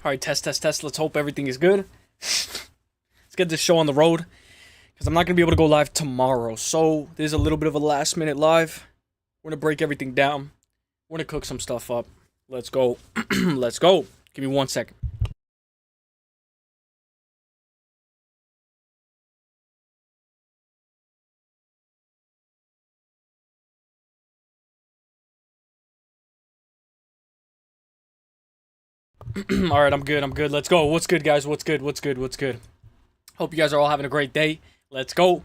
All right, test, test, test. Let's hope everything is good. Let's get this show on the road because I'm not going to be able to go live tomorrow. So there's a little bit of a last minute live. We're going to break everything down. We're going to cook some stuff up. Let's go. Let's go. Give me 1 second. All right, I'm good. I'm good. Let's go. What's good, guys? What's good? What's good? What's good? Hope you guys are all having a great day. Let's go.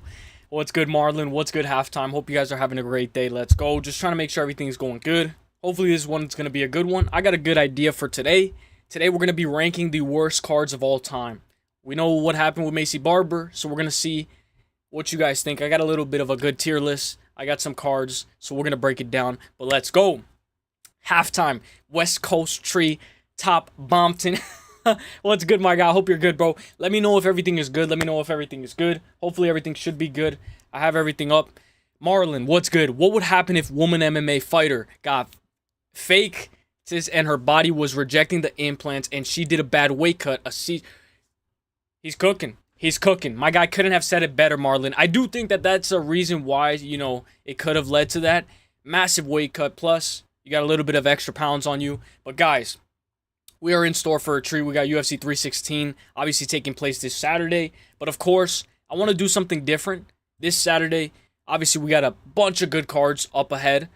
What's good, Marlon? What's good, halftime? Hope you guys are having a great day. Let's go. Just trying to make sure everything's going good. Hopefully this one's going to be a good one. I got a good idea for today. Today we're going to be ranking the worst cards of all time. We know what happened with Macy Barber, so we're going to see what you guys think. I got a little bit of a good tier list. I got some cards, so we're going to break it down. But let's go. Halftime. West Coast Tree. Top Bompton. What's good, my guy? I hope you're good, bro. Let me know if everything is good. Let me know if everything is good. Hopefully everything should be good. I have everything up. Marlon, what's good? What would happen if woman MMA fighter got fake cis and her body was rejecting the implants and she did a bad weight cut? He's cooking. He's cooking. My guy couldn't have said it better, Marlon. I do think that that's a reason why, it could have led to that. Massive weight cut. Plus, you got a little bit of extra pounds on you. But guys, we are in store for a treat. We got UFC 316, obviously taking place this Saturday. But of course, I want to do something different this Saturday. Obviously, we got a bunch of good cards up ahead.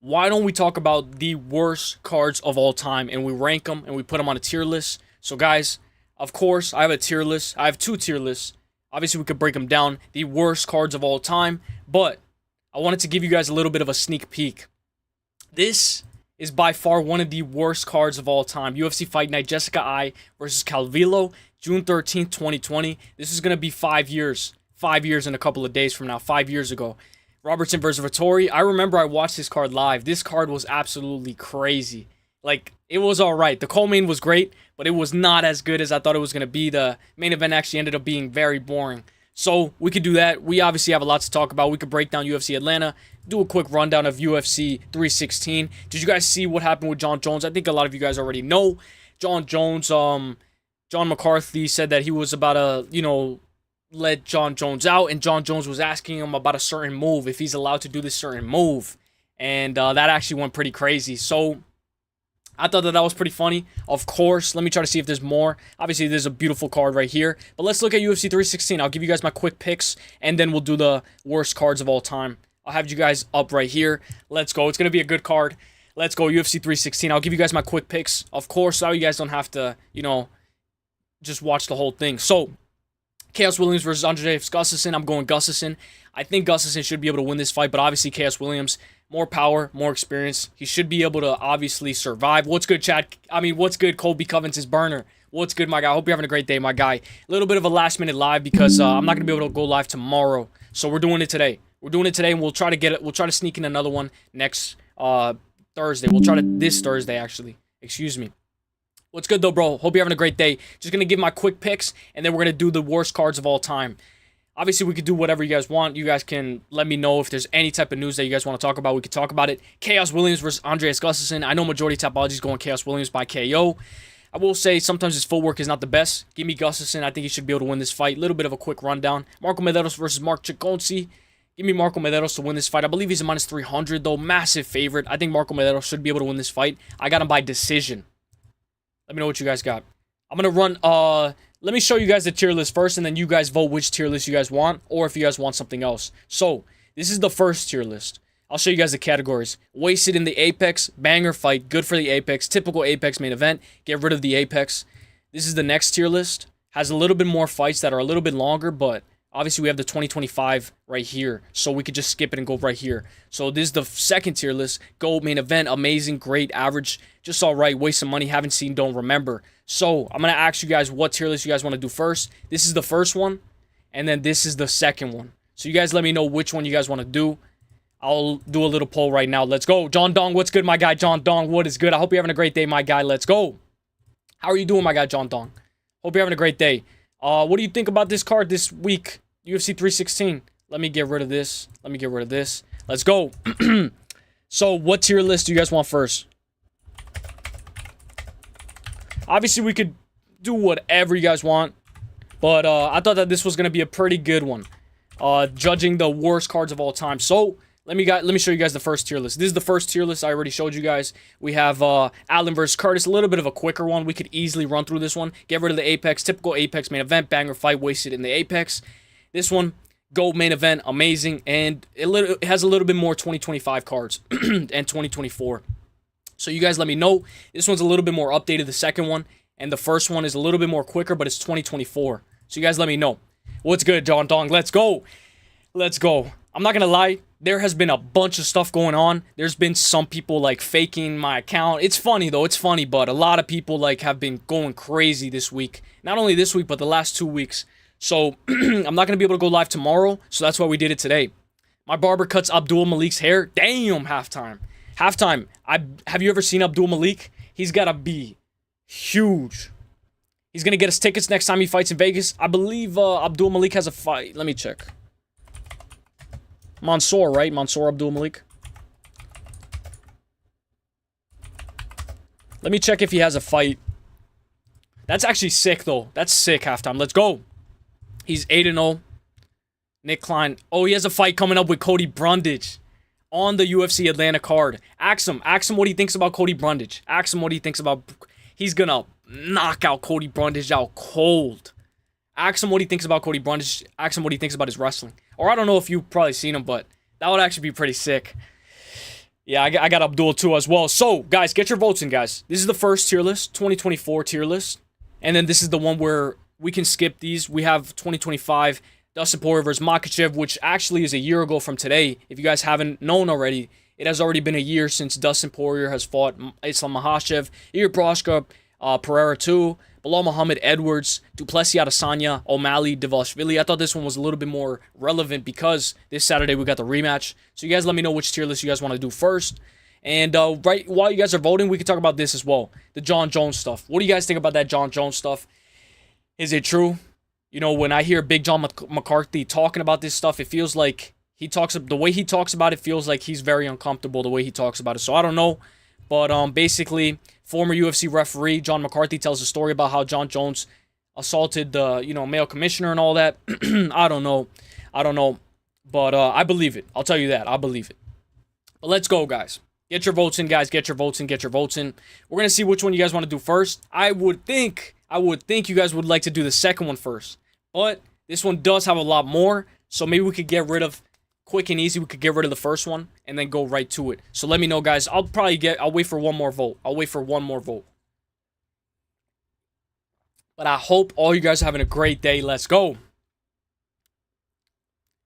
Why don't we talk about the worst cards of all time and we rank them and we put them on a tier list? So guys, of course, I have a tier list. I have 2 tier lists. Obviously, we could break them down. The worst cards of all time. But I wanted to give you guys a little bit of a sneak peek. This is by far one of the worst cards of all time. UFC Fight Night, Jessica Ai versus Calvillo, June 13th, 2020. This is going to be 5 years. 5 years in a couple of days from now. 5 years ago. Robertson versus Vettori. I remember I watched this card live. This card was absolutely crazy. Like, it was alright. The co-main was great, but it was not as good as I thought it was going to be. The main event actually ended up being very boring. So, we could do that. We obviously have a lot to talk about. We could break down UFC Atlanta, do a quick rundown of UFC 316. Did you guys see what happened with John Jones? I think a lot of you guys already know. John Jones, John McCarthy said that he was about to, let John Jones out, and John Jones was asking him about a certain move, if he's allowed to do this certain move. And that actually went pretty crazy. So, I thought that was pretty funny. Of course, let me try to see if there's more. Obviously, there's a beautiful card right here. But let's look at UFC 316. I'll give you guys my quick picks, and then we'll do the worst cards of all time. I'll have you guys up right here. Let's go. It's going to be a good card. Let's go, UFC 316. I'll give you guys my quick picks. Of course, so you guys don't have to, just watch the whole thing. So, Chaos Williams versus Andreas Gustafsson. I'm going Gustafsson. I think Gustafsson should be able to win this fight, but obviously Chaos Williams, more power, more experience. He should be able to obviously survive. What's good, Chad? What's good, Colby Covens' burner? What's good, my guy? I hope you're having a great day, my guy. A little bit of a last-minute live because I'm not going to be able to go live tomorrow, so we're doing it today. We're doing it today, and we'll try to get it. We'll try to sneak in another one next Thursday. We'll try to this Thursday, actually. Excuse me. What's good, though, bro? Hope you're having a great day. Just going to give my quick picks, and then we're going to do the worst cards of all time. Obviously, we could do whatever you guys want. You guys can let me know if there's any type of news that you guys want to talk about. We could talk about it. Chaos Williams versus Andreas Gustafsson. I know majority Tapology is going Chaos Williams by KO. I will say sometimes his footwork is not the best. Give me Gustafsson. I think he should be able to win this fight. A little bit of a quick rundown. Marco Medeiros versus Mark Chikondze. Give me Marco Medeiros to win this fight. I believe he's a minus 300, though. Massive favorite. I think Marco Medeiros should be able to win this fight. I got him by decision. Let me know what you guys got. I'm going to run, let me show you guys the tier list first, and then you guys vote which tier list you guys want, or if you guys want something else. So, this is the first tier list. I'll show you guys the categories. Wasted in the Apex, banger fight, good for the Apex, typical Apex main event, get rid of the Apex. This is the next tier list. Has a little bit more fights that are a little bit longer, but obviously we have the 2025 right here, so we could just skip it and go right here. So this is the second tier list. Go main event, amazing, great, average, just all right, waste some money, haven't seen, don't remember. So I'm going to ask you guys what tier list you guys want to do first. This is the first one, and then this is the second one. So you guys let me know which one you guys want to do. I'll do a little poll right now. Let's go. John Dong, what's good, my guy? John Dong, what is good? I hope you're having a great day, my guy. Let's go. How are you doing, my guy, John Dong? Hope you're having a great day. What do you think about this card this week? UFC 316. Let me get rid of this. Let me get rid of this. Let's go. So, what tier list do you guys want first? Obviously, we could do whatever you guys want. But I thought that this was going to be a pretty good one. Judging the worst cards of all time. So, let me show you guys the first tier list. This is the first tier list I already showed you guys. We have Allen versus Curtis, a little bit of a quicker one. We could easily run through this one. Get rid of the Apex, typical Apex main event, banger fight, wasted in the Apex. This one, GOAT main event, amazing, and it has a little bit more 2025 cards and 2024. So you guys let me know. This one's a little bit more updated, the second one, and the first one is a little bit more quicker, but it's 2024. So you guys let me know. What's good, John Dong? Let's go. Let's go. I'm not gonna lie, there has been a bunch of stuff going on. There's been some people like faking my account. It's funny though, it's funny, but a lot of people like have been going crazy this week. Not only this week, but the last 2 weeks. So I'm not gonna be able to go live tomorrow, so that's why we did it today. My barber cuts Abdul Malik's hair. Damn, halftime. Halftime. Have you ever seen Abdul Malik? He's gotta be huge. He's gonna get us tickets next time he fights in Vegas. I believe Abdul Malik has a fight. Let me check. Mansoor, right? Mansoor Abdul Malik. Let me check if he has a fight. That's actually sick, though. That's sick, halftime. Let's go. He's 8-0. Nick Klein. Oh, he has a fight coming up with Cody Brundage on the UFC Atlanta card. Ask him. Ask him what he thinks about Cody Brundage. Ask him what he thinks about... He's gonna knock out Cody Brundage out cold. Ask him what he thinks about Cody Brundage. Ask him what he thinks about his wrestling. Or I don't know if you've probably seen him, but that would actually be pretty sick. Yeah, I got Abdul too as well. So, guys, get your votes in, guys. This is the first tier list, 2024 tier list. And then this is the one where we can skip these. We have 2025, Dustin Poirier versus Makhachev, which actually is a year ago from today. If you guys haven't known already, it has already been a year since Dustin Poirier has fought Islam Makhachev, Igor Proshka, Pereira too, Bilal Muhammad, Edwards, Duplessis Adesanya, O'Malley, Dvalishvili. I thought this one was a little bit more relevant because this Saturday we got the rematch. So you guys let me know which tier list you guys want to do first. And right while you guys are voting, we can talk about this as well. The John Jones stuff. What do you guys think about that John Jones stuff? Is it true? You know, when I hear Big John McCarthy talking about this stuff, it feels like the way he talks about it feels like he's very uncomfortable the way he talks about it. So I don't know. But basically, former UFC referee John McCarthy tells a story about how John Jones assaulted the, male commissioner and all that. I don't know. But I believe it. I'll tell you that. I believe it. But let's go, guys. Get your votes in, guys. Get your votes in. Get your votes in. We're going to see which one you guys want to do first. I would think you guys would like to do the second one first. But this one does have a lot more. So maybe we could get rid of, quick and easy, we could get rid of the first one and then go right to it. So let me know, guys. I'll wait for one more vote. But I hope all you guys are having a great day. Let's go.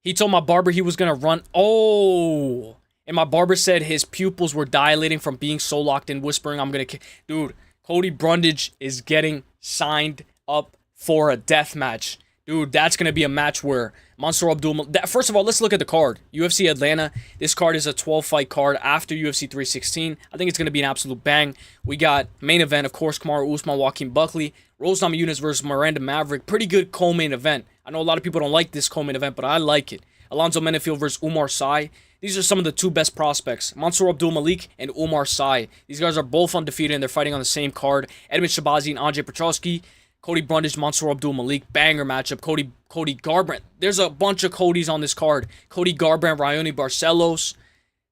He told my barber he was going to run. Oh. And my barber said his pupils were dilating from being so locked in, whispering, I'm going to... Dude, Cody Brundage is getting signed up for a death match. Dude, that's going to be a match where Mansoor Abdul... First of all, let's look at the card. UFC Atlanta. This card is a 12-fight card after UFC 316. I think it's going to be an absolute bang. We got main event, of course, Kamaru Usman, Joaquin Buckley. Rose Namajunas versus Miranda Maverick. Pretty good co-main event. I know a lot of people don't like this co-main event, but I like it. Alonzo Menefield versus Umar Sy. These are some of the two best prospects. Mansoor Abdul Malik and Umar Sy. These guys are both undefeated and they're fighting on the same card. Edmund Shabazi and Andrei Petroski. Cody Brundage, Mansoor Abdul Malik. Banger matchup. Cody Garbrandt. There's a bunch of Codys on this card. Cody Garbrandt, Raoni Barcelos.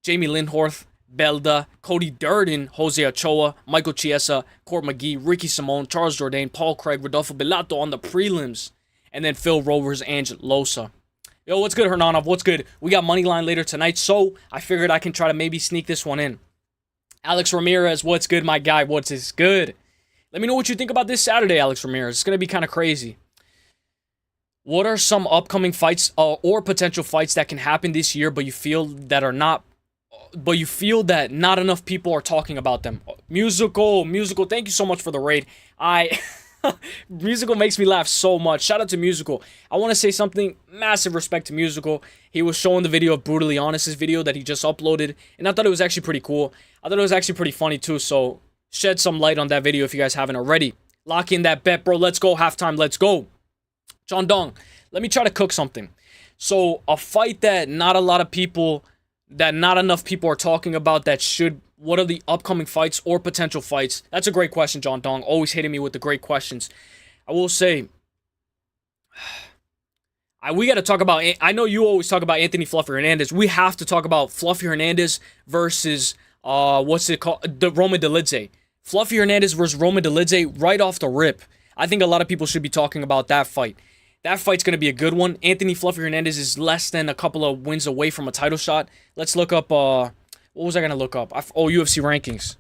Jamie Lindhorth, Belda. Cody Durden, Jose Ochoa. Michael Chiesa, Court McGee, Ricky Simone, Charles Jourdain, Paul Craig, Rodolfo Bellato on the prelims. And then Phil Rovers, Angel Losa. Yo, what's good, Hernanov? What's good? We got Moneyline later tonight, so I figured I can try to maybe sneak this one in. Alex Ramirez, what's good, my guy? What's good? Let me know what you think about this Saturday, Alex Ramirez. It's going to be kind of crazy. What are some upcoming fights or potential fights that can happen this year, but you feel that not enough people are talking about them? Musical, thank you so much for the raid. Musical makes me laugh so much. Shout out to Musical. I want to say something. Massive respect to Musical. He was showing the video of Brutally Honest's video that he just uploaded, and I thought it was actually pretty cool. I thought it was actually pretty funny too, so shed some light on that video if you guys haven't already. Lock in that bet, bro. Let's go. Halftime. Let's go. John Dong, let me try to cook something. So, a fight that not enough people are talking about that should what are the upcoming fights or potential fights? That's a great question, John Dong. Always hitting me with the great questions. I will say, we got to talk about, I know you always talk about Anthony Fluffy Hernandez. We have to talk about Fluffy Hernandez versus, what's it called? The Roman Dolidze. Fluffy Hernandez versus Roman Dolidze right off the rip. I think a lot of people should be talking about that fight. That fight's going to be a good one. Anthony Fluffy Hernandez is less than a couple of wins away from a title shot. Let's look up, what was I going to look up? UFC rankings.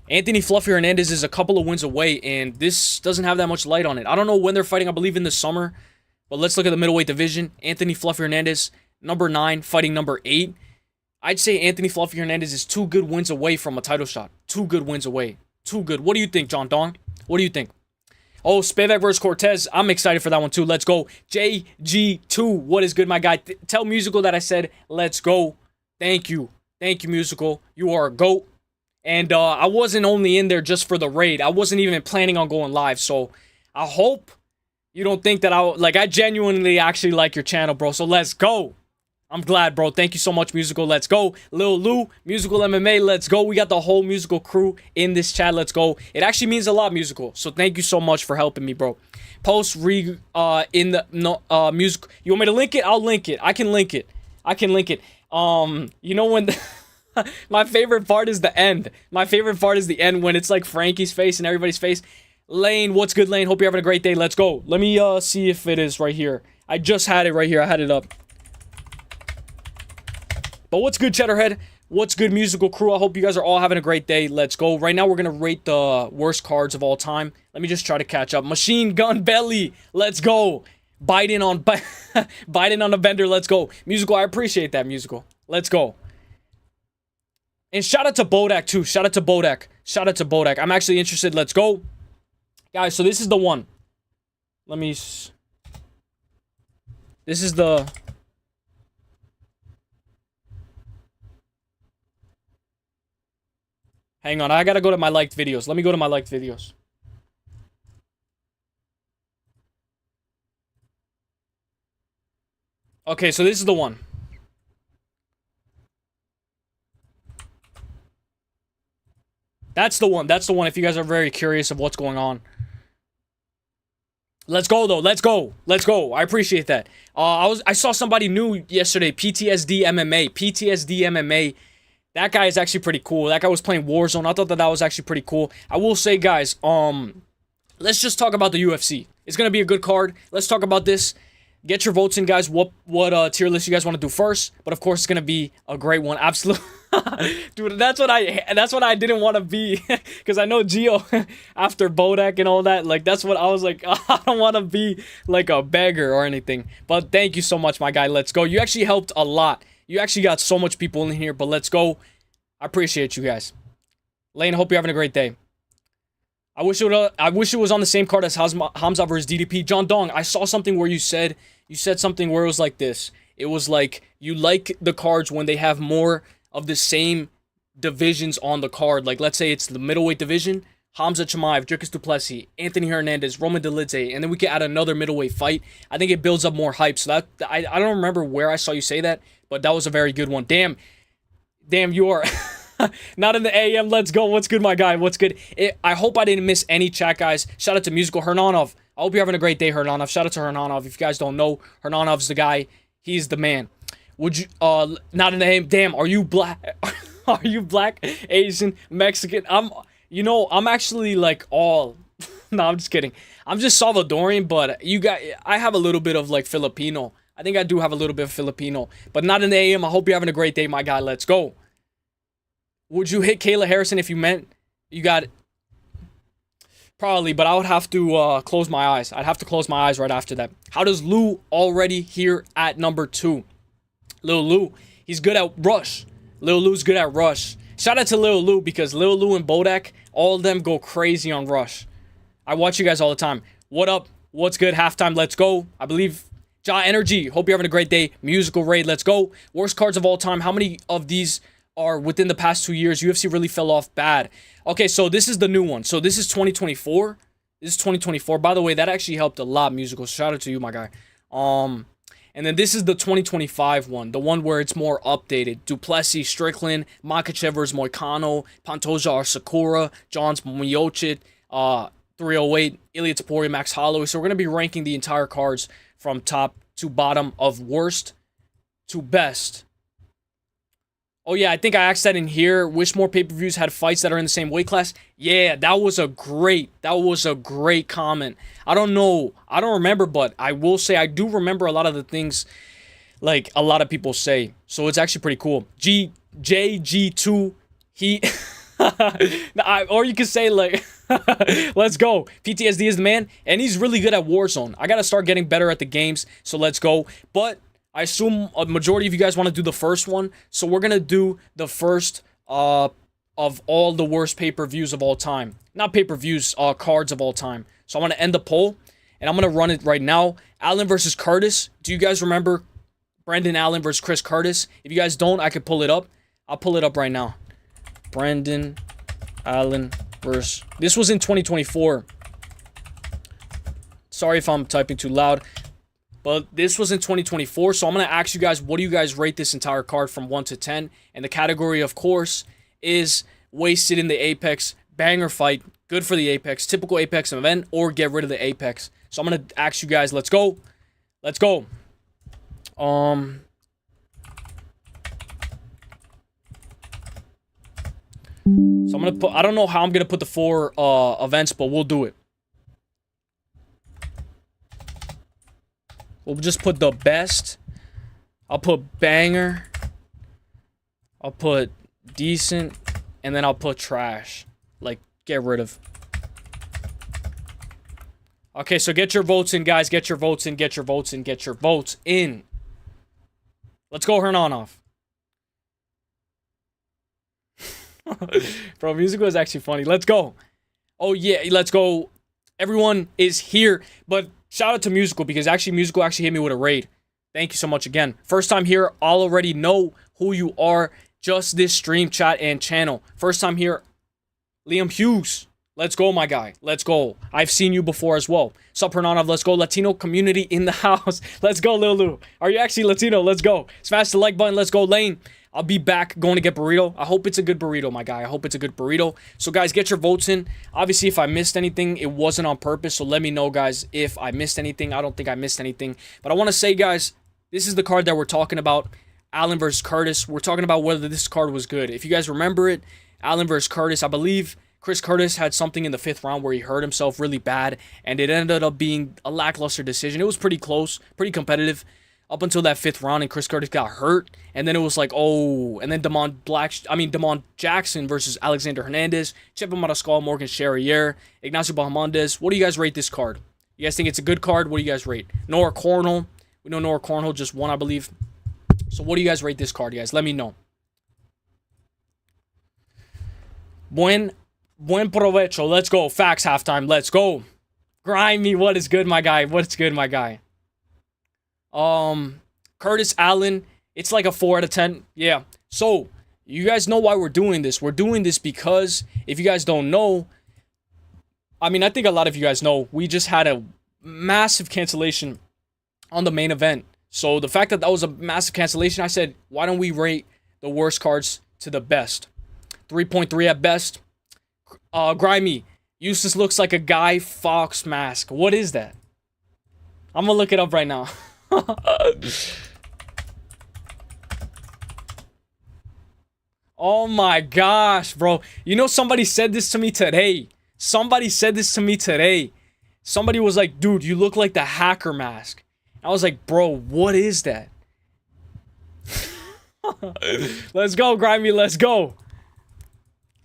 Anthony Fluffy Hernandez is a couple of wins away, and this doesn't have that much light on it. I don't know when they're fighting. I believe in the summer. But let's look at the middleweight division. Anthony Fluffy Hernandez, number 9, fighting number 8. I'd say Anthony Fluffy Hernandez is 2 good wins away from a title shot. 2 good wins away. 2 good. What do you think, John Dong? What do you think? Oh, Spivak versus Cortez. I'm excited for that one, too. Let's go. JG2. What is good, my guy? Tell Musical that I said, let's go. Thank you. Thank you, Musical. You are a GOAT. And I wasn't only in there just for the raid. I wasn't even planning on going live. So I hope you don't think that I genuinely actually like your channel, bro. So let's go. I'm glad, bro. Thank you so much, Musical. Let's go. Lil Lou, Musical MMA, let's go. We got the whole Musical crew in this chat. Let's go. It actually means a lot, Musical. So thank you so much for helping me, bro. Post in the music. You want me to link it? I'll link it. I can link it. You know when my favorite part is the end. My favorite part is the end when it's like Frankie's face and everybody's face. Lane, what's good, Lane? Hope you're having a great day. Let's go. Let me see if it is right here. I just had it right here. I had it up. But what's good, Cheddarhead? What's good, Musical crew? I hope you guys are all having a great day. Let's go. Right now, we're going to rate the worst cards of all time. Let me just try to catch up. Machine Gun Belly. Let's go. Biden on the bender. Let's go. Musical, I appreciate that, Musical. Let's go. And shout out to Bodak, too. Shout out to Bodak. I'm actually interested. Let's go. Guys, so this is the one. This is the... Hang on, I gotta go to my liked videos. Let me go to my liked videos. Okay, so this is the one. That's the one. That's the one if you guys are very curious of what's going on. Let's go, though. Let's go. Let's go. I appreciate that. I saw somebody new yesterday. PTSD MMA. That guy is actually pretty cool. That guy was playing Warzone. I thought that was actually pretty cool. I will say, guys, let's just talk about the UFC. It's going to be a good card. Let's talk about this. Get your votes in, guys. What tier list you guys want to do first? But of course, it's going to be a great one. Absolutely. Dude, that's what I didn't want to be. Because I know Gio, after Bodak and all that, like, that's what I was like, I don't want to be like a beggar or anything. But thank you so much, my guy. Let's go. You actually helped a lot. You actually got so much people in here, but let's go. I appreciate you guys. Lane, I hope you're having a great day. I wish it was on the same card as Hamza versus DDP. John Dong, I saw something where you said something where it was like this. It was like, you like the cards when they have more of the same divisions on the card. Like, let's say it's the middleweight division. Hamza Chimaev, Dricus du Plessis, Anthony Hernandez, Roman Dolidze, and then we can add another middleweight fight. I think it builds up more hype. So that I don't remember where I saw you say that, but that was a very good one. Damn, you are not in the AM. Let's go. What's good, my guy? What's good? I hope I didn't miss any chat, guys. Shout out to Musical Hernanov. I hope you're having a great day, Hernanov. Shout out to Hernanov. If you guys don't know, Hernanov's the guy. He's the man. Would you not in the AM? Damn, are you black? Are you black, Asian, Mexican? I'm actually like all. No, I'm just kidding. I'm just Salvadorian, but I have a little bit of like Filipino. I think I do have a little bit of Filipino, but not in the AM. I hope you're having a great day, my guy. Let's go. Would you hit Kayla Harrison if you meant you got it? Probably, but I would have to close my eyes. I'd have to close my eyes right after that. How does Lou already here at number 2? Lil Lou, he's good at rush. Lil Lou's good at rush. Shout out to Lil Lou because Lil Lou and Bodak, all of them go crazy on rush. I watch you guys all the time. What up? What's good? Halftime, let's go. I believe Ja Energy, hope you're having a great day. Musical Raid, let's go. Worst cards of all time. How many of these are within the past 2 years? UFC really fell off bad. Okay, so this is the new one. So this is 2024. This is 2024. By the way, that actually helped a lot, Musical. Shout out to you, my guy. And And then this is the 2025 one, the one where it's more updated. Duplessis, Strickland, Makhachev versus Moicano, Pantoja or Sakura, Jones Miocic, 308, Ilya Topuria, Max Holloway. So we're going to be ranking the entire cards from top to bottom of worst to best. Oh yeah, I think I asked that in here. Wish more pay-per-views had fights that are in the same weight class. Yeah, that was a great comment. I don't know, I don't remember, but I will say I do remember a lot of the things like a lot of people say. So it's actually pretty cool. JG2, he or you could say like let's go. PTSD is the man, and he's really good at Warzone. I gotta start getting better at the games, so let's go. But I assume a majority of you guys want to do the first one, so we're gonna do the first of all the worst pay-per-views of all time. Not pay-per-views, cards of all time. So I'm gonna end the poll, and I'm gonna run it right now. Allen versus Curtis. Do you guys remember Brendan Allen versus Chris Curtis? If you guys don't, I could pull it up. I'll pull it up right now. Brendan Allen versus... This was in 2024. Sorry if I'm typing too loud. But this was in 2024, so I'm going to ask you guys, what do you guys rate this entire card from 1 to 10? And the category, of course, is wasted in the Apex, banger fight, good for the Apex, typical Apex event, or get rid of the Apex. So I'm going to ask you guys, let's go. Let's go. So I'm going to put, I don't know how I'm going to put the 4 events, but we'll do it. We'll just put the best. I'll put banger. I'll put decent. And then I'll put trash. Like, get rid of. Okay, so get your votes in, guys. Get your votes in. Get your votes in. Get your votes in. Let's go, Hernanov. Bro, music was actually funny. Let's go. Oh, yeah, let's go. Everyone is here, but... Shout out to Musical, because Musical hit me with a raid. Thank you so much again. First time here, I'll already know who you are. Just this stream, chat, and channel. First time here, Liam Hughes. Let's go, my guy. Let's go. I've seen you before as well. Sup, Hernanov. Let's go. Latino community in the house. Let's go, Lil Lou. Are you actually Latino? Let's go. Smash the like button. Let's go, Lane. I'll be back going to get burrito. I hope it's a good burrito, my guy. I hope it's a good burrito. So, guys, get your votes in. Obviously, if I missed anything, it wasn't on purpose. So, let me know, guys, if I missed anything. I don't think I missed anything. But I want to say, guys, this is the card that we're talking about. Allen versus Curtis. We're talking about whether this card was good. If you guys remember it, Allen versus Curtis, I believe Chris Curtis had something in the 5th round where he hurt himself really bad. And it ended up being a lackluster decision. It was pretty close, pretty competitive. Up until that 5th round, and Chris Curtis got hurt, and then it was like, oh, and then Damon Jackson versus Alexander Hernandez, Chepo Mariscal, Morgan Charrier, Ignacio Bahamondes. What do you guys rate this card? You guys think it's a good card? What do you guys rate? Nora Cornell. We know Nora Cornell just won, I believe. So what do you guys rate this card, guys? Let me know. Buen provecho. Let's go. Facts halftime. Let's go. Grimy. What is good, my guy? What's good, my guy? Curtis Allen, it's like a 4 out of 10. Yeah. So, you guys know why we're doing this. We're doing this because, if you guys don't know, I mean, I think a lot of you guys know, we just had a massive cancellation on the main event. So, the fact that that was a massive cancellation, I said, why don't we rate the worst cards to the best? 3.3 at best. Grimy, Eustace looks like a Guy Fawkes mask. What is that? I'm gonna look it up right now. Oh my gosh, bro. You know, somebody said this to me today. Somebody was like, dude, you look like the hacker mask. I was like, bro, what is that? Let's go, Grimy, let's go.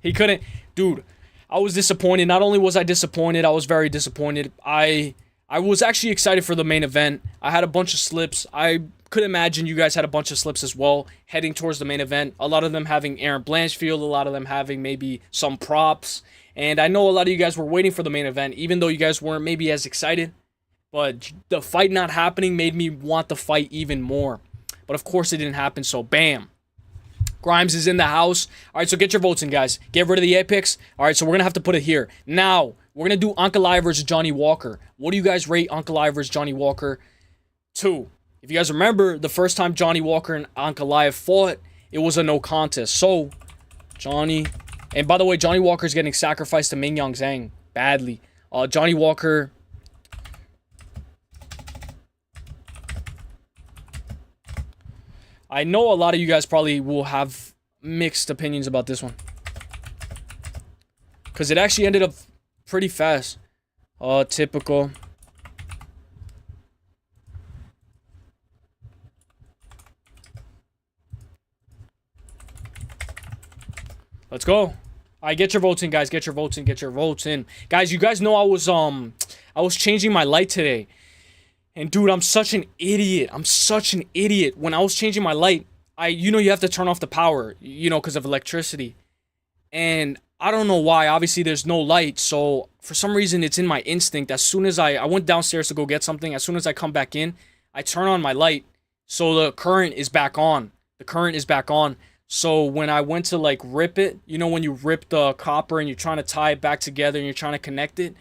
He couldn't. Dude, I was disappointed. Not only was I disappointed, I was very disappointed. I was actually excited for the main event. I had a bunch of slips. I could imagine you guys had a bunch of slips as well heading towards the main event. A lot of them having Aaron Blanchfield, a lot of them having maybe some props. And I know a lot of you guys were waiting for the main event, even though you guys weren't maybe as excited. But the fight not happening made me want the fight even more. But of course it didn't happen, so bam. Grimes is in the house. All right, so get your votes in, guys. Get rid of the Apex. All right, so we're going to have to put it here. Now, we're going to do Ankalaev versus Johnny Walker. What do you guys rate Ankalaev versus Johnny Walker? 2. If you guys remember, the first time Johnny Walker and Ankalaev fought, it was a no contest. So, Johnny... And by the way, Johnny Walker's getting sacrificed to Ming Yang Zhang badly. Johnny Walker... I know a lot of you guys probably will have mixed opinions about this one. Because it actually ended up pretty fast. Typical. Let's go. Alright, get your votes in, guys. Get your votes in. Get your votes in. Guys, you guys know I was changing my light today. And dude, I'm such an idiot. I'm such an idiot. When I was changing my light, you know you have to turn off the power, you know, because of electricity. And I don't know why. Obviously, there's no light. So, for some reason, it's in my instinct. As soon as I went downstairs to go get something. As soon as I come back in, I turn on my light. So, the current is back on. The current is back on. So, when I went to, like, rip it, you know, when you rip the copper and you're trying to tie it back together and you're trying to connect it,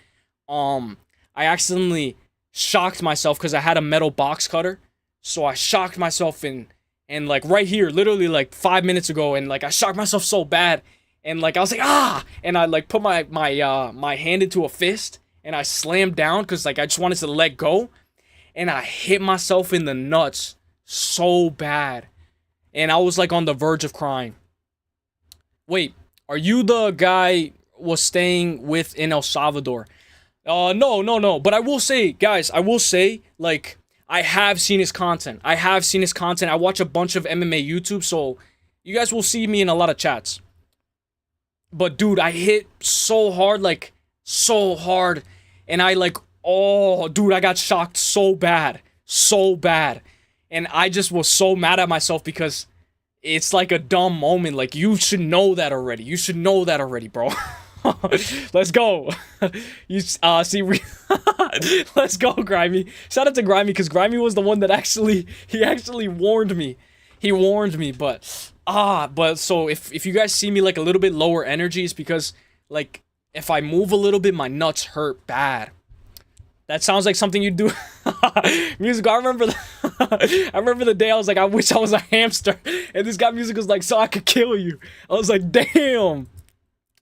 I accidentally shocked myself because I had a metal box cutter. So I shocked myself and like right here, literally like 5 minutes ago, and like I shocked myself so bad, and like I was like, ah, and I like put my hand into a fist and I slammed down because like I just wanted to let go, and I hit myself in the nuts so bad, and I was like on the verge of crying. Wait, are you the guy was staying with in El Salvador? No. But I will say, guys, like, I have seen his content. I watch a bunch of MMA YouTube, so you guys will see me in a lot of chats. But, dude, I hit so hard, like, so hard. And I, like, oh, dude, I got shocked so bad. And I just was so mad at myself because it's, like, a dumb moment. Like, you should know that already. Bro. Let's go. Let's go, Grimy. Shout out to Grimy, because Grimy was the one that actually warned me. But so if you guys see me like a little bit lower energy, it's because like if I move a little bit, my nuts hurt bad. That sounds like something you do. Music, I remember the day I was like, I wish I was a hamster, and this guy Music was like, so I could kill you. I was like, damn.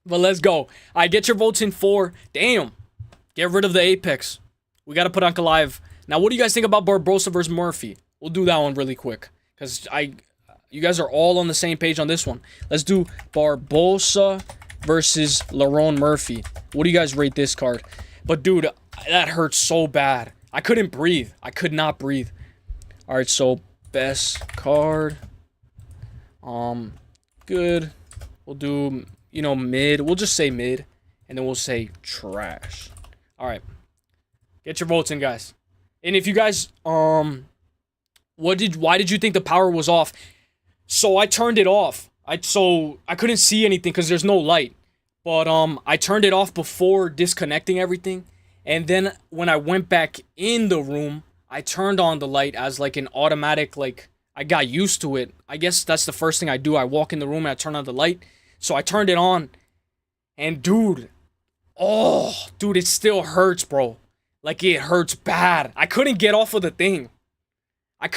But let's go. I get your votes in for. Damn. Get rid of the Apex. We got to put Ankalaev. Now, what do you guys think about Barbosa versus Murphy? We'll do that one really quick, because you guys are all on the same page on this one. Let's do Barbosa versus Lerone Murphy. What do you guys rate this card? But, dude, that hurts so bad. I couldn't breathe. I could not breathe. All right, so best card. Good. We'll do... you know, mid. We'll just say mid, and then we'll say trash. All right, get your votes in, guys. And if you guys, why did you think the power was off? So I turned it off. I couldn't see anything because there's no light. But I turned it off before disconnecting everything, and then when I went back in the room, I turned on the light as like an automatic. Like I got used to it. I guess that's the first thing I do. I walk in the room and I turn on the light. So I turned it on, and dude, it still hurts, bro. Like, it hurts bad. I couldn't get off of the thing. I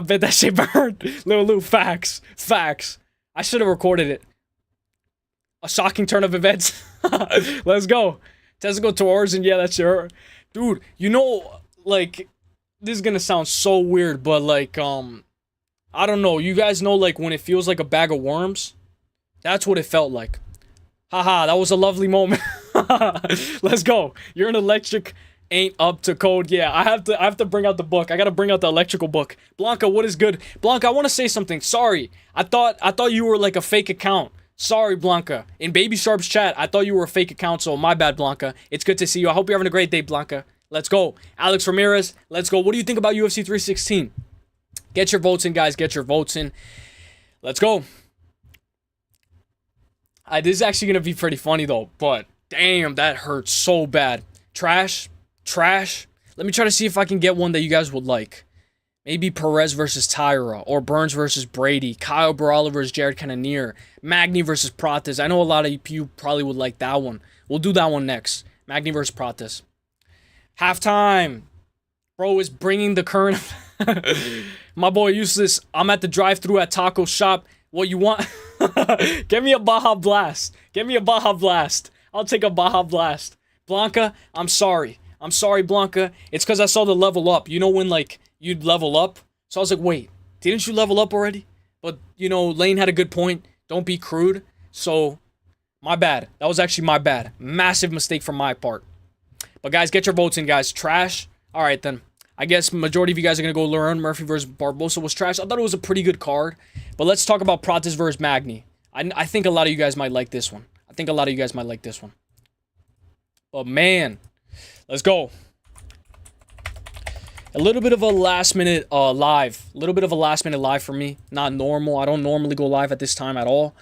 bet that shit burned. Little facts. I should have recorded it. A shocking turn of events. Let's go. Testicle tours, and yeah, that's your... Dude, you know, like, this is gonna sound so weird, but, like, I don't know. You guys know, like, when it feels like a bag of worms? That's what it felt like. Haha, that was a lovely moment. Let's go. You're an electric ain't up to code. Yeah, I have to bring out the book. I gotta bring out the electrical book. Blanca, what is good? Blanca, I want to say something. Sorry. I thought you were, like, a fake account. Sorry, Blanca. In Baby Sharp's chat, I thought you were a fake account, so my bad, Blanca. It's good to see you. I hope you're having a great day, Blanca. Let's go. Alex Ramirez, let's go. What do you think about UFC 316? Get your votes in, guys. Get your votes in. Let's go. This is actually going to be pretty funny, though. But, damn, that hurts so bad. Trash. Let me try to see if I can get one that you guys would like. Maybe Perez versus Tyra. Or Burns versus Brady. Kyle Brawler versus Jared Cannonier. Magny versus Prates. I know a lot of you probably would like that one. We'll do that one next. Magny versus Prates. Halftime. Bro is bringing the current. My boy Uselyis, I'm at the drive-thru at Taco Shop. What you want? Get me a Baja Blast. Get me a Baja Blast. I'll take a Baja Blast. Blanca, I'm sorry. I'm sorry, Blanca. It's because I saw the level up. You know when, like, you'd level up? So I was like, wait, didn't you level up already? But, you know, Lane had a good point. Don't be crude. So, my bad. That was actually my bad. Massive mistake from my part. But, guys, get your votes in, guys. Trash? All right, then. I guess majority of you guys are going to go learn Murphy versus Barbosa was trash. I thought it was a pretty good card. But let's talk about Pratis versus Magny. I think a lot of you guys might like this one. But, man, let's go. A little bit of a last-minute live. A little bit of a last-minute live for me. Not normal. I don't normally go live at this time at all.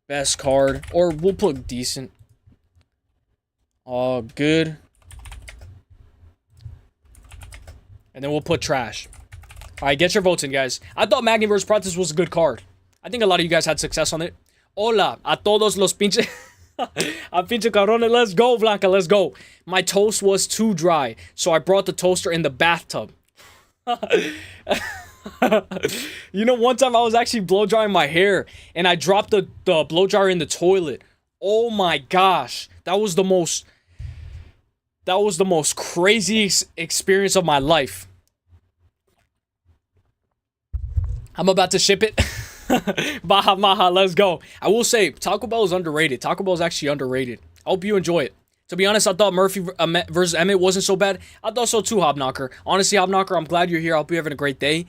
Best card. Or we'll put decent. Good. And then we'll put trash. Alright, get your votes in, guys. I thought Magny vs. Pratis was a good card. I think a lot of you guys had success on it. Hola a todos los pinches... a pinche cabrones. Let's go, Blanca. Let's go. My toast was too dry, so I brought the toaster in the bathtub. You know, one time I was actually blow drying my hair, and I dropped the blow dryer in the toilet. Oh my gosh. That was the most crazy experience of my life. I'm about to ship it. Baja Maha, let's go. I will say, Taco Bell is underrated. Taco Bell is actually underrated. I hope you enjoy it. To be honest, I thought Murphy versus Emmett wasn't so bad. I thought so too, Hobknocker. Honestly, Hobknocker, I'm glad you're here. I hope you're having a great day.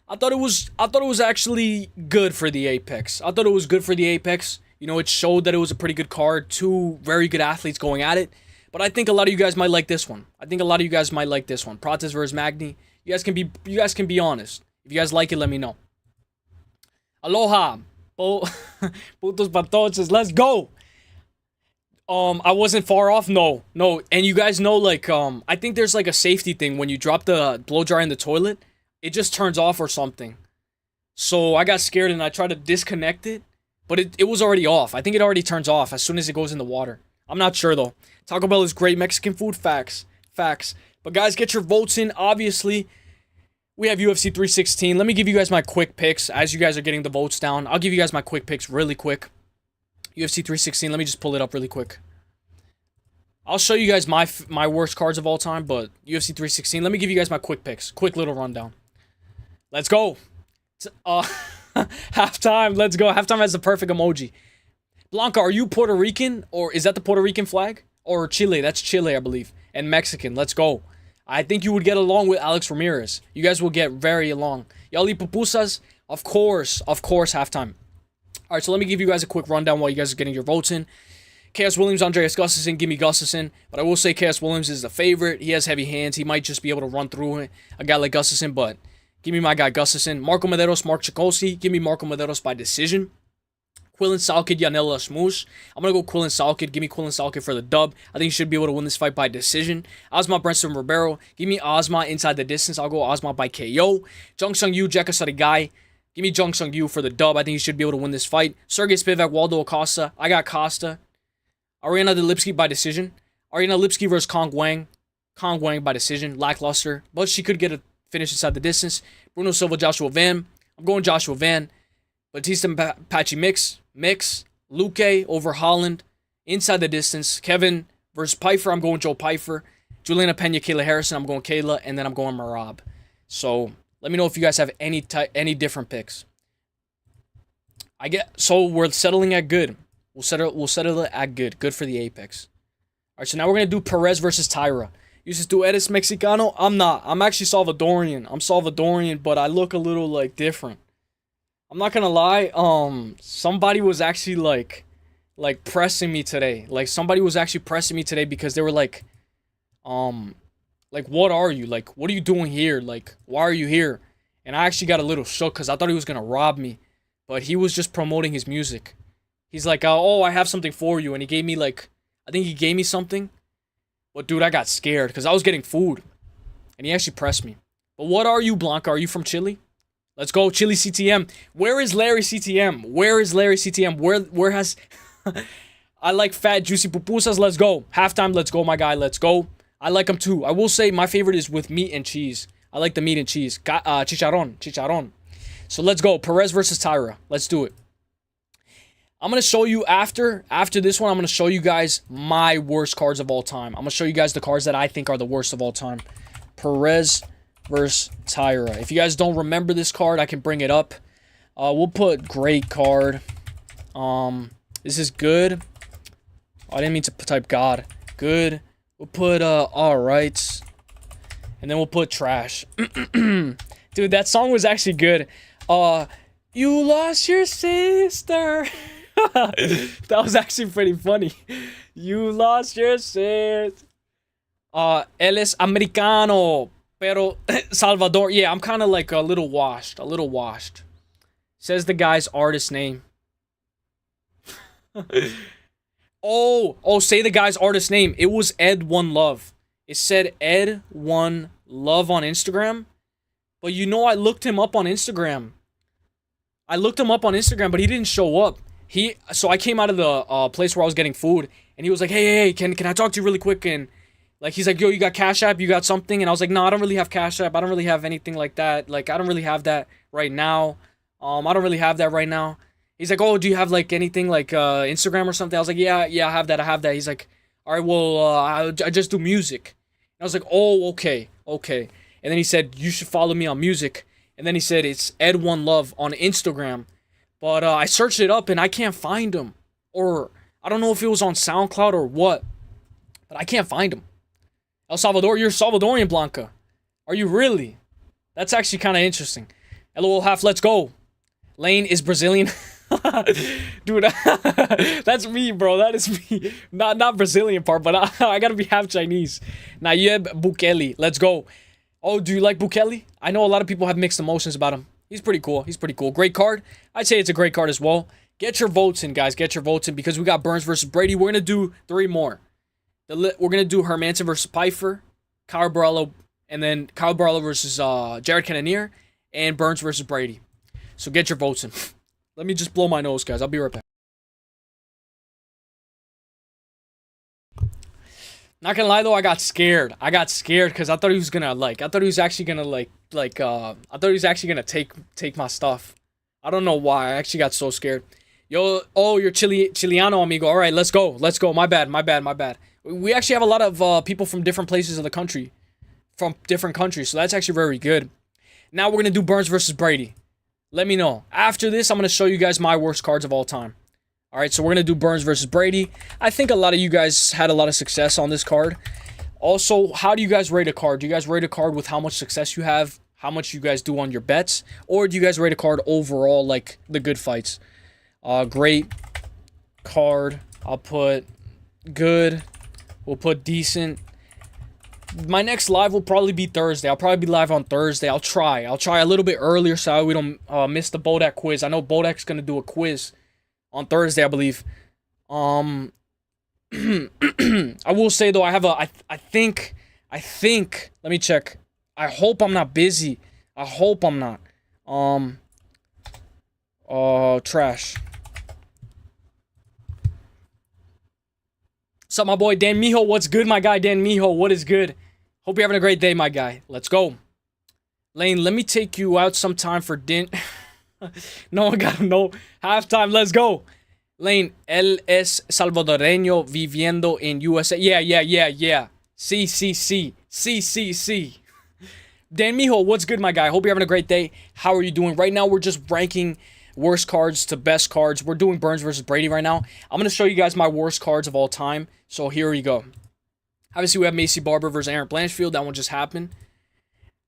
I thought it was actually good for the Apex. You know, it showed that it was a pretty good card. Two very good athletes going at it. But I think a lot of you guys might like this one. Pratis versus Magny. You guys can be honest. If you guys like it, let me know. Aloha. Putos patoches. Let's go. I wasn't far off. No. And you guys know, like, I think there's like a safety thing when you drop the blow dryer in the toilet. It just turns off or something. So I got scared and I tried to disconnect it. But it was already off. I think it already turns off as soon as it goes in the water. I'm not sure, though. Taco Bell is great Mexican food. Facts. But, guys, get your votes in. Obviously, we have UFC 316. Let me give you guys my quick picks as you guys are getting the votes down. I'll give you guys my quick picks really quick. UFC 316. Let me just pull it up really quick. I'll show you guys my worst cards of all time, but UFC 316. Let me give you guys my quick picks. Quick little rundown. Let's go. Halftime. Let's go. Halftime has the perfect emoji. Blanca, are you Puerto Rican? Or is that the Puerto Rican flag? Or Chile? That's Chile, I believe. And Mexican. Let's go. I think you would get along with Alex Ramirez. You guys will get very along. Y'all eat pupusas? Of course, halftime. Alright, so let me give you guys a quick rundown while you guys are getting your votes in. Chaos Williams, Andreas Gustafsson, give me Gustafsson. But I will say Chaos Williams is the favorite. He has heavy hands. He might just be able to run through a guy like Gustafsson, but give me my guy Gustafsson. Marco Medeiros, Mark Chikowski. Give me Marco Medeiros by decision. Quillen Salkid, Yanela Smoosh. I'm going to go Quillen Salkid. Give me Quillen Salkid for the dub. I think he should be able to win this fight by decision. Ozma Brenson Ribeiro. Give me Ozma inside the distance. I'll go Ozma by KO. Jung Sung Yu, Jekka Sarigai. Give me Jung Sung Yu for the dub. I think he should be able to win this fight. Sergey Spivak, Waldo Acosta. I got Costa. Ariana Lipski by decision. Ariana Lipski versus Kong Wang. Kong Wang by decision. Lackluster. But she could get a finish inside the distance. Bruno Silva, Joshua Van. I'm going Joshua Van. Batista Patchy Mix. Luque over Holland. Inside the distance. Kevin versus Pfeiffer. I'm going Joe Pfeiffer. Juliana Pena, Kayla Harrison. I'm going Kayla. And then I'm going Marab. So let me know if you guys have any different picks. So we're settling at good. We'll settle it at good. Good for the Apex. Alright, so now we're gonna do Perez versus Tyra. You says, "Tu eres Mexicano?" I'm not. I'm actually Salvadorian. I'm Salvadorian, but I look a little like different. I'm not gonna lie. Somebody was actually like pressing me today. Like somebody was actually pressing me today because they were like, what are you? Like, what are you doing here? Like, why are you here? And I actually got a little shook because I thought he was gonna rob me, but he was just promoting his music. He's like, "Oh, I have something for you," and he gave me I think he gave me something. But dude, I got scared because I was getting food, and he actually pressed me. But what are you, Blanca? Are you from Chile? Let's go, Chile CTM. Where is Larry CTM? Where has... I like fat, juicy pupusas. Let's go. Halftime, let's go, my guy. Let's go. I like them too. I will say my favorite is with meat and cheese. I like the meat and cheese. Chicharron. So let's go. Perez versus Tyra. Let's do it. I'm going to show you after this one, I'm going to show you guys my worst cards of all time. I'm going to show you guys the cards that I think are the worst of all time. Perez versus Tyra. If you guys don't remember this card, I can bring it up. We'll put great card. This is good. Oh, I didn't mean to type God. Good. We'll put alright. And then we'll put trash. Dude, that song was actually good. You lost your sister. That was actually pretty funny. You lost your sister. Él es americano, pero Salvador. Yeah, I'm kind of like a little washed. Says the guy's artist name. Oh, say the guy's artist name. It was Ed1Love. It said Ed1Love on Instagram. But you know, I looked him up on Instagram. But he didn't show up. So I came out of the place where I was getting food, and he was like, hey, can I talk to you really quick? And like, he's like, yo, you got Cash App? You got something? And I was like, no, I don't really have Cash App. I don't really have anything like that. Like, I don't really have that right now. I don't really have that right now. He's like, oh, do you have like anything like Instagram or something? I was like, yeah, I have that. He's like, all right, well, I just do music. And I was like, oh, okay. And then he said, you should follow me on music. And then he said, it's Ed1Love on Instagram. But I searched it up and I can't find him. Or I don't know if it was on SoundCloud or what. But I can't find him. El Salvador, you're Salvadorian, Blanca. Are you really? That's actually kind of interesting. LOL half, let's go. Lane is Brazilian. Dude, that's me, bro. That is me. Not Brazilian part, but I gotta be half Chinese. Nayib Buckley, let's go. Oh, do you like Buckley? I know a lot of people have mixed emotions about him. He's pretty cool. Great card. I'd say it's a great card as well. Get your votes in, guys. Get your votes in because we got Burns versus Brady. We're gonna do 3 more. We're gonna do Hermanson versus Pfeiffer, Kyle Barello, and then Kyle Barello versus Jared Cannonier, and Burns versus Brady. So get your votes in. Let me just blow my nose, guys. I'll be right back. Not gonna lie though, I got scared because I thought he was gonna I thought he was actually gonna take my stuff. I don't know why. I actually got so scared. Yo, oh, you're Chiliano, amigo. All right, let's go. My bad. We actually have a lot of people from different places of the country, from different countries, so that's actually very good. Now we're gonna do Burns versus Brady. Let me know. After this, I'm going to show you guys my worst cards of all time. Alright, so we're going to do Burns versus Brady. I think a lot of you guys had a lot of success on this card. Also, how do you guys rate a card? Do you guys rate a card with how much success you have? How much you guys do on your bets? Or do you guys rate a card overall, like the good fights? Great card. I'll put good. We'll put decent. My next live will probably be Thursday. I'll probably be live on Thursday. I'll try a little bit earlier so we don't miss the Bodak quiz. I know Bodak's gonna do a quiz on Thursday, I believe. I will say though, I have I think. Let me check. I hope I'm not busy. I hope I'm not. Trash. What's up, my boy Dan Mijo? What's good, my guy Dan Mijo? What is good? Hope you're having a great day, my guy. Let's go. Lane, let me take you out sometime for dinner. No one got to know. Halftime, let's go. Lane, él es salvadoreño viviendo en USA. Yeah. C. Dan Mijo, what's good, my guy? Hope you're having a great day. How are you doing? Right now, we're just ranking worst cards to best cards. We're doing Burns versus Brady right now. I'm going to show you guys my worst cards of all time. So here we go. Obviously, we have Macy Barber versus Aaron Blanchfield. That one just happened.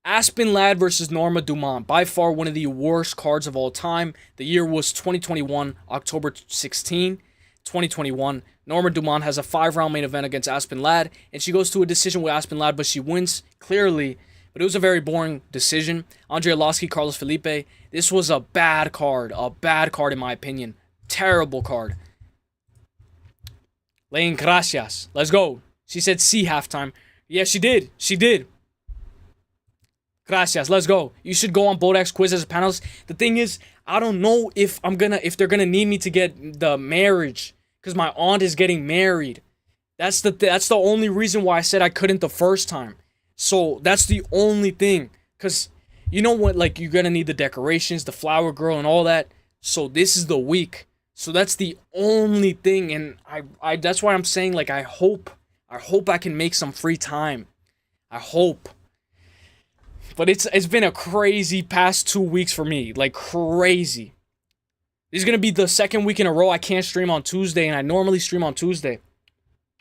Aspen Ladd versus Norma Dumont. By far, one of the worst cards of all time. The year was 2021, October 16, 2021. Norma Dumont has a 5-round main event against Aspen Ladd, and she goes to a decision with Aspen Ladd, but she wins clearly. But it was a very boring decision. Andre Arlovsky, Carlos Felipe. This was a bad card. A bad card, in my opinion. Terrible card. Lane, gracias. Let's go. She said C halftime. Yeah, she did. Gracias. Let's go. You should go on Bodak's quiz as a panelist. The thing is, I don't know if they're gonna need me to get the marriage, because my aunt is getting married. That's the only reason why I said I couldn't the first time. So that's the only thing. Cause you know what, like, you're gonna need the decorations, the flower girl, and all that. So this is the week. So that's the only thing, and I that's why I'm saying, like, I hope I can make some free time. I hope. But it's been a crazy past 2 weeks for me, like crazy. This is gonna be the second week in a row I can't stream on Tuesday, and I normally stream on Tuesday.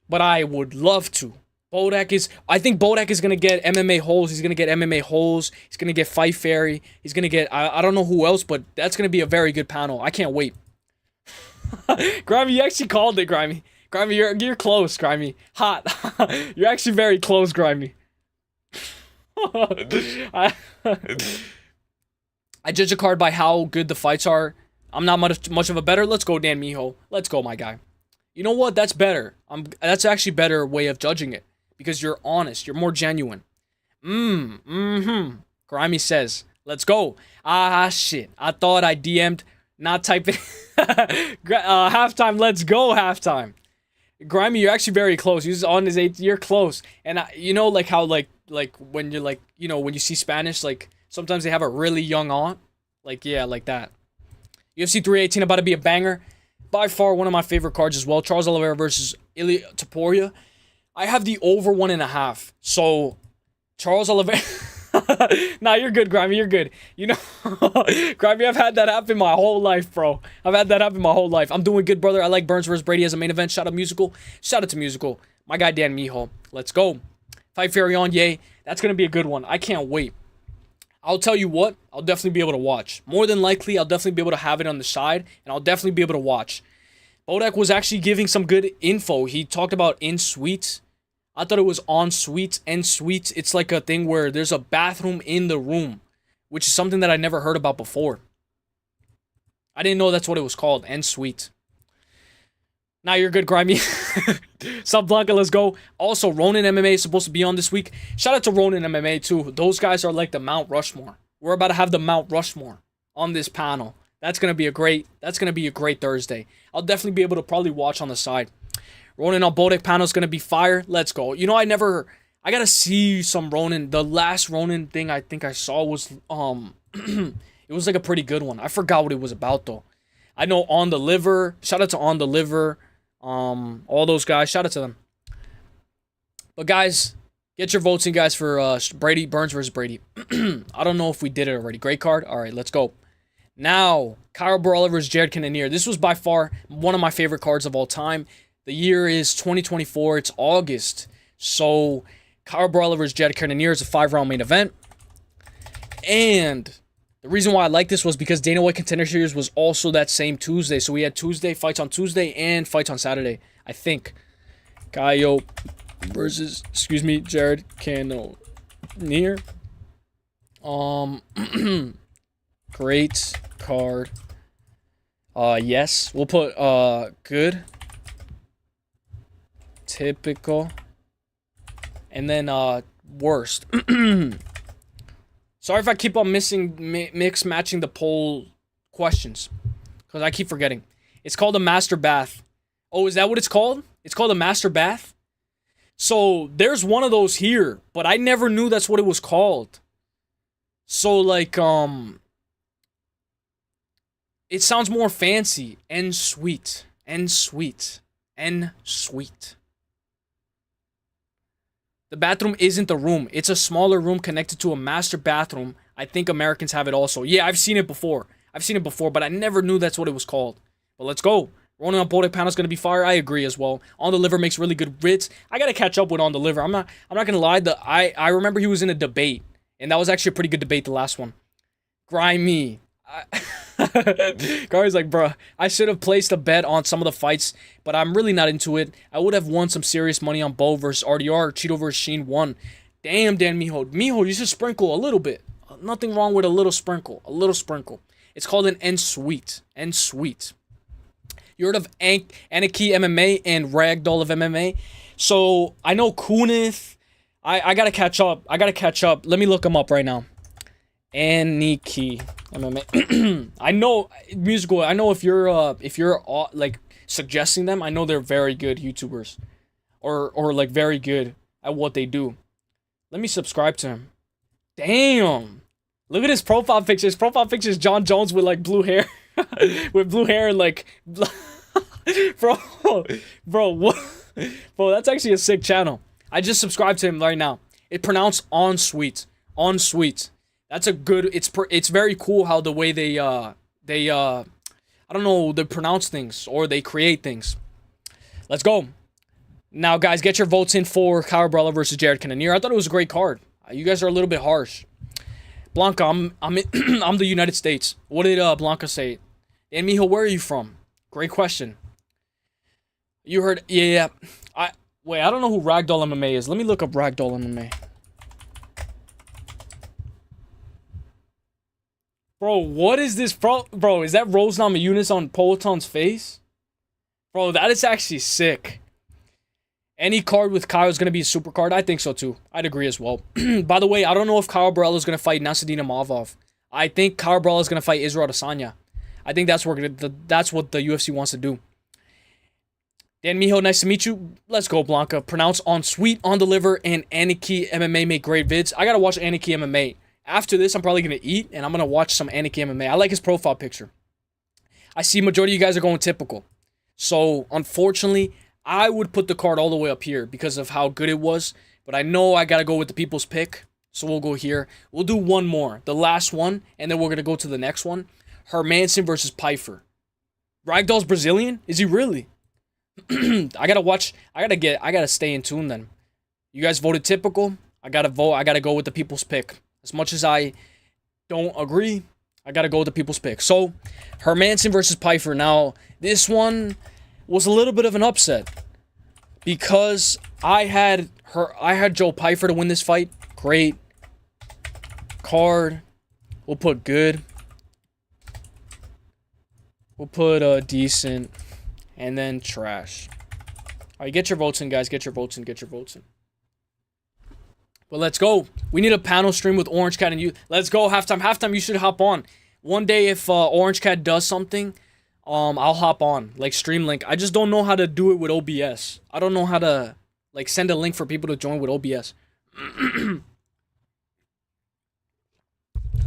But I would love to. I think Bodak is gonna get MMA holes. He's gonna get MMA holes. He's gonna get Fight Fairy. He's gonna get, I don't know who else, but that's gonna be a very good panel. I can't wait. Grimy, you actually called it, Grimy. Grimy, you're close, Grimy. Hot. You're actually very close, Grimy. I judge a card by how good the fights are. I'm not much of a better. Let's go, Dan Mijo. Let's go, my guy. You know what? That's better. That's actually a better way of judging it. Because you're honest. You're more genuine. Grimy says, let's go. Ah, shit. I thought I DM'd, not typing. Halftime, let's go, halftime. Grimy, you're actually very close. He's on his 8th. You're close. And you know, like, how, like when you're, like, you know, when you see Spanish, like, sometimes they have a really young aunt. Like, yeah, like that. UFC 318 about to be a banger. By far, one of my favorite cards as well. Charles Oliveira versus Ilia Topuria. I have the over 1.5. So, Charles Oliveira... Nah, you're good, Grimy. You're good. You know, Grimy, I've had that happen my whole life, bro. I've had that happen my whole life. I'm doing good, brother. I like Burns versus Brady as a main event. Shout out Musical. Shout out to Musical. My guy, Dan Mijo. Let's go. Fight Fairy on, yay. That's going to be a good one. I can't wait. I'll tell you what, I'll definitely be able to watch. More than likely, I'll definitely be able to have it on the side, and I'll definitely be able to watch. Bodak was actually giving some good info. He talked about in suites. I thought it was on suites and suites. It's like a thing where there's a bathroom in the room, which is something that I never heard about before. I didn't know that's what it was called, en suite. Now you're good, Grimy. Sub Blanca, let's go. Also, Ronin MMA is supposed to be on this week. Shout out to Ronin MMA too. Those guys are like the Mount Rushmore. We're about to have the Mount Rushmore on this panel. That's gonna be a great Thursday. I'll definitely be able to probably watch on the side. Ronin on Bodak panel is gonna be fire. Let's go. You know, I gotta see some Ronin. The last Ronin thing I think I saw was it was like a pretty good one. I forgot what it was about though. I know On the Liver. Shout out to On the Liver. All those guys. Shout out to them. But guys, get your votes in, guys, for Brady Burns versus Brady. I don't know if we did it already. Great card. All right, let's go. Now, Kyle Brawler versus Jared Cannonier. This was by far one of my favorite cards of all time. The year is 2024. It's August. So, Kyle Brawler versus Jared Cannonier is a 5-round main event. And the reason why I like this was because Dana White Contender Series was also that same Tuesday. So we had Tuesday, fights on Tuesday, and fights on Saturday, I think. Kyle versus, Jared Cannonier. Great card. Yes. We'll put, good. Typical. And then, worst. Sorry if I keep on matching the poll questions. Because I keep forgetting. It's called a Master Bath. Oh, is that what it's called? It's called a Master Bath? So, there's one of those here. But I never knew that's what it was called. So, like, it sounds more fancy. And sweet. And sweet. And sweet. The bathroom isn't the room. It's a smaller room connected to a master bathroom. I think Americans have it also. Yeah, I've seen it before. But I never knew that's what it was called. But let's go. Ronin on Bodak panel is going to be fire. I agree as well. On the Liver makes really good wits. I got to catch up with On the Liver. I'm not going to lie. I remember he was in a debate. And that was actually a pretty good debate, the last one. Grimy. Gary's like, bruh, I should have placed a bet on some of the fights, but I'm really not into it. I would have won some serious money on Bo versus RDR. Cheeto versus Sheen won. Damn, Dan Mijo. Mijo, you should sprinkle a little bit. Nothing wrong with a little sprinkle. A little sprinkle. It's called an en suite. En suite. You heard of Anarchy MMA and Ragdoll of MMA? So, I know Kunith. I gotta catch up. Let me look them up right now. Anarchy MMA. I know Musical. I know if you're like suggesting them, I know they're very good YouTubers. or like very good at what they do. Let me subscribe to him. Damn. Look at his profile picture. His profile picture is John Jones with like blue hair. With blue hair and like bro, what? Bro, that's actually a sick channel. I just subscribed to him right now. It pronounced on sweet. On sweet. That's a good, it's very cool how the way they I don't know, they pronounce things or they create things. Let's go. Now, guys, get your votes in for Kyle Brella versus Jared Cannonier. I thought it was a great card. You guys are a little bit harsh. Blanca, I'm the United States. What did Blanca say? And Mijo, where are you from? Great question. You heard, yeah. Wait, I don't know who Ragdoll MMA is. Let me look up Ragdoll MMA. Bro, what is this? Bro, is that Rose Namajunas on Poeton's face? Bro, that is actually sick. Any card with Kyle is going to be a super card. I think so, too. I'd agree as well. By the way, I don't know if Kyle Brella is going to fight Nassourdine Imavov. I think Kyle Brella is going to fight Israel Adesanya. I think that's what the UFC wants to do. Dan Mijo, nice to meet you. Let's go, Blanca. Pronounce on sweet, on the liver, and Aniki MMA make great vids. I got to watch Aniki MMA. After this, I'm probably going to eat, and I'm going to watch some Aniki MMA. I like his profile picture. I see majority of you guys are going typical. So, unfortunately, I would put the card all the way up here because of how good it was. But I know I got to go with the people's pick. So we'll go here. We'll do one more. The last one. And then we're going to go to the next one. Hermanson versus Pyfer. Ragdoll's Brazilian? Is he really? I got to watch. I got to stay in tune then. You guys voted typical. I got to vote. I got to go with the people's pick. As much as I don't agree, I got to go with the people's pick. So, Hermanson versus Pyfer. Now, this one was a little bit of an upset because I had Joe Pyfer to win this fight. Great card. We'll put good. We'll put decent, and then trash. All right, get your votes in, guys. Get your votes in. Get your votes in. But let's go. We need a panel stream with Orange Cat and you. Let's go. Halftime. Halftime. You should hop on. One day, if Orange Cat does something, I'll hop on, like stream link. I just don't know how to do it with OBS. I don't know how to like send a link for people to join with OBS.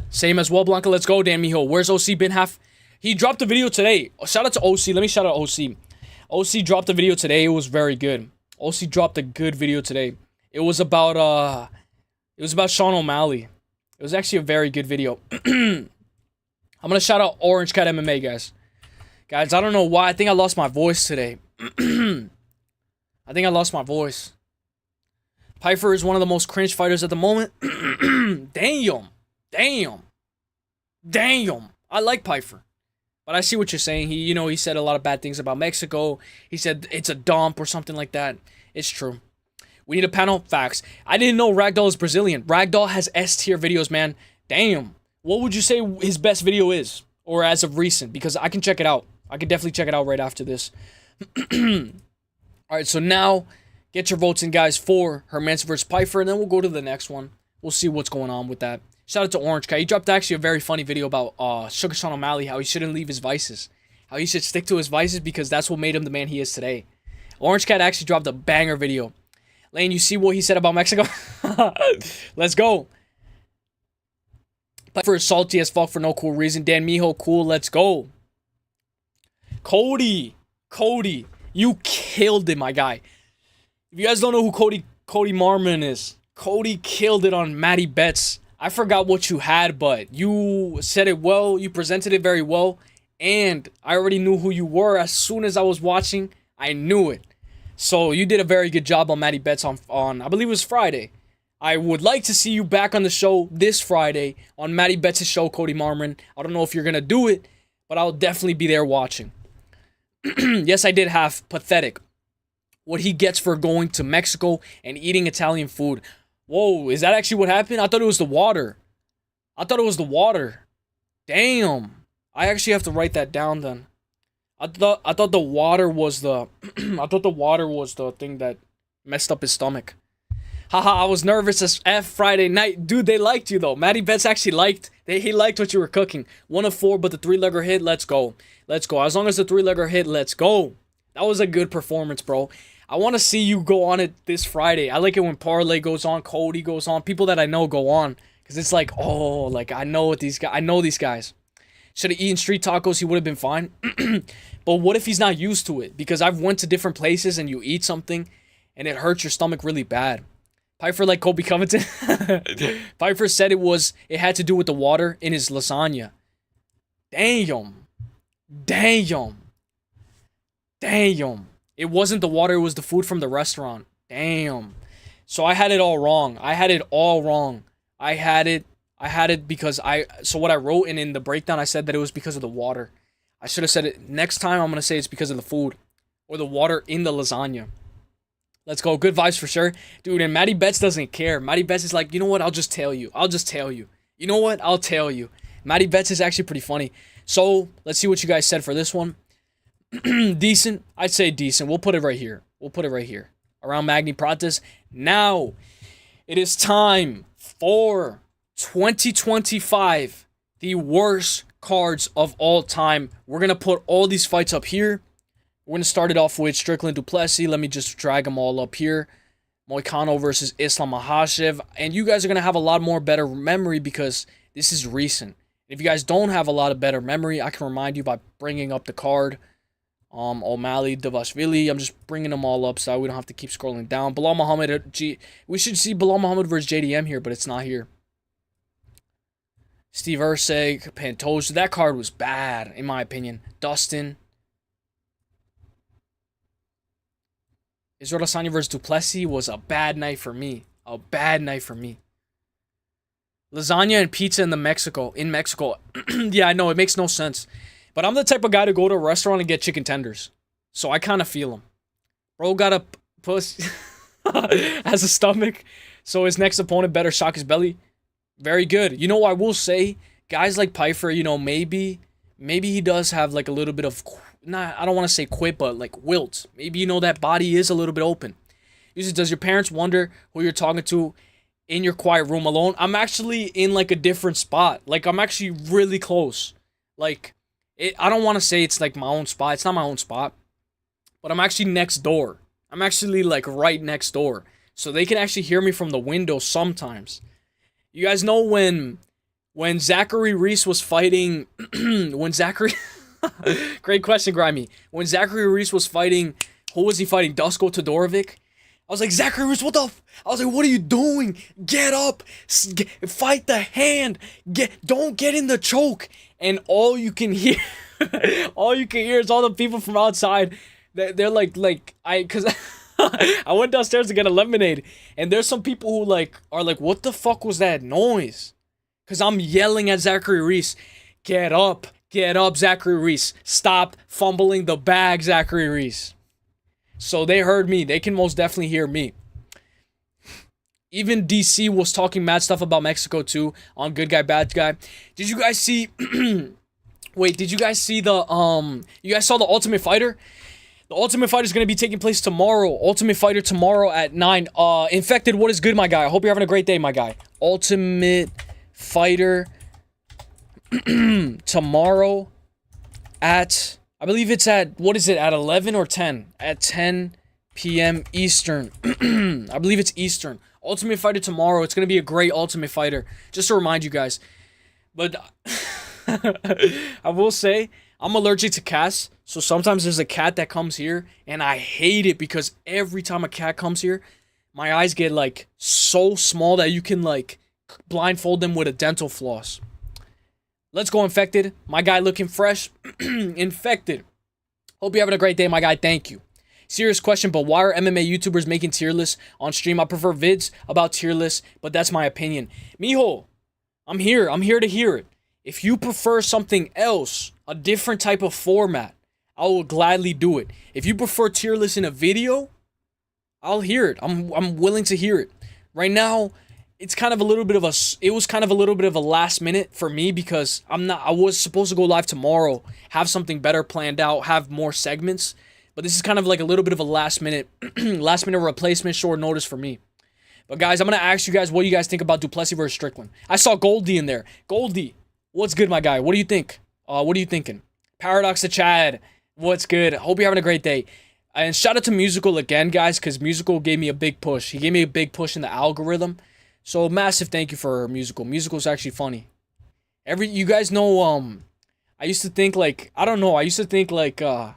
Same as well, Blanca. Let's go, Dan Mijo. Where's OC been half? He dropped a video today. Shout out to OC. Let me shout out OC. OC dropped a video today. It was very good. OC dropped a good video today. It was about Sean O'Malley. It was actually a very good video. I'm gonna shout out Orange Cat MMA, guys. Guys, I don't know why. I think I lost my voice today. I think I lost my voice. Pyfer is one of the most cringe fighters at the moment. Damn. I like Pyfer. But I see what you're saying. He said a lot of bad things about Mexico. He said it's a dump or something like that. It's true. We need a panel. Facts. I didn't know Ragdoll is Brazilian. Ragdoll has S-tier videos, man. Damn. What would you say his best video is? Or as of recent? Because I can check it out. I can definitely check it out right after this. Alright, so now, get your votes in, guys, for Hermanson vs. Pyfer, and then we'll go to the next one. We'll see what's going on with that. Shout out to Orange Cat. He dropped actually a very funny video about Sugar Sean O'Malley, how he shouldn't leave his vices. How he should stick to his vices because that's what made him the man he is today. Orange Cat actually dropped a banger video. Lane, you see what he said about Mexico? Let's go. Pyfer is salty as fuck for no cool reason. Dan Mijo, cool. Let's go. Cody, you killed it, my guy. If you guys don't know who Cody Marmon is, Cody killed it on Matty Betts. I forgot what you had, but you said it well. You presented it very well. And I already knew who you were. As soon as I was watching, I knew it. So you did a very good job on Matty Betts on I believe it was Friday. I would like to see you back on the show this Friday on Matty Betts' show, Cody Marmon. I don't know if you're going to do it, but I'll definitely be there watching. Yes, I did have pathetic. What he gets for going to Mexico and eating Italian food. Whoa, is that actually what happened? I thought it was the water. Damn. I actually have to write that down then. I thought the water was the thing that messed up his stomach. Haha, I was nervous as F Friday night. Dude, they liked you though. Matty Betts actually he liked what you were cooking. 1 of 4, but the 3-legger hit, let's go. Let's go. As long as the 3-legger hit, let's go. That was a good performance, bro. I want to see you go on it this Friday. I like it when Parlay goes on, Cody goes on, people that I know go on. Because it's like, oh, like, I know these guys. Should have eaten street tacos, he would have been fine. But what if he's not used to it? Because I've went to different places and you eat something and it hurts your stomach really bad. Piper like Kobe Covington. Piper said it had to do with the water in his lasagna. Damn. It wasn't the water, it was the food from the restaurant. Damn. So I had it all wrong. I had it because so what I wrote in the breakdown, I said that it was because of the water. I should have said it. Next time, I'm going to say it's because of the food or the water in the lasagna. Let's go. Good vibes for sure. Dude, and Matty Betts doesn't care. Matty Betts is like, you know what? I'll just tell you. You know what? I'll tell you. Matty Betts is actually pretty funny. So, let's see what you guys said for this one. Decent. I'd say decent. We'll put it right here. Around Magni Prates. Now, it is time for 2025. The worst cards of all time. We're going to put all these fights up here. We're going to start it off with Strickland Duplessis. Let me just drag them all up here. Moicano versus Islam Makhachev. And you guys are going to have a lot more better memory because this is recent. If you guys don't have a lot of better memory, I can remind you by bringing up the card. O'Malley, Davashvili. I'm just bringing them all up so we don't have to keep scrolling down. Bilal Muhammad. We should see Bilal Muhammad versus JDM here, but it's not here. Steve Urseg, Pantoja. That card was bad, in my opinion. Dustin. Israel Adesanya versus Duplessis was a bad night for me. Lasagna and pizza in Mexico. Yeah, I know, it makes no sense. But I'm the type of guy to go to a restaurant and get chicken tenders. So I kind of feel him. Bro got a puss. Has a stomach. So his next opponent better shock his belly. Very good. You know, I will say, guys like Piper, you know, maybe he does have like a little bit of, I don't want to say quit, but like wilt. Maybe, you know, that body is a little bit open. Usually, does your parents wonder who you're talking to in your quiet room alone? I'm actually in like a different spot. Like, I'm actually really close. Like, I don't want to say it's like my own spot. It's not my own spot. But I'm actually next door. I'm actually like right next door. So they can actually hear me from the window sometimes. You guys know when Zachary Reese was fighting, great question, Grimy. When Zachary Reese was fighting, who was he fighting? Dusko Todorovic? I was like, Zachary Reese, what are you doing? Get up, fight the hand, don't get in the choke. And all you can hear is all the people from outside. They're cause I went downstairs to get a lemonade, and there's some people who are like, what the fuck was that noise? Cause I'm yelling at Zachary Reese, get up, Zachary Reese, stop fumbling the bag, Zachary Reese. So they heard me. They can most definitely hear me. Even DC was talking mad stuff about Mexico too on Good Guy, Bad Guy. Did you guys see? Wait, did you guys see the You guys saw the Ultimate Fighter? The Ultimate Fighter is going to be taking place tomorrow. Ultimate Fighter tomorrow at 9. Infected, what is good, my guy? I hope you're having a great day, my guy. Ultimate Fighter tomorrow at, I believe it's at, what is it, at 11 or 10? At 10 p.m. Eastern. I believe it's Eastern. Ultimate Fighter tomorrow. It's going to be a great Ultimate Fighter. Just to remind you guys. But I will say, I'm allergic to cats. So sometimes there's a cat that comes here, and I hate it because every time a cat comes here, my eyes get like so small that you can like blindfold them with a dental floss. Let's go, Infected. My guy looking fresh. Infected. Hope you're having a great day, my guy. Thank you. Serious question, but why are MMA YouTubers making tier lists on stream? I prefer vids about tier lists, but that's my opinion. Mijo, I'm here. I'm here to hear it. If you prefer something else, a different type of format, I will gladly do it. If you prefer tier lists in a video, I'll hear it. I'm willing to hear it. Right now, it's kind of a little bit of a last minute for me because I was supposed to go live tomorrow, have something better planned out, have more segments, but this is kind of like a little bit of a last minute replacement, short notice for me. But guys, I'm going to ask you guys what you guys think about Duplessis versus Strickland. I saw Goldie in there. Goldie, what's good, my guy? What do you think? What are you thinking? Paradox to Chad, what's good? Hope you're having a great day. And shout out to Musical again, guys, because Musical gave me a big push. He gave me a big push in the algorithm. So massive thank you for Musical. Musical's actually funny. You guys know, I used to think like, I don't know. I used to think like, I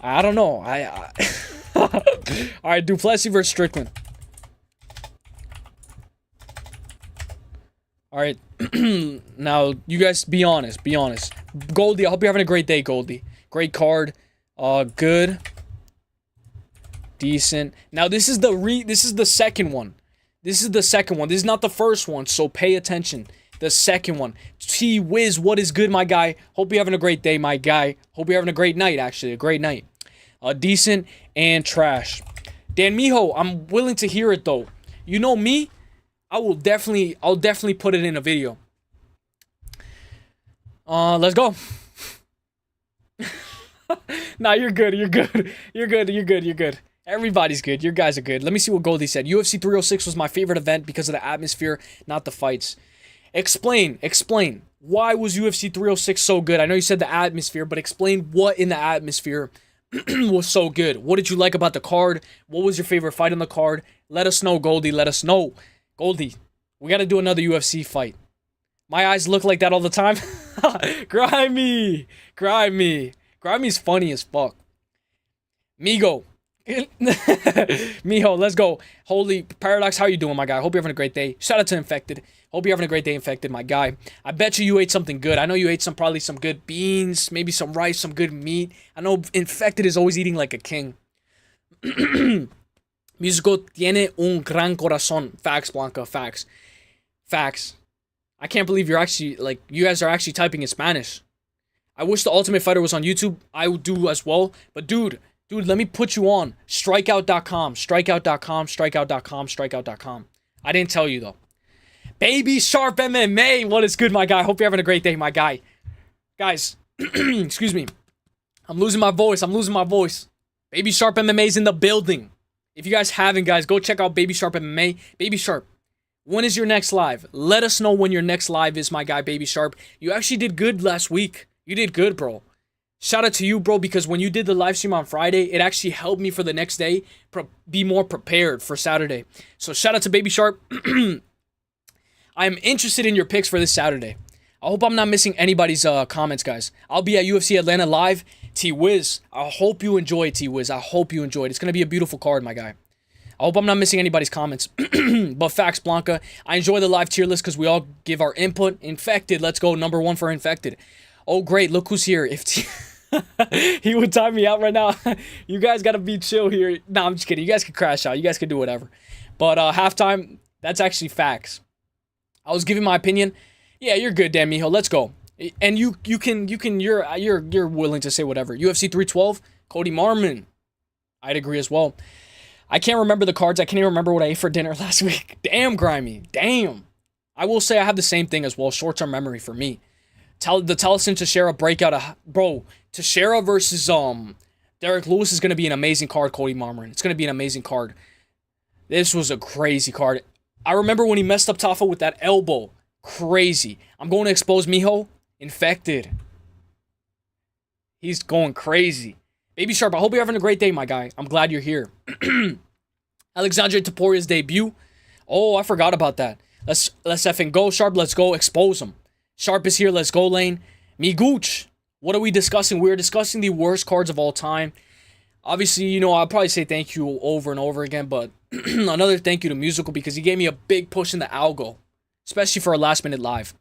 don't know. Alright, Duplessis versus Strickland. Alright. Now, you guys be honest. Be honest. Goldie, I hope you're having a great day, Goldie. Great card. Good. Decent. Now, this is the second one. This is the second one. This is not the first one, so pay attention. The second one. T-Wiz, what is good, my guy? Hope you're having a great day, my guy. Hope you're having a great night, actually. A great night. Decent and trash. Dan Mijo, I'm willing to hear it, though. You know me? I'll definitely put it in a video. Let's go. Nah, you're good. You're good. You're good. You're good. You're good. Everybody's good. Your guys are good. Let me see what Goldie said. UFC 306 was my favorite event because of the atmosphere, not the fights. Explain. Why was UFC 306 so good? I know you said the atmosphere, but explain what in the atmosphere was so good. What did you like about the card? What was your favorite fight on the card? Let us know, Goldie. Let us know. Goldie, we got to do another UFC fight. My eyes look like that all the time. Grimey's funny as fuck. Mijo. Mijo, let's go. Holy Paradox, how you doing, my guy? Hope you're having a great day. Shout out to Infected. Hope you're having a great day, Infected, my guy. I bet you ate something good. I know you ate probably some good beans, maybe some rice, some good meat. I know Infected is always eating like a king. Musico tiene un gran corazón. Facts, Blanca. Facts. I can't believe you're actually, like, you guys are actually typing in Spanish. I wish the Ultimate Fighter was on YouTube. I would do as well. But, dude, let me put you on. Strikeout.com. I didn't tell you, though. Baby Sharp MMA. What is good, my guy? Hope you're having a great day, my guy. Guys, excuse me. I'm losing my voice. Baby Sharp MMA is in the building. If you guys haven't, guys, go check out Baby Sharp MMA. Baby Sharp, when is your next live? Let us know when your next live is, my guy, Baby Sharp. You actually did good last week. You did good, bro. Shout out to you, bro, because when you did the live stream on Friday, it actually helped me for the next day be more prepared for Saturday. So shout out to Baby Sharp. I am interested in your picks for this Saturday. I hope I'm not missing anybody's comments, guys. I'll be at UFC Atlanta live. T-Wiz, I hope you enjoy it, T-Wiz. I hope you enjoy it. It's going to be a beautiful card, my guy. I hope I'm not missing anybody's comments. But facts, Blanca. I enjoy the live tier list because we all give our input. Infected, let's go. Number 1 for Infected. Oh, great. Look who's here. He would time me out right now. You guys got to be chill here. Nah, I'm just kidding. You guys can crash out. You guys can do whatever. But halftime, that's actually facts. I was giving my opinion. Yeah, you're good, Dan Mijo. Let's go. And you're willing to say whatever. UFC 312, Cody Marmon. I'd agree as well. I can't remember the cards. I can't even remember what I ate for dinner last week. Damn, Grimy. Damn. I will say I have the same thing as well. Short-term memory for me. The Taliesin Teixeira breakout. Bro, Teixeira versus Derek Lewis is going to be an amazing card, Cody Marmon. It's going to be an amazing card. This was a crazy card. I remember when he messed up Tafa with that elbow. Crazy. I'm going to expose Mijo. Infected. He's going crazy. Baby Sharp, I hope you're having a great day, my guy. I'm glad you're here. Alexandre Toporia's debut. Oh, I forgot about that. Let's effing go, Sharp. Let's go. Expose him. Sharp is here. Let's go, Lane. Me Gooch. What are we discussing? We're discussing the worst cards of all time. Obviously, you know, I'll probably say thank you over and over again, but another thank you to Musical because he gave me a big push in the algo, especially for a last-minute live.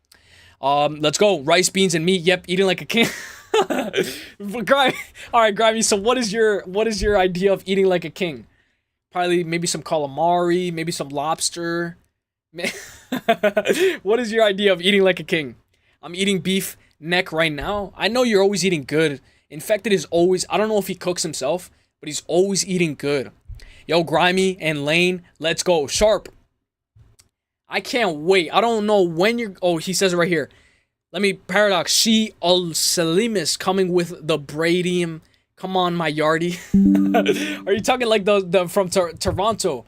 Let's go. Rice, beans, and meat. Yep, eating like a king. All right, Grimy. So what is your idea of eating like a king? Probably maybe some calamari, maybe some lobster. What is your idea of eating like a king? I'm eating beef neck right now. I know you're always eating good. Infected is always, I don't know if he cooks himself, but he's always eating good. Yo, Grimy and Lane, let's go. Sharp. I can't wait. I don't know when you're... Oh, he says it right here. Let me... Paradox. She Uselyis coming with the Bradium. Come on, my yardie. Are you talking like the from Toronto?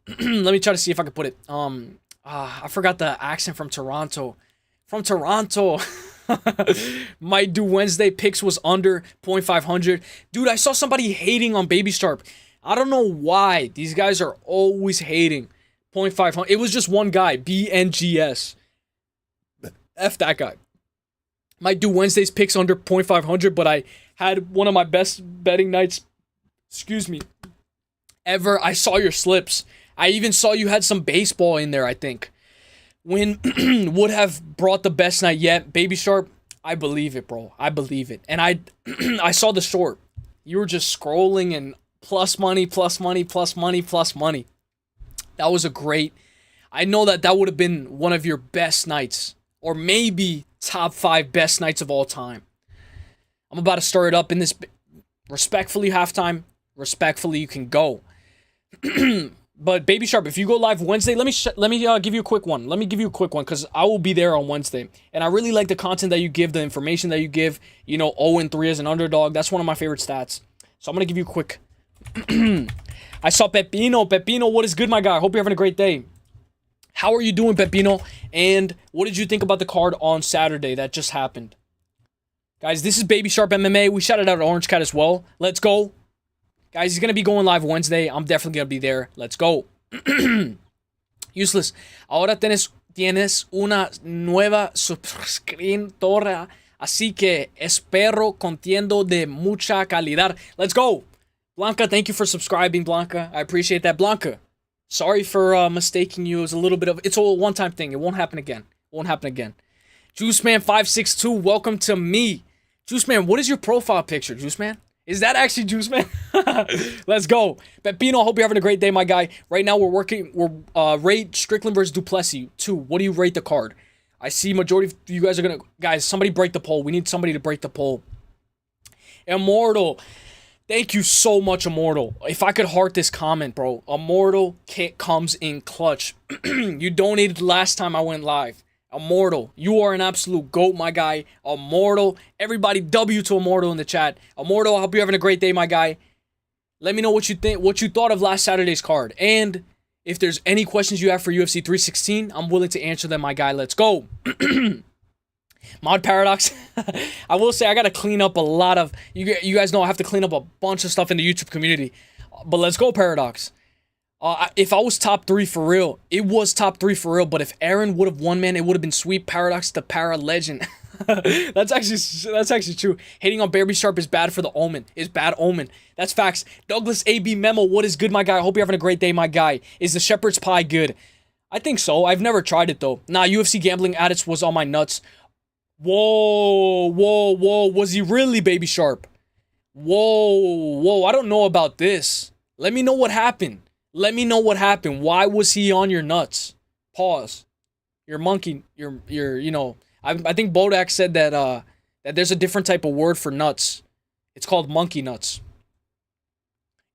Let me try to see if I can put it. I forgot the accent from Toronto. From Toronto. Might do Wednesday. Picks was under 0.500. Dude, I saw somebody hating on Baby Sharp. I don't know why. These guys are always hating. 0.500. It was just one guy. BNGS. F that guy. Might do Wednesday's picks under 0.500, but I had one of my best betting nights, excuse me, ever. I saw your slips. I even saw you had some baseball in there, I think. Win would have brought the best night yet. Baby Sharp, I believe it, bro. I believe it. And I I saw the short. You were just scrolling and plus money, plus money, plus money, plus money. That was a great... I know that would have been one of your best nights. Or maybe top 5 best nights of all time. I'm about to start it up in this... Respectfully, halftime. Respectfully, you can go. But Baby Sharp, if you go live Wednesday, let me give you a quick one. Let me give you a quick one because I will be there on Wednesday. And I really like the content that you give, the information that you give. You know, 0-3 as an underdog. That's one of my favorite stats. So I'm going to give you a quick... I saw Pepino. Pepino, what is good, my guy? I hope you're having a great day. How are you doing, Pepino? And what did you think about the card on Saturday that just happened? Guys, this is Baby Sharp MMA. We shouted out Orange Cat as well. Let's go. Guys, he's going to be going live Wednesday. I'm definitely going to be there. Let's go. Useless. Ahora tienes una nueva suscriptora. Así que espero contiendo de mucha calidad. Let's go. Blanca, thank you for subscribing, Blanca. I appreciate that. Blanca, sorry for mistaking you. It was a little bit of... It's a one-time thing. It won't happen again. Won't happen again. Juiceman562, welcome to me. Juiceman, what is your profile picture, Juiceman? Is that actually Juiceman? Let's go. Pepino, I hope you're having a great day, my guy. Right now, we're rate Strickland versus Duplessis 2. What do you rate the card? I see majority of you guys are going to... Guys, somebody break the poll. We need somebody to break the poll. Immortal. Thank you so much, Immortal. If I could heart this comment, bro. Immortal comes in clutch. You donated last time I went live. Immortal, you are an absolute GOAT, my guy. Immortal, everybody W to Immortal in the chat. Immortal, I hope you're having a great day, my guy. Let me know what you think, what you thought of last Saturday's card. And if there's any questions you have for UFC 316, I'm willing to answer them, my guy. Let's go. Mod Paradox. I will say I got to clean up a lot of... You guys know I have to clean up a bunch of stuff in the YouTube community. But let's go, Paradox. If I was top 3 for real, it was top 3 for real. But if Aaron would have won, man, it would have been sweet. Paradox the Para Legend. That's actually true. Hating on Baby Sharp is bad for the omen. Is bad omen. That's facts. Douglas AB Memo, what is good, my guy? I hope you're having a great day, my guy. Is the shepherd's pie good? I think so. I've never tried it though. Nah, UFC Gambling Addicts was on my nuts. Whoa, whoa, whoa. Was he really, Baby Sharp? Whoa, whoa. I don't know about this. Let me know what happened. Let me know what happened. Why was he on your nuts? Pause. Your monkey, you know, I think Bodak said that that there's a different type of word for nuts. It's called monkey nuts.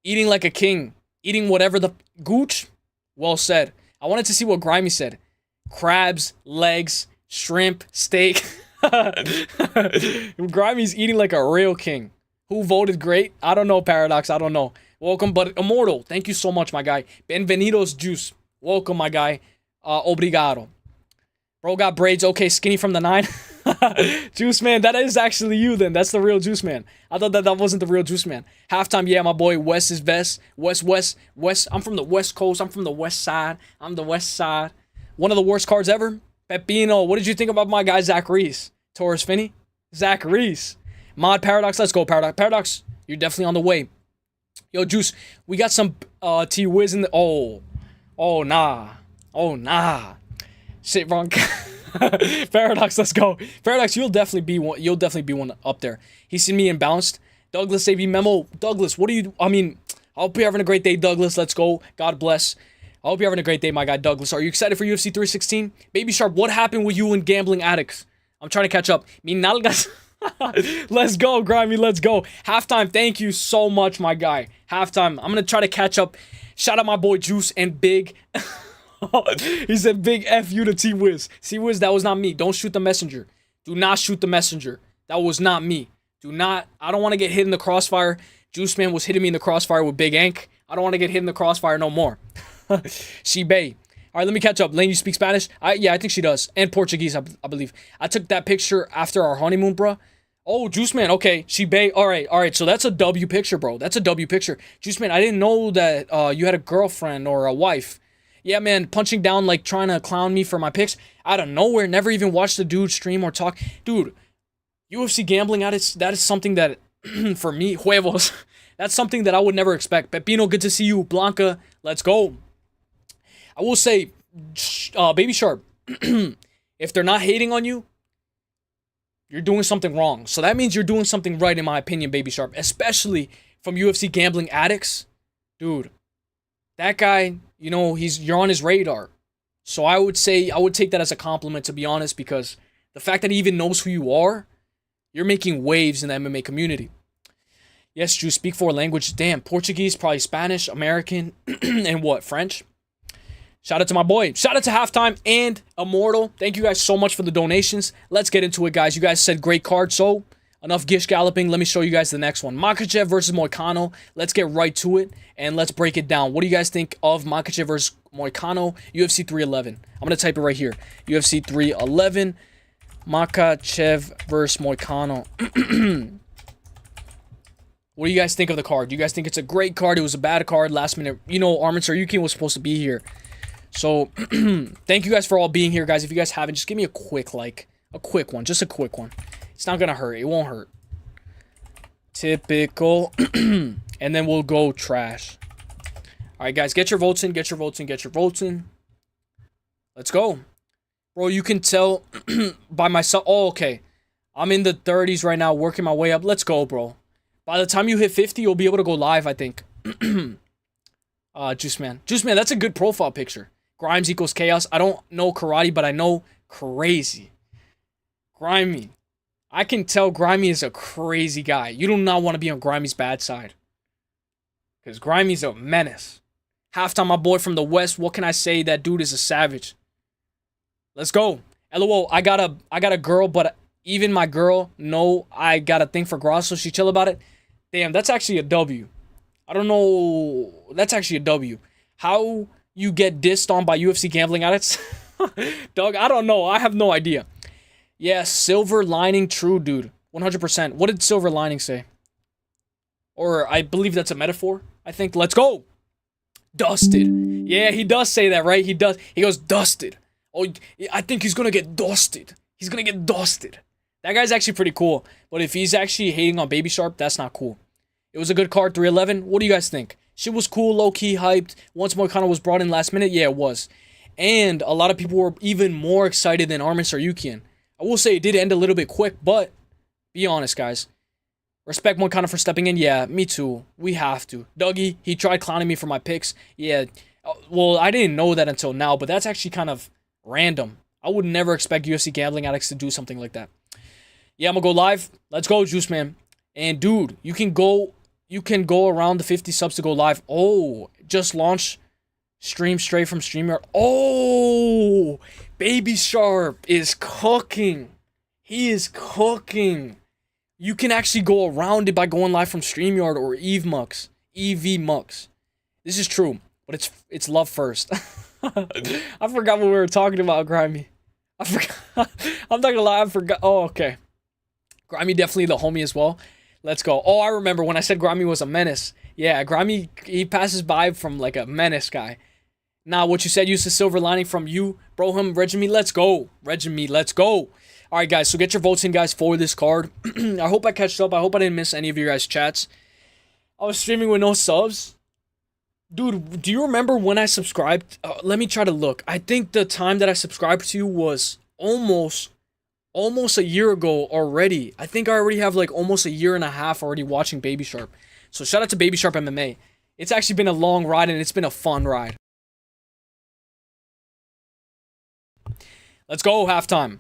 Eating like a king. Eating whatever the... Gooch? Well said. I wanted to see what Grimy said. Crabs, legs, shrimp, steak. Grimy's eating like a real king. Who voted great? I don't know, Paradox. I don't know. Welcome, but Immortal. Thank you so much, my guy. Benvenidos Juice. Welcome, my guy. Obrigado. Bro got braids. Okay, skinny from the 9. Juice Man, that is actually you then. That's the real Juice Man. I thought that wasn't the real Juice Man. Halftime, yeah, my boy. West is best. West. I'm from the West Coast. I'm from the West Side. I'm the West Side. One of the worst cards ever. Pepino, what did you think about my guy, Zach Reese? Taurus Finney? Zach Reese. Mod Paradox, let's go, Paradox. Paradox, you're definitely on the way. Yo, Juice, we got some T-Wiz in the... Oh, nah. Shit, wrong. Paradox, let's go. Paradox, you'll definitely be one up there. He's seen me and bounced. Douglas AV Memo. Douglas, what do you... I mean, I hope you're having a great day, Douglas. Let's go. God bless. I hope you're having a great day, my guy, Douglas. Are you excited for UFC 316? Baby Sharp, what happened with you and Gambling Addicts? I'm trying to catch up. Mi nalgas... Let's go, Grimy. Let's go. Halftime. Thank you so much, my guy. Halftime. I'm going to try to catch up. Shout out my boy Juice and Big. He said big F you to T-Wiz. T-Wiz, that was not me. Don't shoot the messenger. Do not shoot the messenger. That was not me. Do not. I don't want to get hit in the crossfire. Juice Man was hitting me in the crossfire with Big Ank. I don't want to get hit in the crossfire no more. Shibei. All right, let me catch up. Lane, you speak Spanish? Yeah, I think she does. And Portuguese, I believe. I took that picture after our honeymoon, bro. Oh, Juice Man. Okay, she all right. So that's a W picture, bro. That's a W picture. Juice Man, I didn't know that you had a girlfriend or a wife. Yeah, man, punching down, like, trying to clown me for my picks out of nowhere. Never even watched the dude stream or talk. Dude, UFC gambling addicts, that is something that, for me, huevos, that's something that I would never expect. Pepino, good to see you. Blanca, let's go. I will say, Baby Sharp, if they're not hating on you, you're doing something wrong. So that means you're doing something right, in my opinion, Baby Sharp. Especially from UFC gambling addicts. Dude, that guy, you know, you're on his radar. So I would say, I would take that as a compliment, to be honest, because the fact that he even knows who you are, you're making waves in the MMA community. Yes, you speak 4 languages. Damn, Portuguese, probably Spanish, American, and what, French? Shout out to my boy. Shout out to Halftime and Immortal. Thank you guys so much for the donations. Let's get into it, guys. You guys said great card, so enough gish galloping. Let me show you guys the next one. Makhachev versus Moicano. Let's get right to it, and let's break it down. What do you guys think of Makhachev versus Moicano, UFC 311? I'm going to type it right here. UFC 311, Makhachev versus Moicano. What do you guys think of the card? Do you guys think it's a great card? It was a bad card last minute. You know, Armin Saryukin was supposed to be here. So, thank you guys for all being here, guys. If you guys haven't, just give me a quick, like, a quick one. Just a quick one. It's not gonna hurt. It won't hurt. Typical. And then we'll go trash. Alright, guys. Get your votes in. Get your votes in. Get your votes in. Let's go. Bro, you can tell by myself. Oh, okay. I'm in the 30s right now, working my way up. Let's go, bro. By the time you hit 50, you'll be able to go live, I think. Juice Man. Juice Man, that's a good profile picture. Grimes equals chaos. I don't know karate, but I know crazy. Grimy. I can tell Grimy is a crazy guy. You do not want to be on Grimy's bad side. Because Grimy's a menace. Halftime, my boy from the West. What can I say? That dude is a savage. Let's go. LOL, I got a girl, but even my girl, no, I got a thing for Grosso. She chill about it. Damn, that's actually a W. I don't know. That's actually a W. How you get dissed on by UFC gambling addicts? Dog, I don't know. I have no idea. Yeah, silver lining true, dude. 100%. What did silver lining say? Or I believe that's a metaphor. I think. Let's go. Dusted. Yeah, he does say that, right? He does. He goes, dusted. Oh, I think he's going to get dusted. He's going to get dusted. That guy's actually pretty cool. But if he's actually hating on Baby Sharp, that's not cool. It was a good card, 311. What do you guys think? Shit was cool, low-key hyped. Once Moicano was brought in last minute, yeah, it was. And a lot of people were even more excited than Armin Saryukin. I will say it did end a little bit quick, but be honest, guys. Respect Moicano for stepping in. Yeah, me too. We have to. Dougie, he tried clowning me for my picks. Yeah, well, I didn't know that until now, but that's actually kind of random. I would never expect UFC gambling addicts to do something like that. Yeah, I'm gonna go live. Let's go, Juice Man. And dude, you can go around the 50 subs to go live. Oh, just launch stream straight from StreamYard. Oh, Baby Sharp is cooking. He is cooking. You can actually go around it by going live from StreamYard or EV Mux. This is true, but it's love first. I forgot what we were talking about, Grimy. I forgot. I'm not gonna lie, I forgot. Oh, okay. Grimy definitely the homie as well. Let's go. Oh, I remember when I said Grimy was a menace. Yeah, Grimy, he passes by from like a menace guy. Now, what you said, use the silver lining from you, Broham, Regime, let's go. Regime, let's go. All right, guys, so get your votes in, guys, for this card. I hope I catched up. I hope I didn't miss any of your guys' chats. I was streaming with no subs. Dude, do you remember when I subscribed? Let me try to look. I think the time that I subscribed to you was almost a year ago already. I think I already have like almost a year and a half already watching Baby Sharp. So shout out to Baby Sharp MMA. It's actually been a long ride and it's been a fun ride. Let's go, halftime.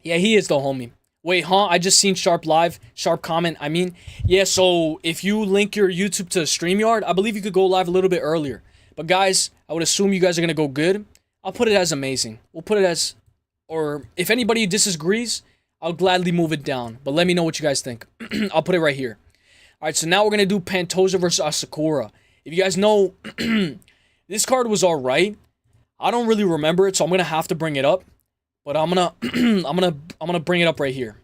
Yeah, he is the homie. Wait, huh? I just seen Sharp live. Sharp comment, I mean. Yeah, so if you link your YouTube to StreamYard, I believe you could go live a little bit earlier. But guys, I would assume you guys are going to go good. I'll put it as amazing. We'll put it as... Or if anybody disagrees, I'll gladly move it down. But let me know what you guys think. I'll put it right here. Alright, so now we're going to do Pantoja versus Asakura. If you guys know, This card was alright. I don't really remember it, so I'm gonna have to bring it up. But I'm gonna I'm gonna bring it up right here.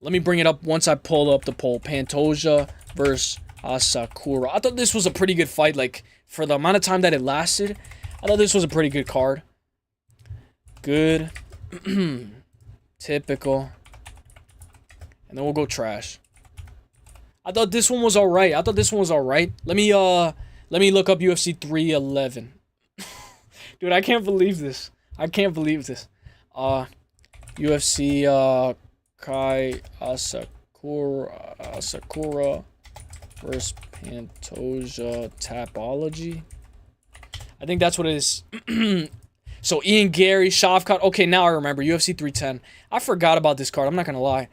Let me bring it up once I pull up the poll. Pantoja versus Asakura. I thought this was a pretty good fight. Like, for the amount of time that it lasted, I thought this was a pretty good card. Good. Typical. And then we'll go trash. I thought this one was alright. Let me look up UFC 311. Dude, I can't believe this. UFC Kai Asakura versus Pantoja Tapology. I think that's what it is. So Ian Gary, Shavkat. Okay, now I remember. UFC 310. I forgot about this card. I'm not gonna lie.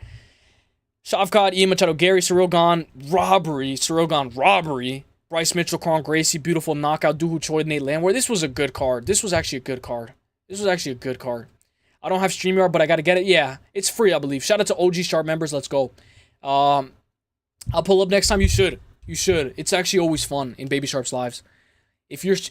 Shavkat, Ian Machado, Gary, Ciryl Gane, robbery. Bryce Mitchell, Kron Gracie, beautiful knockout, Doohoo Choi, Nate Landwehr. This was a good card. This was actually a good card. I don't have StreamYard, but I gotta get it. Yeah, it's free, I believe. Shout out to OG Sharp members. Let's go. I'll pull up next time. You should. It's actually always fun in Baby Sharp's lives.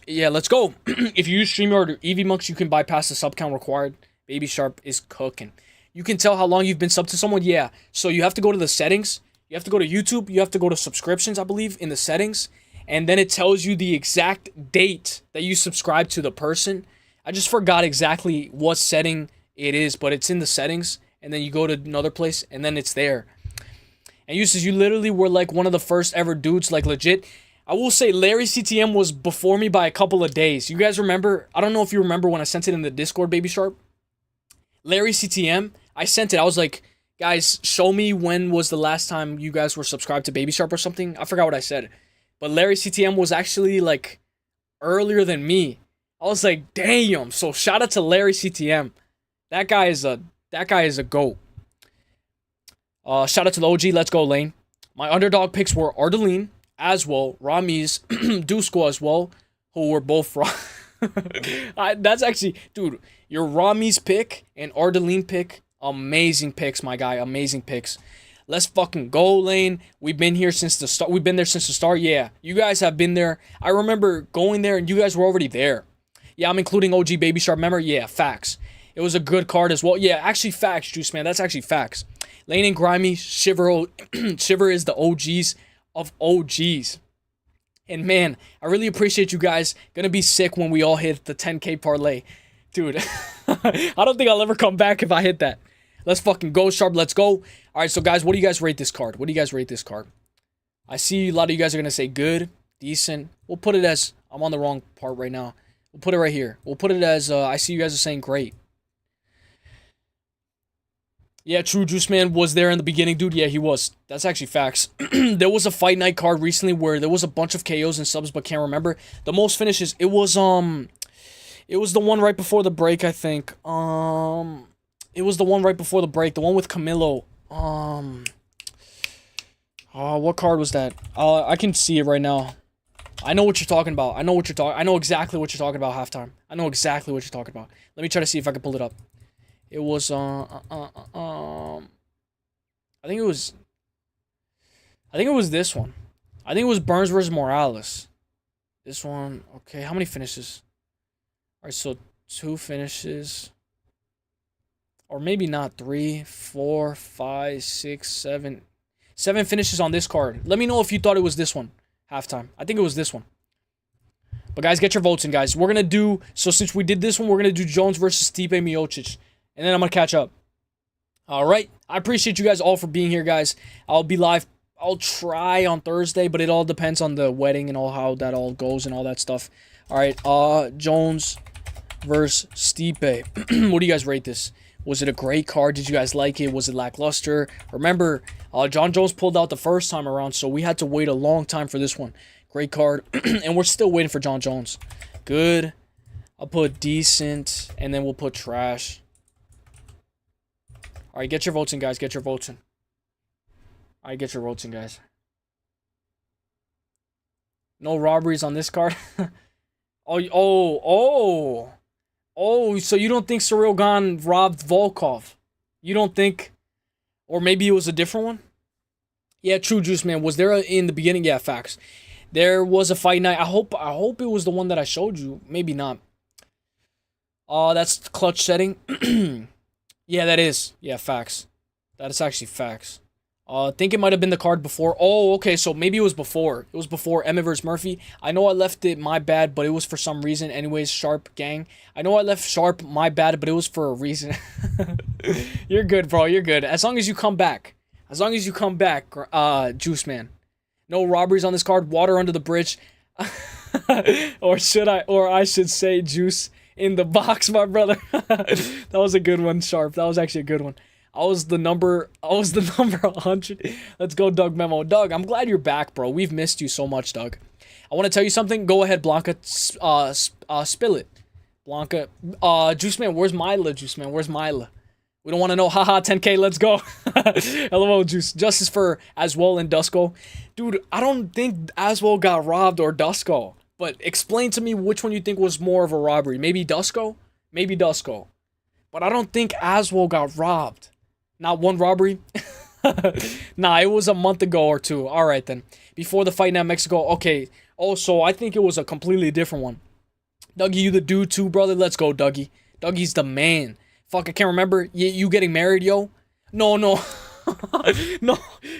Yeah, let's go. If you use StreamYard or EVMux, you can bypass the sub count required. Baby Sharp is cooking. You can tell how long you've been subbed to someone. Yeah. So you have to go to the settings. You have to go to YouTube. You have to go to subscriptions, I believe, in the settings. And then it tells you the exact date that you subscribe to the person. I just forgot exactly what setting it is, but it's in the settings. And then you go to another place, and then it's there. And you literally were like one of the first ever dudes, like legit. I will say Larry CTM was before me by a couple of days. You guys remember? I don't know if you remember when I sent it in the Discord, Baby Sharp. Larry CTM, I sent it. I was like, guys, show me when was the last time you guys were subscribed to Baby Sharp or something. I forgot what I said. But Larry CTM was actually like earlier than me. I was like, damn. So shout out to Larry CTM. That guy is a GOAT. Shout out to the OG. Let's go, Lane. My underdog picks were Ardeline as well, Ramiz, Dusko as well, who were both wrong. That's actually, dude, your Ramiz pick and Ardeline pick, amazing picks, my guy, amazing picks. Let's fucking go, Lane. We've been here since the start. We've been there since the start. Yeah, you guys have been there. I remember going there and you guys were already there. Yeah, I'm including OG Baby Sharp member. Yeah, facts. It was a good card as well. Yeah, actually facts, Juice Man. That's actually facts. Lane and Grimy, Shiver is the OGs of OGs. And man, I really appreciate you guys. Gonna be sick when we all hit the 10K parlay. Dude, I don't think I'll ever come back if I hit that. Let's fucking go, Sharp. Let's go. All right, so guys, what do you guys rate this card? I see a lot of you guys are going to say good, decent. We'll put it as, I'm on the wrong part right now. We'll put it right here. We'll put it as, I see you guys are saying great. Yeah, true, Juice Man was there in the beginning, dude. Yeah, he was. That's actually facts. There was a Fight Night card recently where there was a bunch of KOs and subs, but can't remember. The most finishes, it was the one right before the break, I think. It was the one right before the break, the one with Camilo. What card was that? I can see it right now. I know what you're talking about. I know exactly what you're talking about, halftime. I know exactly what you're talking about. Let me try to see if I can pull it up. It was, I think it was this one. I think it was Burns versus Morales. This one, okay, how many finishes? Alright, so 2 finishes. Or maybe not, 3, 4, 5, 6, 7. 7 finishes on this card. Let me know if you thought it was this one, halftime. I think it was this one. But guys, get your votes in, guys. We're going to do, so since we did this one, we're going to do Jones versus Stipe Miocic. And then I'm going to catch up. All right. I appreciate you guys all for being here, guys. I'll be live. I'll try on Thursday, but it all depends on the wedding and all how that all goes and all that stuff. All right. Jones versus Stipe. What do you guys rate this? Was it a great card? Did you guys like it? Was it lackluster? Remember, John Jones pulled out the first time around, so we had to wait a long time for this one. Great card. And we're still waiting for John Jones. Good. I'll put decent, and then we'll put trash. All right, get your votes in, guys. Get your votes in. All right, get your votes in, guys. No robberies on this card. Oh, so you don't think Ciryl Gane robbed Volkov? You don't think? Or maybe it was a different one? Yeah, true, Juice Man. Was there in the beginning? Yeah, facts. There was a fight night. I hope it was the one that I showed you. Maybe not. That's the clutch setting. Yeah, that is. Yeah, facts. That is actually facts. I think it might have been the card before. Oh, okay, so maybe it was before. It was before Emmett vs. Murphy. I know I left it, my bad, but it was for some reason. Anyways, Sharp gang. I know I left Sharp, my bad, but it was for a reason. You're good, bro. You're good. As long as you come back. As long as you come back, Juice Man. No robberies on this card. Water under the bridge. or I should say Juice in the box, my brother. That was a good one, Sharp. That was actually a good one. I was the number 100. Let's go, Doug Memo. Doug, I'm glad you're back, bro. We've missed you so much, Doug. I want to tell you something. Go ahead, Blanca. Spill it. Blanca. Juice Man, where's Myla? Juice Man, where's Myla? We don't want to know. Haha, 10K, let's go. LOL, Juice. Justice for Aswell and Dusko. Dude, I don't think Aswell got robbed or Dusko. But explain to me which one you think was more of a robbery. Maybe Dusko? Maybe Dusko. But I don't think Aswell got robbed. Not one robbery? Nah, it was a month ago or two. Alright then. Before the fight night Mexico. Okay. Oh, so I think it was a completely different one. Dougie, you the dude too, brother? Let's go, Dougie. Dougie's the man. Fuck, I can't remember. You getting married, yo? No. No.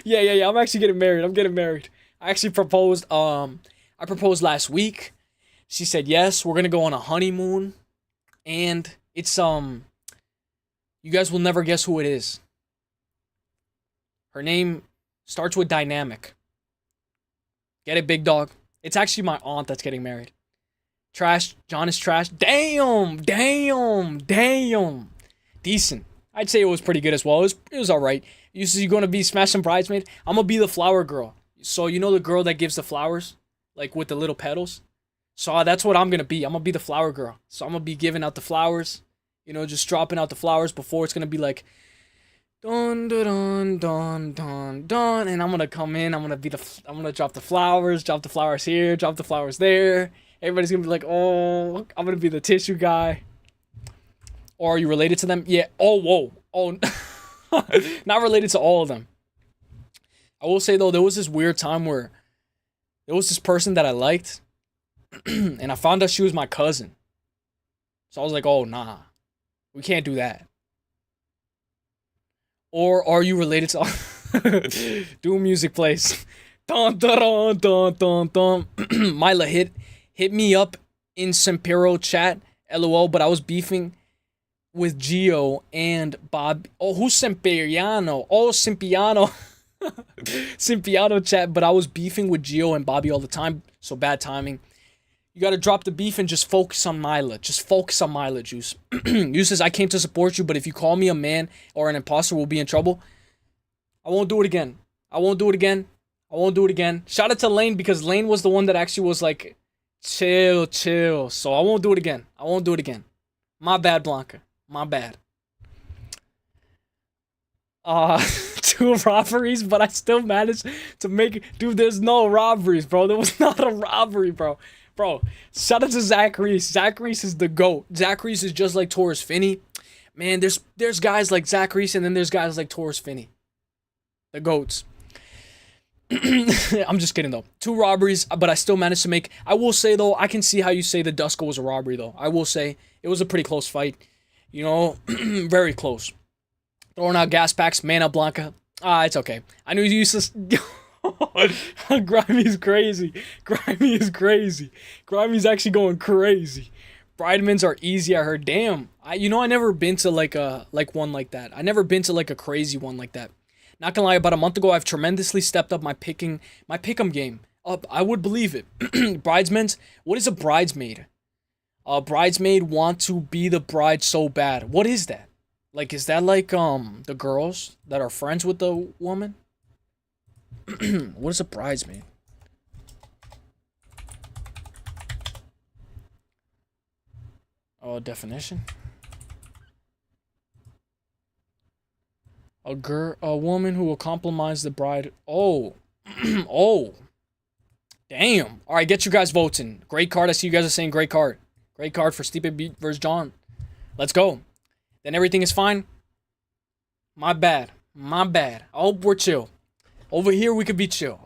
Yeah. I'm actually getting married. I'm getting married. I actually proposed, I proposed last week. She said yes. We're gonna go on a honeymoon. And it's, you guys will never guess who it is. Her name starts with Dynamic. Get it, big dog? It's actually my aunt that's getting married. Trash. John is trash. Damn. Decent. I'd say it was pretty good as well. It was alright. You gonna be smashing bridesmaid? I'm gonna be the flower girl. So you know the girl that gives the flowers? Like with the little petals? So that's what I'm gonna be. I'm gonna be the flower girl. So I'm gonna be giving out the flowers. You know, just dropping out the flowers before it's gonna be like dun dun dun dun dun, and I'm gonna come in. I'm gonna drop the flowers here, drop the flowers there. Everybody's gonna be like, oh, I'm gonna be the tissue guy. Or are you related to them? Yeah. Oh, whoa. Oh, not related to all of them. I will say though, there was this weird time where there was this person that I liked, and I found out she was my cousin. So I was like, oh nah. We can't do that. Or are you related to do music plays? Dun dun dun dun dun. Myla hit me up in Sempero chat. LOL, but I was beefing with Gio and Bob. Oh, who's Semperiano? Oh, Simpiano. Simpiano chat, but I was beefing with Gio and Bobby all the time. So bad timing. You gotta drop the beef and just focus on Myla. Just focus on Myla, Juice. Juice says, I came to support you, but if you call me a man or an imposter, we'll be in trouble. I won't do it again. Shout out to Lane, because Lane was the one that actually was like, chill. So I won't do it again. My bad, Blanca. My bad. 2 robberies, but I still managed to make it. Dude, there's no robberies, bro. There was not a robbery, bro. Bro, shout out to Zach Reese. Zach Reese is the GOAT. Zach Reese is just like Taurus Finney. Man, there's guys like Zach Reese, and then there's guys like Taurus Finney. The GOATs. I'm just kidding, though. 2 robberies, but I still managed to make... I will say, though, I can see how you say the Dusko was a robbery, though. I will say, it was a pretty close fight. You know, very close. Throwing out gas packs, man up, Blanca. It's okay. I knew you used to... Grimey's crazy. Grimey's actually going crazy. Bridemans are easy, I heard. Damn. I never been to like one like that. I never been to like a crazy one like that. Not gonna lie, about a month ago, I've tremendously stepped up my pick'em game. I would believe it. Bridesmaids. What is a bridesmaid? A bridesmaid want to be the bride so bad. What is that? Like, is that like the girls that are friends with the woman? What is a bridesmaid? Oh, definition. A woman who will compromise the bride. Oh. Oh. Damn. All right, get you guys voting. Great card. I see you guys are saying great card. Great card for Stipe versus John. Let's go. Then everything is fine. My bad. I hope we're chill. Over here we could be chill.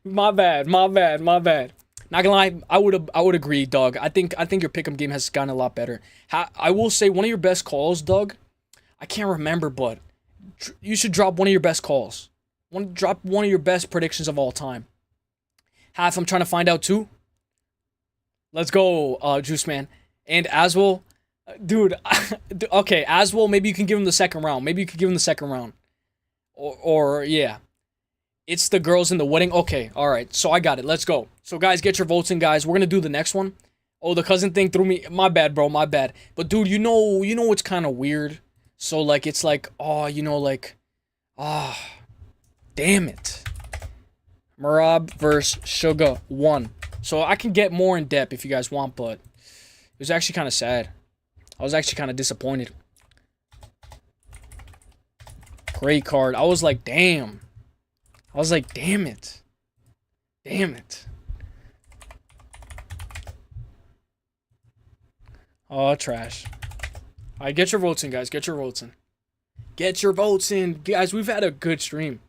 My bad, my bad, my bad. Not gonna lie, I would agree, Doug. I think your pick'em game has gotten a lot better. I will say one of your best calls, Doug. I can't remember, but you should drop one of your best calls. Drop one of your best predictions of all time. Half, I'm trying to find out too. Let's go, Juice Man. And Aswell, dude. Okay, Aswell. Maybe you can give him the second round. Maybe you could give him the second round. Or yeah. It's the girls in the wedding. Okay, all right. So I got it. Let's go. So guys, get your votes in, guys. We're gonna do the next one. Oh, the cousin thing threw me. My bad, bro. My bad. But dude, you know what's kind of weird. So like, it's like, oh, like, damn it. Merab versus Sugar 1. So I can get more in depth if you guys want, but it was actually kind of sad. I was actually kind of disappointed. Great card. I was like, damn. I was like, damn it. Damn it. Oh, trash. All right, get your votes in, guys. Get your votes in. Get your votes in. Guys, we've had a good stream.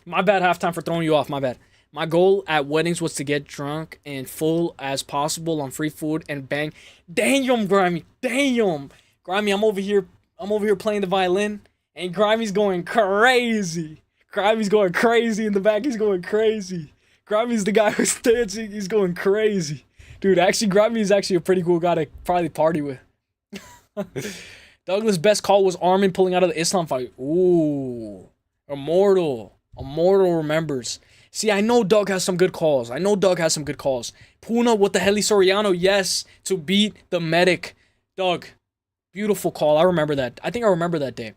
My bad, halftime, for throwing you off. My bad. My goal at weddings was to get drunk and full as possible on free food and bang. Damn, Grimy. Damn. Grimy, I'm over here playing the violin. And Grimy's going crazy. Grimy's going crazy in the back. He's going crazy. Grimy's the guy who's dancing. He's going crazy. Dude, actually, Grimy is actually a pretty cool guy to probably party with. Douglas' best call was Armin pulling out of the Islam fight. Ooh. Immortal. Immortal remembers. See, I know Doug has some good calls. Puna with the Heli Soriano, yes, to beat the medic. Doug, beautiful call. I remember that. I think I remember that day.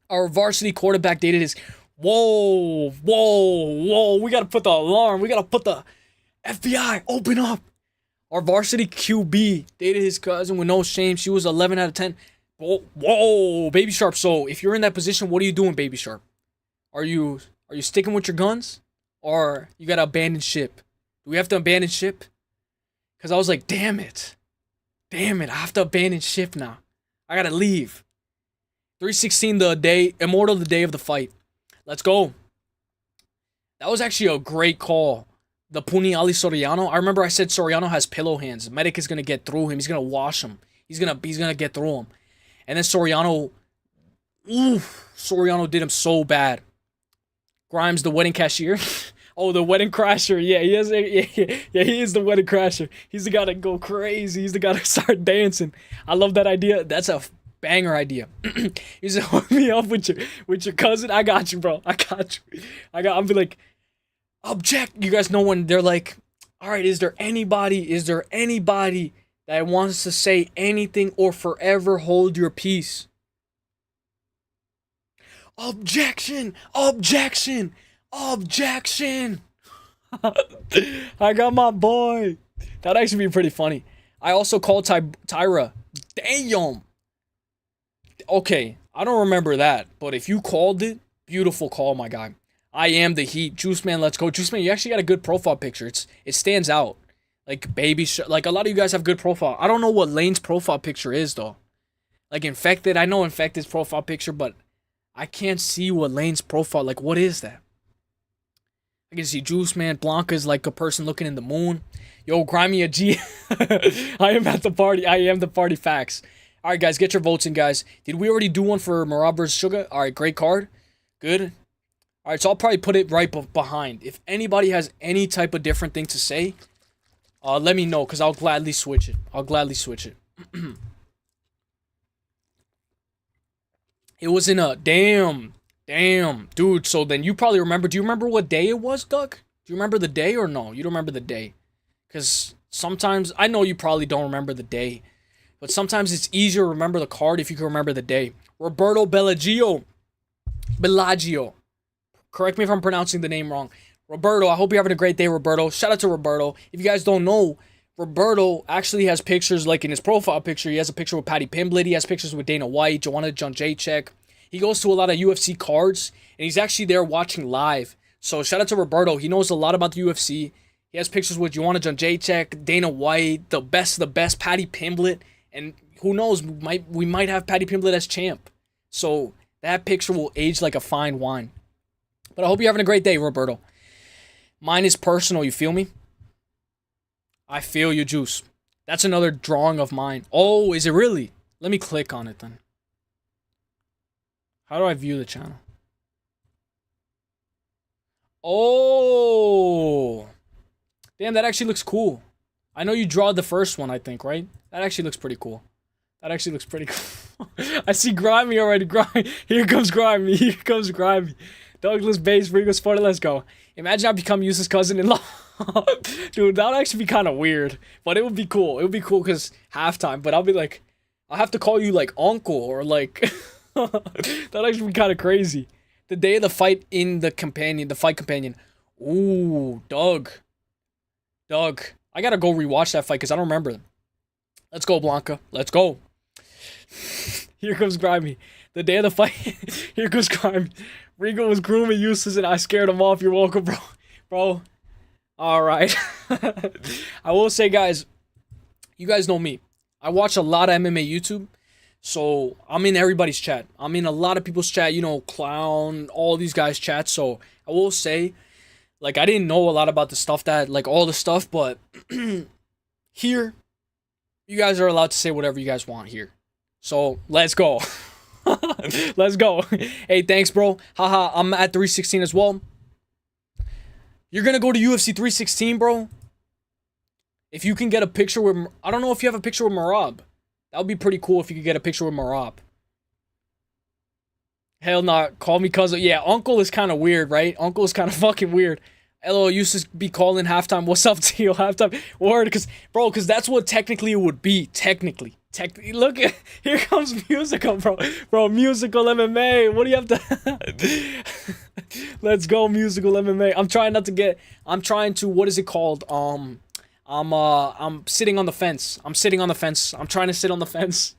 Our varsity quarterback dated his... Whoa. We got to put the alarm. We got to put the FBI. Open up. Our varsity QB dated his cousin with no shame. She was 11 out of 10. Whoa, Baby Sharp. So if you're in that position, what are you doing, Baby Sharp? Are you sticking with your guns? Or you got to abandon ship? Do we have to abandon ship? Because I was like, damn it. I have to abandon ship now. I got to leave. 316 the day, Immortal the day of the fight. Let's go. That was actually a great call. The Puni Ali Soriano. I remember I said Soriano has pillow hands. Medic is gonna get through him. He's gonna wash him. He's gonna get through him. And then Soriano did him so bad. Grimes, the wedding cashier. Oh, the wedding crasher. Yeah, he is the wedding crasher. He's the guy to go crazy. He's the guy to start dancing. I love that idea. That's a banger idea. You said, hook me up with your cousin. I got you, bro. I'll be like, object. You guys know when they're like, all right, is there anybody that wants to say anything or forever hold your peace? Objection. I got my boy. That'd actually be pretty funny. I also called Tyra. Damn. Okay, I don't remember that, but if you called it, beautiful call, my guy. I am the heat. Juice Man, let's go. Juice Man, you actually got a good profile picture. It stands out. Like like a lot of you guys have good profile. I don't know what Lane's profile picture is though. Like Infected, I know Infected's profile picture, but I can't see what Lane's profile, like what is that? I can see Juice Man. Blanca's like a person looking in the moon. Yo, Grimy a G. I am at the party. I am the party, facts. All right, guys, get your votes in, guys. Did we already do one for Merab vs. Sugar? All right, great card. Good. All right, so I'll probably put it right behind. If anybody has any type of different thing to say, let me know, because I'll gladly switch it. It was in a... Damn. Dude, so then you probably remember... Do you remember what day it was, Doug? Do you remember the day or no? You don't remember the day. Because sometimes... I know you probably don't remember the day. But sometimes it's easier to remember the card if you can remember the day. Roberto Bellagio. Correct me if I'm pronouncing the name wrong. Roberto, I hope you're having a great day, Roberto. Shout out to Roberto. If you guys don't know, Roberto actually has pictures, like in his profile picture, he has a picture with Patty Pimblett. He has pictures with Dana White, Joanna Jędrzejczyk. He goes to a lot of UFC cards, and he's actually there watching live. So shout out to Roberto. He knows a lot about the UFC. He has pictures with Joanna Jędrzejczyk, Dana White, the best of the best, Patty Pimblett. And who knows, we might have Patty Pimblett as champ. So that picture will age like a fine wine. But I hope you're having a great day, Roberto. Mine is personal, you feel me? I feel you, Juice. That's another drawing of mine. Oh, is it really? Let me click on it then. How do I view the channel? Oh. Damn, that actually looks cool. I know you draw the first one, I think, right? That actually looks pretty cool. That actually looks pretty cool. I see Grimy already. Grimy. Here comes Grimy. Here comes Grimy. Douglas Bass, Rigo's Sparta, let's go. Imagine I become Yusa's cousin-in-law. Dude, that would actually be kind of weird. But it would be cool. It would be cool because halftime. But I'll be like, I'll have to call you like uncle or like... That'd actually be kind of crazy. The day of the fight in the companion, the fight companion. Ooh, Doug. I gotta go rewatch that fight because I don't remember. Let's go, Blanca. Let's go. Here comes Grimy. The day of the fight. Here goes Grimy. Rigo was grooming Uselyis and I scared him off. You're welcome, bro. Alright. I will say, guys, you guys know me. I watch a lot of MMA YouTube. So, I'm in everybody's chat. I'm in a lot of people's chat. You know, Clown, all these guys' chat. So, I will say, like, I didn't know a lot about the stuff that, like, all the stuff. But, here, you guys are allowed to say whatever you guys want here. So, let's go. Let's go. Hey, thanks, bro. Haha, I'm at 316 as well. You're gonna go to UFC 316, bro? If you can get a picture with... I don't know if you have a picture with Marab. That would be pretty cool if you could get a picture with Marab. Hell nah, call me cousin. Yeah, uncle is kind of weird, right? Uncle is kind of fucking weird. LO used to be calling halftime. What's up, Tio? Halftime. Word, because that's what technically it would be. Technically. Look, here comes musical, bro. Bro, musical MMA. What do you have to... Let's go, musical MMA. I'm trying to, what is it called? I'm sitting on the fence. I'm trying to sit on the fence.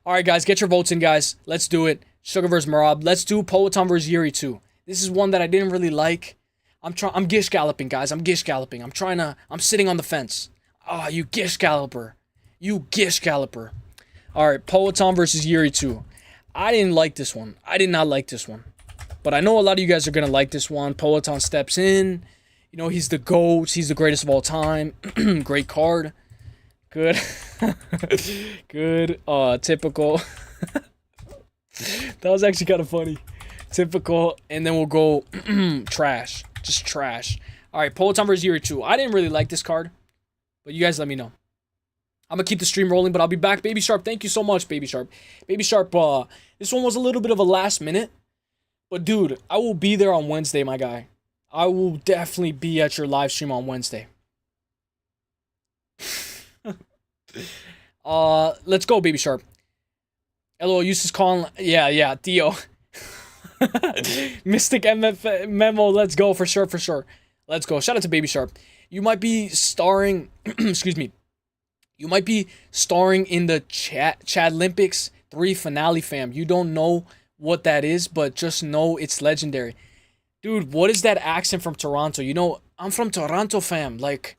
Alright, guys, get your votes in, guys. Let's do it. Sugar vs. Marab. Let's do Poatan vs. Yuri, too. This is one that I didn't really like. I'm gish galloping, guys. I'm sitting on the fence. Ah, you gish galloper. Alright, Poatan versus Yuri 2. I didn't like this one. I did not like this one. But I know a lot of you guys are going to like this one. Poatan steps in. You know, he's the GOAT. He's the greatest of all time. Great card. Good. Good. Typical. That was actually kind of funny. Typical. And then we'll go trash. Just trash. Alright, Poatan versus Yuri 2. I didn't really like this card. But you guys let me know. I'm going to keep the stream rolling, but I'll be back. Baby Sharp, thank you so much, Baby Sharp. Baby Sharp, this one was a little bit of a last minute. But, dude, I will be there on Wednesday, my guy. I will definitely be at your live stream on Wednesday. Let's go, Baby Sharp. LOL, Eustace calling. Yeah, Theo. Mystic MF Memo, let's go, for sure. Let's go. Shout out to Baby Sharp. You might be starring... excuse me. You might be starring in the Chad Olympics 3 finale, fam. You don't know what that is, but just know it's legendary. Dude, what is that accent from Toronto? You know, I'm from Toronto, fam. Like,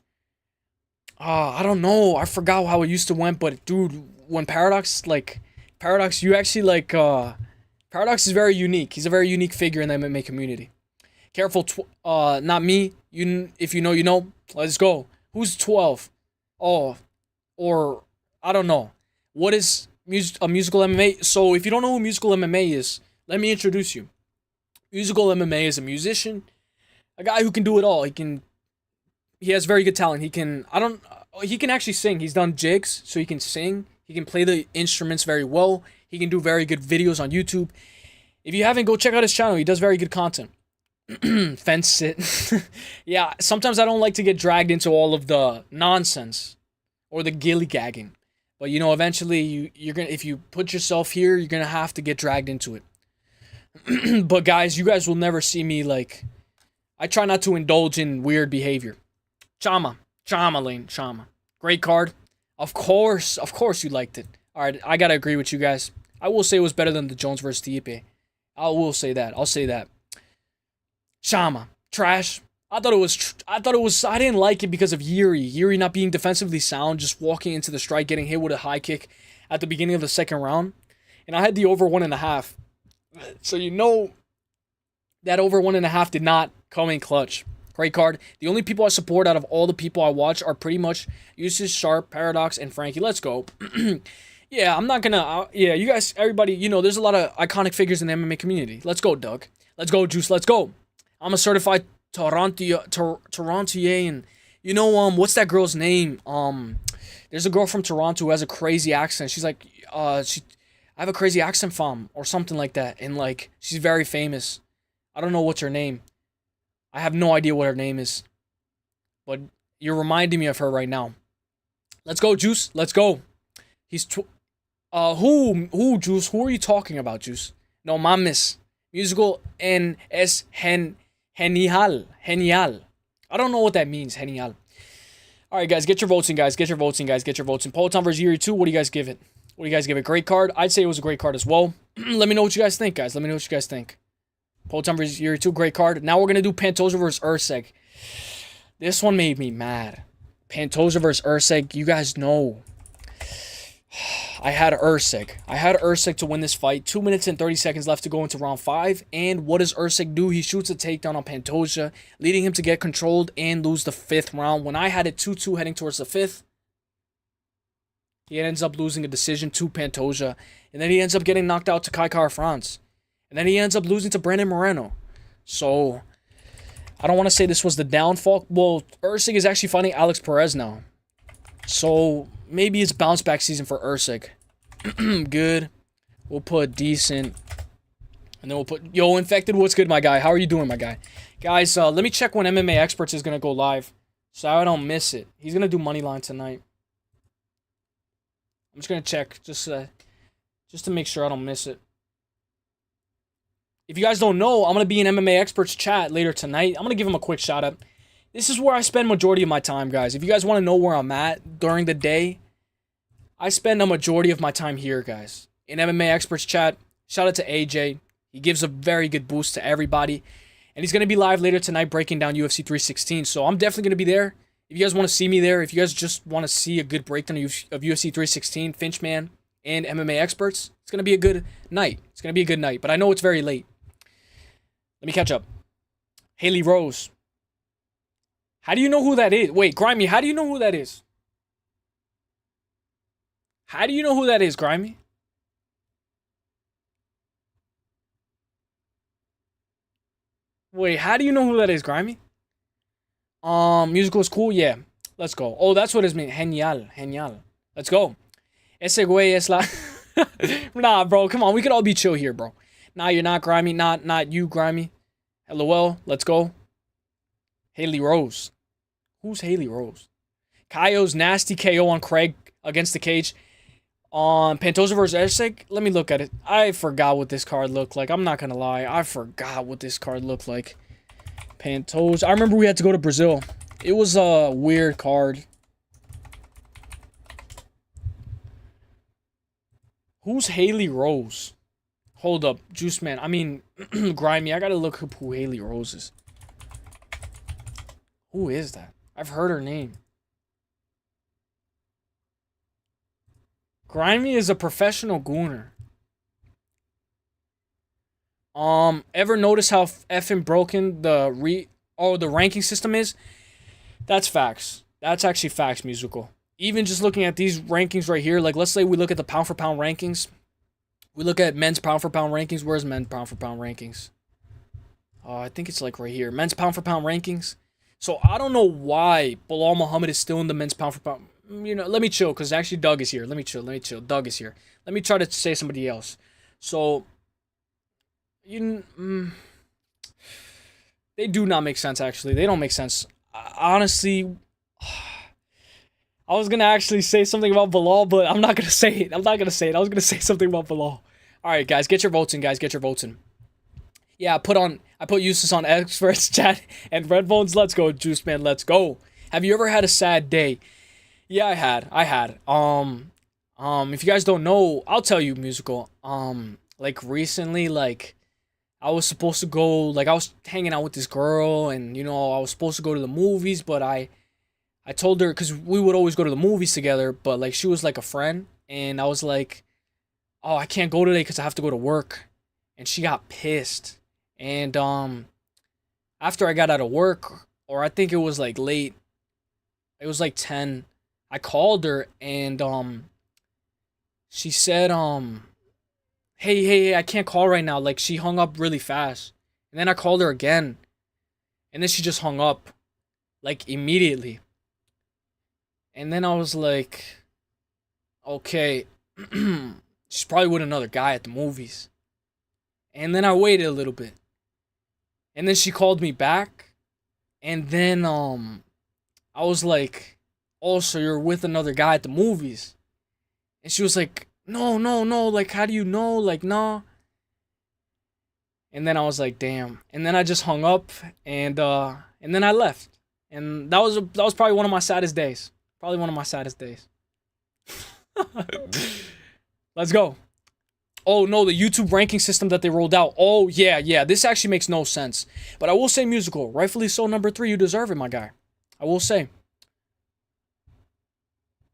I don't know. I forgot how it used to went, but dude, when Paradox, you actually like, Paradox is very unique. He's a very unique figure in the MMA community. Careful, not me. If you know, you know. Let's go. Who's 12? Oh, or, I don't know. What is a musical MMA? So, if you don't know who musical MMA is, let me introduce you. Musical MMA is a musician, a guy who can do it all. He has very good talent. He can actually sing. He's done jigs, so he can sing. He can play the instruments very well. He can do very good videos on YouTube. If you haven't, go check out his channel. He does very good content. Fence sit. Yeah, sometimes I don't like to get dragged into all of the nonsense or the gilly gagging. But you know, eventually you're gonna, if you put yourself here, you're gonna have to get dragged into it. But guys, you guys will never see me like... I try not to indulge in weird behavior. Chama. Great card. Of course you liked it. Alright, I gotta agree with you guys. I will say it was better than the Jones versus Stipe. I'll say that. Chama. Trash. I didn't like it because of Yuri not being defensively sound, just walking into the strike, getting hit with a high kick at the beginning of the second round. And I had the over 1.5. So you know That over 1.5 did not come in clutch. Great card. The only people I support out of all the people I watch are pretty much Uselyis, Sharp, Paradox, and Frankie. Let's go. Yeah, I'm not gonna. Yeah, you guys, everybody, you know, there's a lot of iconic figures in the MMA community. Let's go, Doug. Let's go, Juice. Let's go. I'm a certified Torontoian. You know, what's that girl's name? There's a girl from Toronto who has a crazy accent. She's like, I have a crazy accent, fam, or something like that, and like, she's very famous. I don't know what's her name. I have no idea what her name is, but you're reminding me of her right now. Let's go, Juice. Let's go. He's who, Juice? Who are you talking about, Juice? No mames. Musical en es genial. I don't know what that means, genial. All right, guys, get your votes in, guys. Get your votes in, guys. Get your votes in. Peloton versus Yuri 2. What do you guys give it? What do you guys give it? Great card. I'd say it was a great card as well. Let me know what you guys think, guys. Let me know what you guys think. Peloton versus Yuri 2. Great card. Now we're going to do Pantoja versus Urseg. This one made me mad. Pantoja versus Urseg. You guys know. I had Urseg. I had Urseg to win this fight. 2 minutes and 30 seconds left to go into round 5. And what does Urseg do? He shoots a takedown on Pantoja, leading him to get controlled and lose the 5th round. When I had it 2-2 heading towards the 5th, he ends up losing a decision to Pantoja. And then he ends up getting knocked out to Kai Kara-France. And then he ends up losing to Brandon Moreno. So, I don't want to say this was the downfall. Well, Urseg is actually fighting Alex Perez now. So, maybe it's bounce back season for Urseg. Good. We'll put decent. And then we'll put... Yo, Infected, what's good, my guy? How are you doing, my guy? Guys, let me check when MMA Experts is going to go live, so I don't miss it. He's going to do Moneyline tonight. I'm just going to check, just to make sure I don't miss it. If you guys don't know, I'm going to be in MMA Experts chat later tonight. I'm going to give him a quick shout out. This is where I spend majority of my time, guys. If you guys want to know where I'm at during the day, I spend a majority of my time here, guys. In MMA Experts chat. Shout out to AJ. He gives a very good boost to everybody. And he's going to be live later tonight breaking down UFC 316. So I'm definitely going to be there. If you guys want to see me there, if you guys just want to see a good breakdown of UFC 316, Finchman, and MMA Experts, it's going to be a good night. It's going to be a good night. But I know it's very late. Let me catch up. Haley Rose. How do you know who that is? Wait, Grimy, how do you know who that is? How do you know who that is, Grimy? Wait, how do you know who that is, Grimy? Musical is cool? Yeah. Let's go. Oh, that's what it means. Genial. Let's go. Ese güey es la... Nah, bro, come on. We could all be chill here, bro. Nah, you're not, Grimy. Not you, Grimy. LOL. Let's go. Haley Rose. Who's Haley Rose? Kaio's nasty KO on Craig against the cage. On Pantoja versus Urseg. Let me look at it. I forgot what this card looked like. I'm not going to lie. I forgot what this card looked like. Pantoja. I remember we had to go to Brazil. It was a weird card. Who's Haley Rose? Hold up. Juice Man. I mean, Grimy. I got to look up who Haley Rose is. Who is that? I've heard her name. Grimy is a professional gooner. Ever notice how effing broken the ranking system is? That's facts. That's actually facts, Musical. Even just looking at these rankings right here, like let's say we look at the pound for pound rankings. We look at men's pound for pound rankings. Where's men's pound for pound rankings? I think it's like right here. Men's pound for pound rankings. So I don't know why Bilal Muhammad is still in the men's pound for pound. You know, let me chill, because actually Doug is here. Let me chill. Doug is here. Let me try to say somebody else. So, they do not make sense, actually. They don't make sense. Honestly, I was going to actually say something about Bilal, but I'm not going to say it. I was going to say something about Bilal. All right, guys, get your votes in, guys. Get your votes in. Yeah, I put Uselyis on Experts chat and Red Bones. Let's go, Juice Man. Let's go. Have you ever had a sad day? Yeah, I had. If you guys don't know, I'll tell you, Musical. Like recently, like I was supposed to go, like I was hanging out with this girl, and you know I was supposed to go to the movies, but I told her, because we would always go to the movies together, but like she was like a friend, and I was like, oh, I can't go today because I have to go to work, and she got pissed, And after I got out of work, or I think it was like late, it was like 10, I called her and she said hey, I can't call right now. Like she hung up really fast. And then I called her again. And then she just hung up like immediately. And then I was like, okay, she's probably with another guy at the movies. And then I waited a little bit. And then she called me back. And then I was like, oh, so you're with another guy at the movies. And she was like, no, like how do you know? Like, nah. And then I was like, damn. And then I just hung up and then I left. And that was probably one of my saddest days. Probably one of my saddest days. Let's go. Oh no, the YouTube ranking system that they rolled out. Oh yeah. This actually makes no sense. But I will say musical. Rightfully so, number 3. You deserve it, my guy. I will say.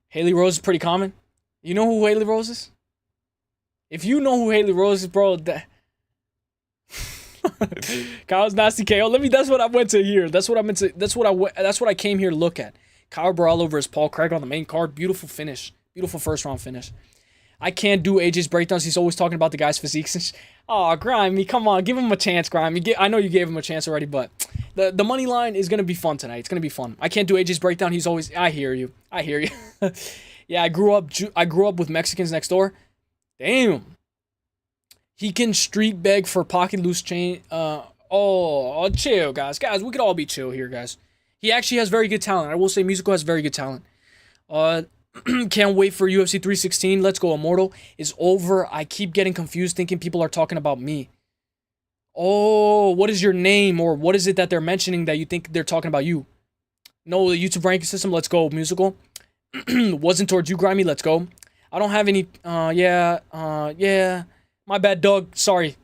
Haley Rose is pretty common. You know who Haley Rose is? If you know who Haley Rose is, bro, that... Kyle's nasty KO. That's what I went to hear. That's what I came here to look at. Kyle Burrell versus Paul Craig on the main card. Beautiful finish. Beautiful first round finish. I can't do AJ's breakdowns. He's always talking about the guy's physiques. Oh, Grimy, come on, give him a chance, Grimy. I know you gave him a chance already, but the money line is gonna be fun tonight. It's gonna be fun. I can't do AJ's breakdown. He's always. I hear you. Yeah, I grew up with Mexicans next door. Damn. He can street beg for pocket loose change. Chill, guys. Guys, we could all be chill here, guys. He actually has very good talent. I will say Musical has very good talent. Can't wait for UFC 316. Let's go. Immortal is over. I keep getting confused thinking people are talking about me. Oh, what is your name? Or what is it that they're mentioning that you think they're talking about you? No, the YouTube ranking system. Let's go. Musical. Wasn't towards you, Grimy. Let's go. I don't have any. Yeah. My bad, Doug. Sorry.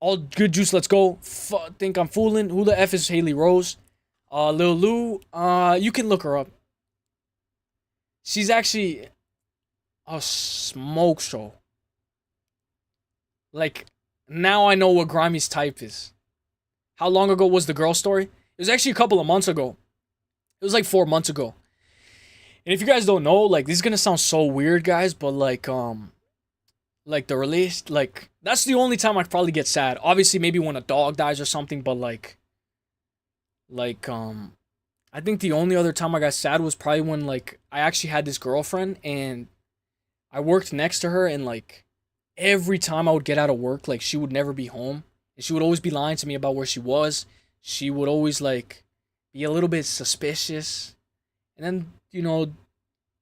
All good juice. Let's go. Think I'm fooling. Who the F is Haley Rose? Lil Lou. You can look her up. She's actually a smoke show. Like, now I know what Grimy's type is. How long ago was the girl story? It was actually a couple of months ago. It was like 4 months ago. And if you guys don't know, like, this is gonna sound so weird, guys, but like the release, like, that's the only time I probably get sad. Obviously, maybe when a dog dies or something, but like, I think the only other time I got sad was probably when, like, I actually had this girlfriend, and I worked next to her, and, like, every time I would get out of work, like, she would never be home, and she would always be lying to me about where she was. She would always, like, be a little bit suspicious, and then, you know,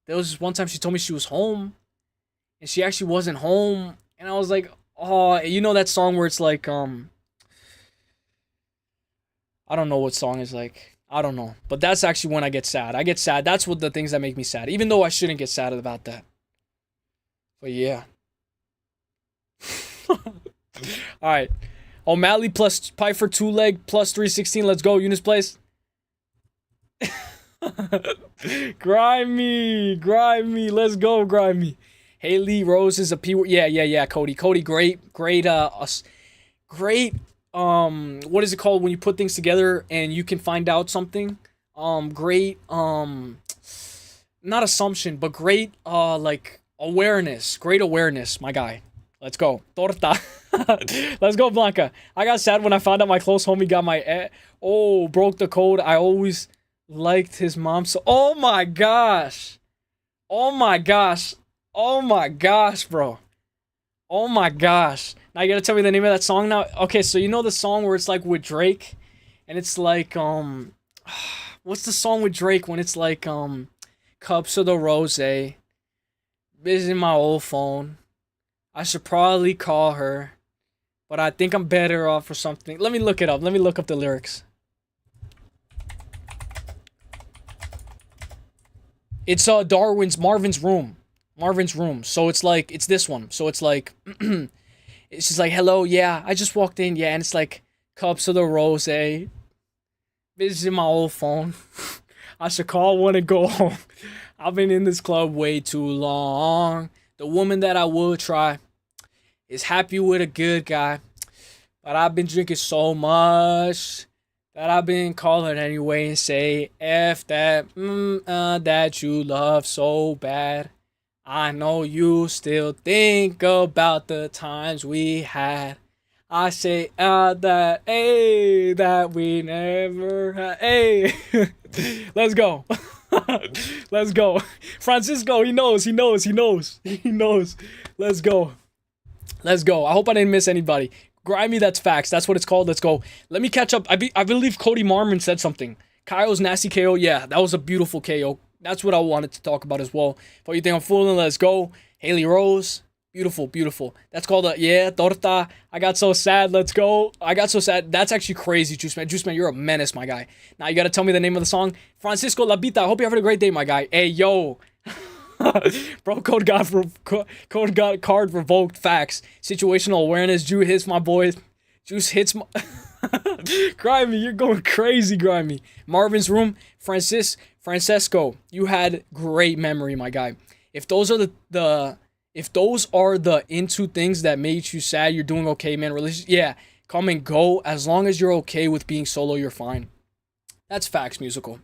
there was one time she told me she was home, and she actually wasn't home, and I was like, oh, you know that song where it's like, I don't know what song is like. I don't know. But that's actually when I get sad. I get sad. That's what the things that make me sad. Even though I shouldn't get sad about that. But yeah. Alright. O'Malley plus Piper 2-leg plus 316. Let's go. Eunice place. Grimy. Let's go, Grimy. Haley Rose is a P word. Yeah, Cody. Cody, great. What is it called when you put things together and you can find out something? Great, not assumption, but great, like, awareness. Great awareness, my guy. Let's go. Torta. Let's go, Blanca. I got sad when I found out my close homie got my, broke the code. I always liked his mom so, oh my gosh, bro. Oh my gosh. Now you gotta tell me the name of that song now. Okay, so you know the song where it's like with Drake? And it's like, what's the song with Drake when it's like, Cups of the Rose, busy my old phone. I should probably call her, but I think I'm better off or something. Let me look it up. Let me look up the lyrics. It's Marvin's room. So it's like, it's this one. So it's like, it's just like, hello, yeah, I just walked in, yeah, and it's like, cups of the rose, busy my old phone. I should call one and go home. I've been in this club way too long. The woman that I would try is happy with a good guy. But I've been drinking so much that I've been calling anyway and say F that, that you love so bad. I know you still think about the times we had. I say that, hey, that we never had. Hey, let's go. Let's go. Francisco, he knows. Let's go. Let's go. I hope I didn't miss anybody. Grimy, that's facts. That's what it's called. Let's go. Let me catch up. I believe Cody Marmon said something. Kyle's nasty KO. Yeah, that was a beautiful KO. That's what I wanted to talk about as well. If you think I'm fooling, let's go. Haley Rose. Beautiful, beautiful. That's called a, yeah, torta. I got so sad. Let's go. I got so sad. That's actually crazy, Juice Man. Juice Man, you're a menace, my guy. Now you got to tell me the name of the song. Francisco Labita. I hope you're having a great day, my guy. Hey, yo. Bro, code card revoked. Facts. Situational awareness. Juice hits my boy. Juice hits my... Grimy, you're going crazy, Grimy. Marvin's Room. Francesco, you had great memory, my guy. If those are if those are the into things that made you sad, you're doing okay, man. Yeah, come and go. As long as you're okay with being solo, you're fine. That's facts, Musical.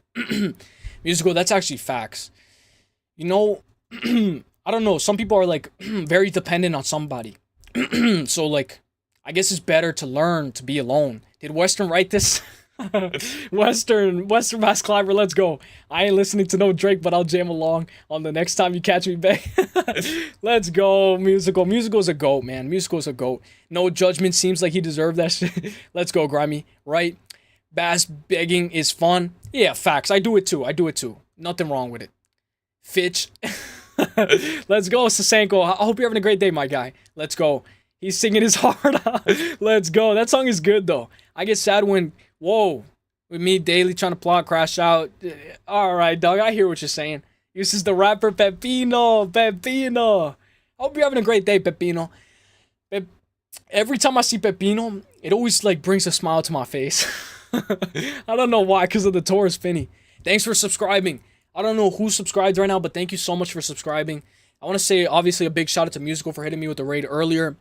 Musical, that's actually facts. You know, I don't know. Some people are like very dependent on somebody. So like, I guess it's better to learn to be alone. Did Western write this? Western Mass Climber, let's go. I ain't listening to no Drake, but I'll jam along on the next time you catch me back. Let's go, Musical. Musical's a GOAT, man. Musical's a GOAT. No judgment, seems like he deserved that shit. Let's go, Grimy. Right? Bass begging is fun. Yeah, facts. I do it too. Nothing wrong with it. Fitch. Let's go, Sasenko. I hope you're having a great day, my guy. Let's go. He's singing his heart out. Let's go. That song is good, though. I get sad when... Whoa, with me daily trying to plot, crash out. All right, dog, I hear what you're saying. This is the rapper Pepino. I hope you're having a great day, Pepino. Every time I see Pepino, it always like brings a smile to my face. I don't know why, because of the Taurus Finny. Thanks for subscribing. I don't know who subscribed right now, but thank you so much for subscribing. I want to say, obviously, a big shout out to Musical for hitting me with the raid earlier.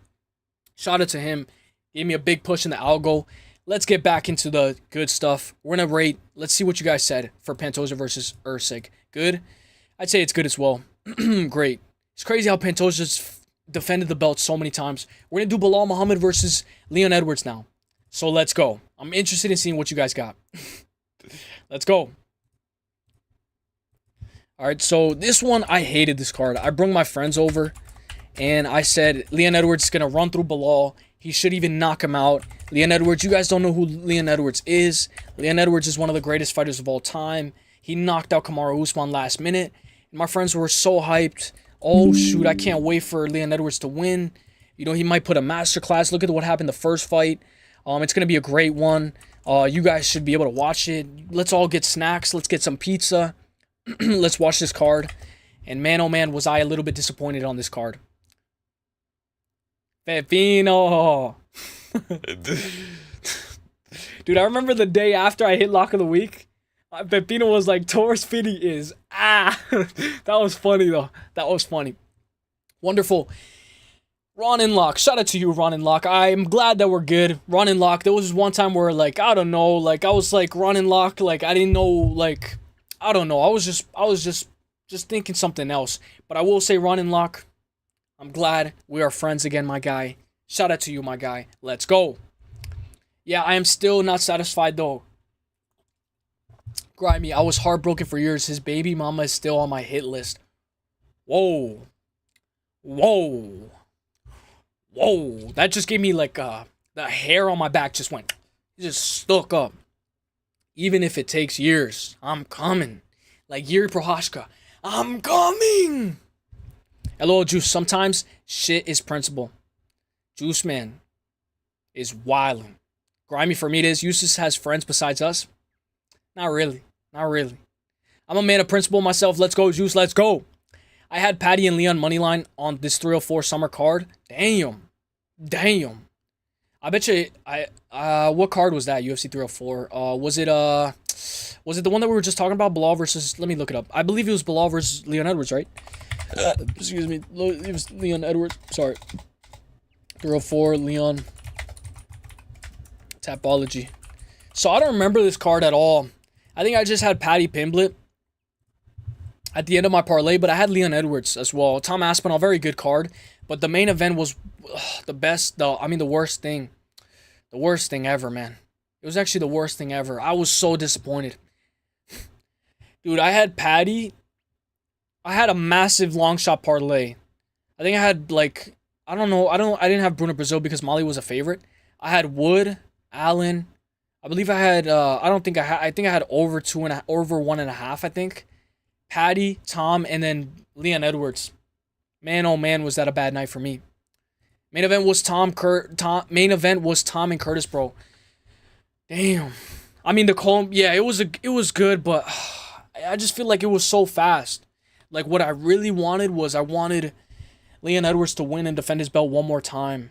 Shout out to him. Gave me a big push in the algo. Let's get back into the good stuff. We're going to rate. Let's see what you guys said for Pantoja versus Usyk. Good? I'd say it's good as well. Great. It's crazy how Pantoja's defended the belt so many times. We're going to do Bilal Muhammad versus Leon Edwards now. So let's go. I'm interested in seeing what you guys got. Let's go. Alright, so this one, I hated this card. I brought my friends over, and I said Leon Edwards is going to run through Bilal. He should even knock him out. Leon Edwards, you guys don't know who Leon Edwards is. Leon Edwards is one of the greatest fighters of all time. He knocked out Kamaru Usman last minute. And my friends were so hyped. Oh, shoot, I can't wait for Leon Edwards to win. You know, he might put a masterclass. Look at what happened the first fight. It's going to be a great one. You guys should be able to watch it. Let's all get snacks. Let's get some pizza. Let's watch this card. And man, oh man, was I a little bit disappointed on this card. Pepino. Dude, I remember the day after I hit Lock of the Week. Pepino was like, Taurus Fitty is. That was funny, though. That was funny. Wonderful. Ron and Locke. Shout out to you, Ron and Locke. I'm glad that we're good. Ron and Locke. There was one time where, like, I don't know. Like, I was like, Ron and Locke. Like, I didn't know, like, I don't know. I was just thinking something else. But I will say, Ron and Locke, I'm glad we are friends again, my guy. Shout out to you, my guy. Let's go. Yeah, I am still not satisfied, though. Grimy, I was heartbroken for years. His baby mama is still on my hit list. Whoa. Whoa. Whoa. That just gave me, like, the hair on my back just went. It just stuck up. Even if it takes years, I'm coming. Like Yuri Prohashka. I'm coming. Hello, Juice. Sometimes shit is principle. Juice Man is wildin'. Grimy, for me it is. Eustace has friends besides us. Not really. Not really. I'm a man of principle myself. Let's go, Juice. Let's go. I had Patty and Leon moneyline on this 304 summer card. Damn. Damn. I bet you, what card was that? UFC 304. Was it the one that we were just talking about? Bilal versus, let me look it up. I believe it was Bilal versus Leon Edwards, right? Excuse me. It was Leon Edwards. Sorry. 304, Leon Tapology. So I don't remember this card at all. I think I just had Paddy Pimblett at the end of my parlay, but I had Leon Edwards as well. Tom Aspinall, very good card. But the main event was the worst thing. The worst thing ever, man. It was actually the worst thing ever. I was so disappointed. Dude, I had Paddy. I had a massive long shot parlay. I think I had like, I didn't have Bruno Brazil because Molly was a favorite. I had Wood, Allen. I believe I had, I think I had over 1.5, I think. Paddy, Tom, and then Leon Edwards. Man, oh man, was that a bad night for me. Main event was Tom and Curtis, bro. Damn. I mean, it was good, but I just feel like it was so fast. Like, what I really wanted was, I wanted Leon Edwards to win and defend his belt one more time.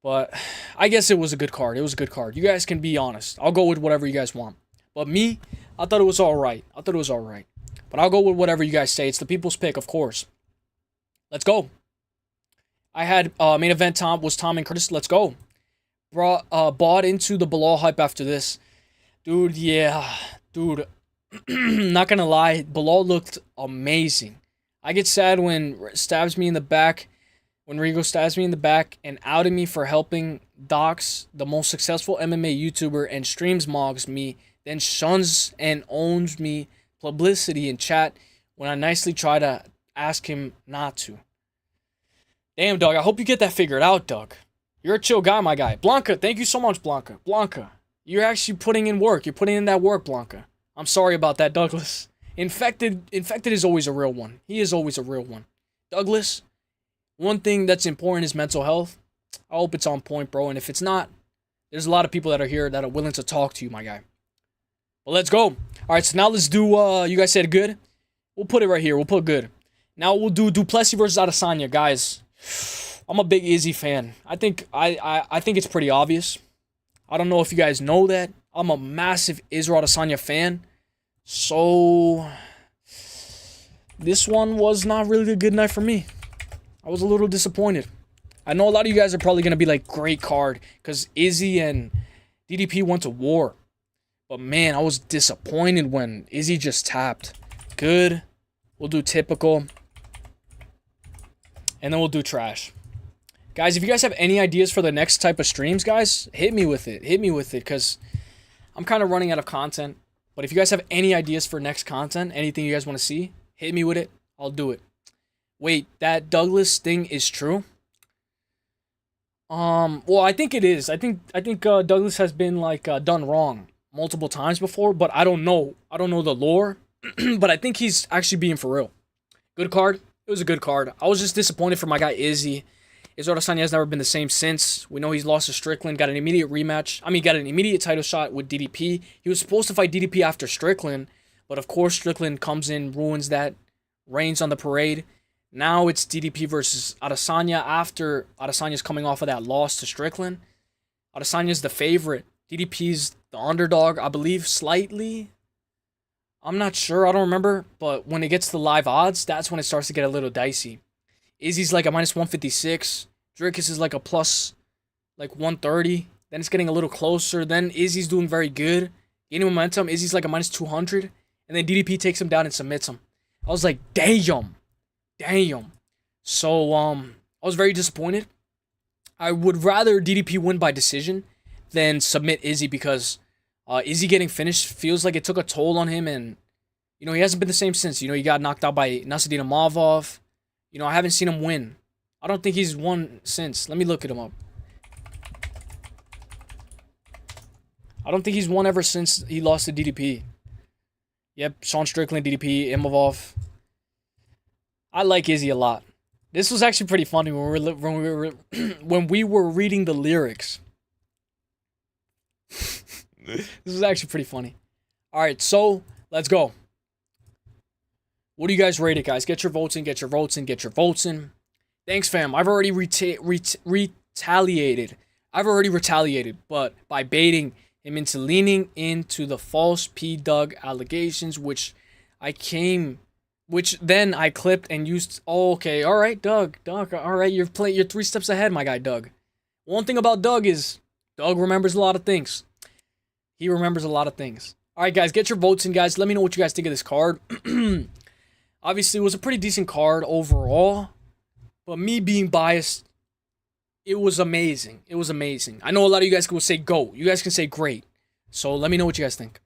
But I guess it was a good card. It was a good card. You guys can be honest. I'll go with whatever you guys want. But me, I thought it was all right. But I'll go with whatever you guys say. It's the people's pick, of course. Let's go. I had main event Tom and Curtis. Let's go. Bought into the Bilal hype after this. Dude, yeah. Dude, not gonna lie. Bilal looked amazing. I get sad when Rigo stabs me in the back and outed me for helping Dox, the most successful MMA YouTuber, and streams mogs me, then shuns and owns me publicity in chat when I nicely try to ask him not to. Damn, dog. I hope you get that figured out, Doug. You're a chill guy, my guy. Blanca, thank you so much, Blanca. Blanca, you're actually putting in work. You're putting in that work, Blanca. I'm sorry about that, Douglas. Infected is always a real one. He is always a real one. Douglas, one thing that's important is mental health. I hope it's on point, bro. And if it's not, there's a lot of people that are here that are willing to talk to you, my guy. But let's go. All right, so now let's do, you guys said good? We'll put it right here. We'll put good. Now we'll do Duplessis versus Adesanya, guys. I'm a big Izzy fan. I think it's pretty obvious. I don't know if you guys know that. I'm a massive Israel Adesanya fan. So this one was not really a good night for me. I was a little disappointed. I know a lot of you guys are probably going to be like, great card, because Izzy and DDP went to war. But man, I was disappointed when Izzy just tapped. Good. We'll do typical. And then we'll do trash. Guys, if you guys have any ideas for the next type of streams, guys, hit me with it. Hit me with it, because I'm kind of running out of content. But if you guys have any ideas for next content, anything you guys want to see, hit me with it. I'll do it. Wait, that Douglas thing is true? Well, I think it is. I think Douglas has been like done wrong multiple times before, but I don't know. I don't know the lore, but I think he's actually being for real. Good card. It was a good card. I was just disappointed for my guy Izzy. Israel Adesanya has never been the same since. We know he's lost to Strickland, got an immediate rematch. Got an immediate title shot with DDP. He was supposed to fight DDP after Strickland, but of course Strickland comes in, ruins that, rains on the parade. Now it's DDP versus Adesanya after Adesanya's coming off of that loss to Strickland. Adesanya's the favorite. DDP's the underdog, I believe, slightly. I'm not sure, I don't remember, but when it gets to live odds, that's when it starts to get a little dicey. Izzy's like a minus 156. Dricus is like a plus like 130. Then it's getting a little closer. Then Izzy's doing very good. Gaining momentum. Izzy's like a minus 200. And then DDP takes him down and submits him. I was like, damn. Damn. So, I was very disappointed. I would rather DDP win by decision than submit Izzy, because Izzy getting finished feels like it took a toll on him, and he hasn't been the same since. He got knocked out by Nasruddin Imavov. I haven't seen him win. I don't think he's won since. Let me look at him up. I don't think he's won ever since he lost to DDP. Yep, Sean Strickland, DDP, Imavov. I like Izzy a lot. This was actually pretty funny when we were reading the lyrics. This was actually pretty funny. All right, so let's go. What do you guys rate it, guys? Get your votes in, get your votes in, get your votes in. Thanks, fam. I've already retaliated. But by baiting him into leaning into the false P-Doug allegations, which then I clipped and used. Oh, okay, all right, Doug, all right, you're 3 steps ahead, my guy, Doug. One thing about Doug is Doug remembers a lot of things. He remembers a lot of things. All right, guys, get your votes in, guys. Let me know what you guys think of this card. Obviously, it was a pretty decent card overall. But me being biased, it was amazing. It was amazing. I know a lot of you guys will say go. You guys can say great. So let me know what you guys think.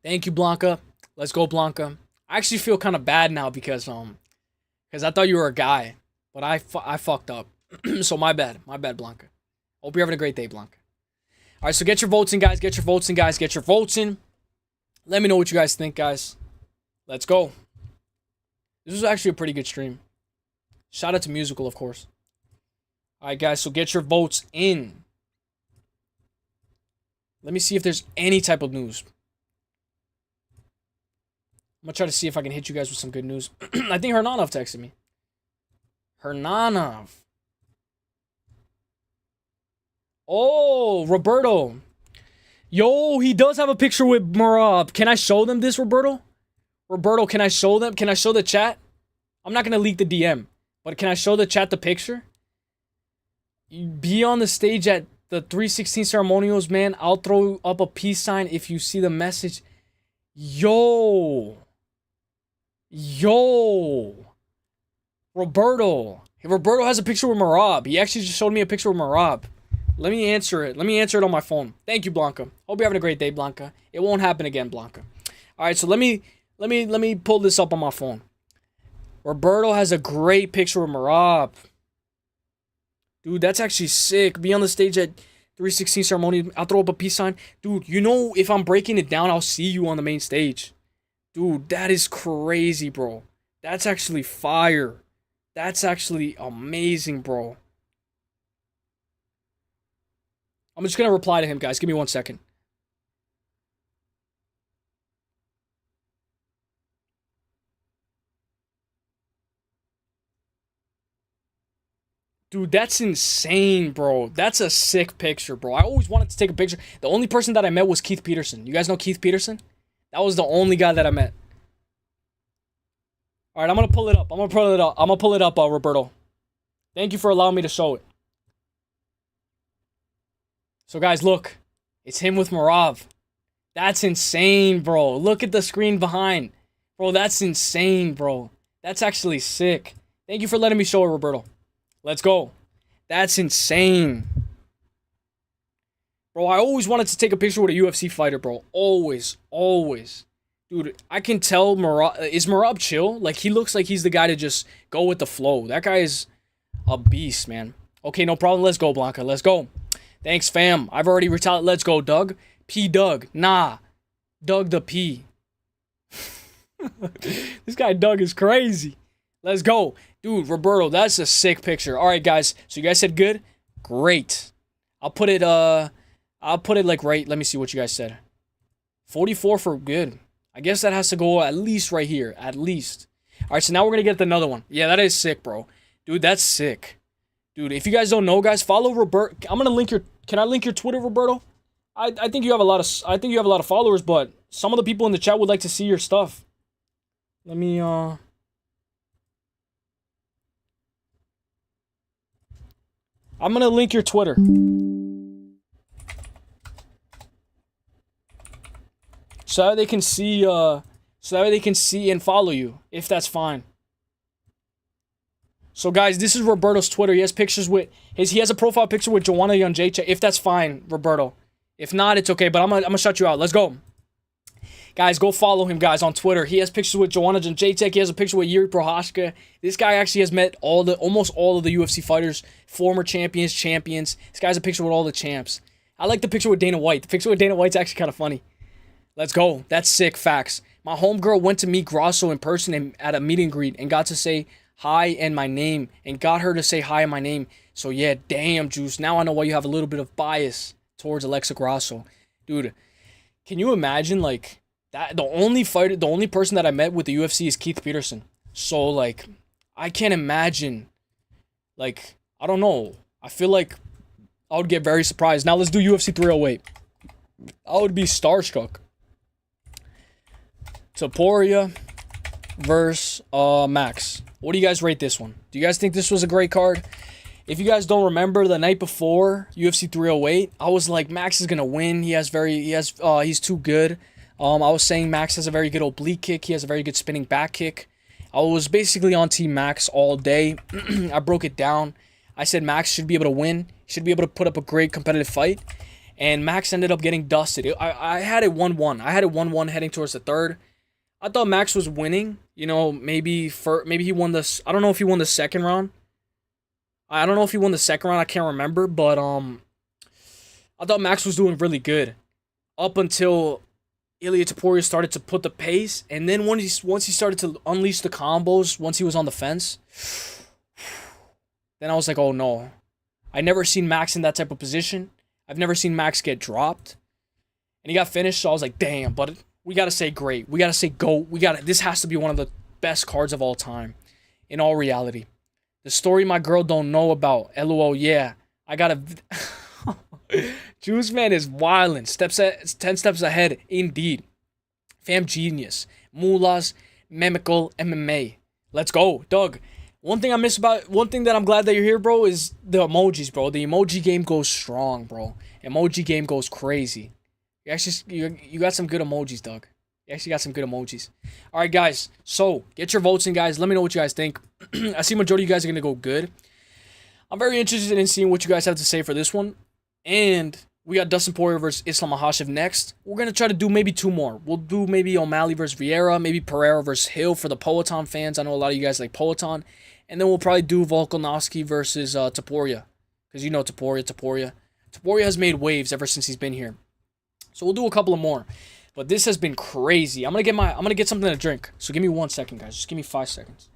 Thank you, Blanca. Let's go, Blanca. I actually feel kind of bad now because I thought you were a guy, but I fucked up. So my bad, Blanca. Hope you're having a great day, Blanca. All right, so get your votes in, guys. Get your votes in, guys. Get your votes in. Let me know what you guys think, guys. Let's go. This was actually a pretty good stream. Shout out to Musical, of course. All right, guys, so get your votes in. Let me see if there's any type of news. I'm going to try to see if I can hit you guys with some good news. I think Hernanov texted me. Hernanov. Oh, Roberto. Yo, he does have a picture with Marab. Can I show them this, Roberto? Roberto, can I show them? Can I show the chat? I'm not going to leak the DM. But can I show the chat the picture? Be on the stage at the 316 ceremonials, man. I'll throw up a peace sign if you see the message. Yo. Roberto. Roberto has a picture with Marab. He actually just showed me a picture with Marab. Let me answer it. Let me answer it on my phone. Thank you, Blanca. Hope you're having a great day, Blanca. It won't happen again, Blanca. All right, so let me pull this up on my phone. Roberto has a great picture with Marab. Dude, that's actually sick. Be on the stage at 316 ceremony. I'll throw up a peace sign. Dude, you know, if I'm breaking it down, I'll see you on the main stage. Dude, that is crazy, bro. That's actually fire. That's actually amazing, bro. I'm just going to reply to him, guys. Give me 1 second. Dude, that's insane, bro. That's a sick picture, bro. I always wanted to take a picture. The only person that I met was Keith Peterson. You guys know Keith Peterson? That was the only guy that I met. All right, I'm going to pull it up. I'm going to pull it up, Roberto. Thank you for allowing me to show it. So, guys, look. It's him with Marab. That's insane, bro. Look at the screen behind. Bro, that's insane, bro. That's actually sick. Thank you for letting me show it, Roberto. Let's go. That's insane. Bro, I always wanted to take a picture with a UFC fighter, bro. Always. Dude, I can tell Marab... Is Marab chill? Like, he looks like he's the guy to just go with the flow. That guy is a beast, man. Okay, no problem. Let's go, Blanca. Let's go. Thanks, fam. I've already retired. Let's go, Doug. P. Doug. Nah. Doug the P. This guy Doug is crazy. Let's go. Dude, Roberto, that's a sick picture. All right, guys. So you guys said good? Great. I'll put it like right. Let me see what you guys said. 44 for good. I guess that has to go at least right here. At least. All right, so now we're going to get another one. Yeah, that is sick, bro. Dude, that's sick. Dude, if you guys don't know, guys, follow Roberto. I'm going to link your... Can I link your Twitter, Roberto? I think you have a lot of followers, but some of the people in the chat would like to see your stuff. Let me I'm going to link your Twitter. So that they can see and follow you, if that's fine. So guys, this is Roberto's Twitter. He has pictures with he has a profile picture with Joanna Jędrzejczyk. If that's fine, Roberto. If not, it's okay, but I'm gonna shut you out. Let's go. Guys, go follow him, guys, on Twitter. He has pictures with Joanna Jędrzejczyk. He has a picture with Jiří Procházka. This guy actually has met almost all of the UFC fighters, former champions. This guy has a picture with all the champs. I like the picture with Dana White. The picture with Dana White's actually kind of funny. Let's go. That's sick. Facts. My homegirl went to meet Grasso in person and at a meet and greet and got to say hi and my name and got her to say hi and my name. So yeah, damn, Juice. Now I know why you have a little bit of bias towards Alexa Grasso. Dude, can you imagine, like, that the only person that I met with the UFC is Keith Peterson. So, like, I can't imagine, like, I don't know. I feel like I would get very surprised. Now let's do UFC 308. I would be starstruck. Topuria versus Max. What do you guys rate this one? Do you guys think this was a great card? If you guys don't remember, the night before UFC 308, I was like, Max is gonna win. He's too good. I was saying Max has a very good oblique kick. He has a very good spinning back kick. I was basically on Team Max all day. I broke it down. I said Max should be able to win. He should be able to put up a great competitive fight. And Max ended up getting dusted. I had it 1-1. I had it 1-1 heading towards the third. I thought Max was winning. You know, maybe he won this. I don't know if he won the second round. I don't know if he won the second round. I can't remember. But I thought Max was doing really good up until Ilia Topuria started to put the pace, and then once he started to unleash the combos, once he was on the fence, then I was like, oh no. I never seen Max in that type of position. I've never seen Max get dropped. And he got finished, so I was like, damn, but we gotta say great. We gotta say GOAT. This has to be one of the best cards of all time. In all reality. The story my girl don't know about. LOL, yeah. I gotta... Usman is wildin'. 10 steps ahead, indeed. Fam genius. Mullahs, Mimical, MMA. Let's go, Doug. One thing that I'm glad that you're here, bro, is the emojis, bro. The emoji game goes strong, bro. Emoji game goes crazy. You got some good emojis, Doug. You actually got some good emojis. All right, guys. So, get your votes in, guys. Let me know what you guys think. I see majority of you guys are going to go good. I'm very interested in seeing what you guys have to say for this one. And we got Dustin Poirier versus Islam Makhachev next. We're going to try to do maybe 2 more. We'll do maybe O'Malley versus Vieira, maybe Pereira versus Hill for the Poatan fans. I know a lot of you guys like Poatan. And then we'll probably do Volkanovski versus Topuria. Because you know Topuria. Topuria has made waves ever since he's been here. So we'll do a couple of more. But this has been crazy. I'm gonna get something to drink. So give me 1 second, guys. Just give me 5 seconds.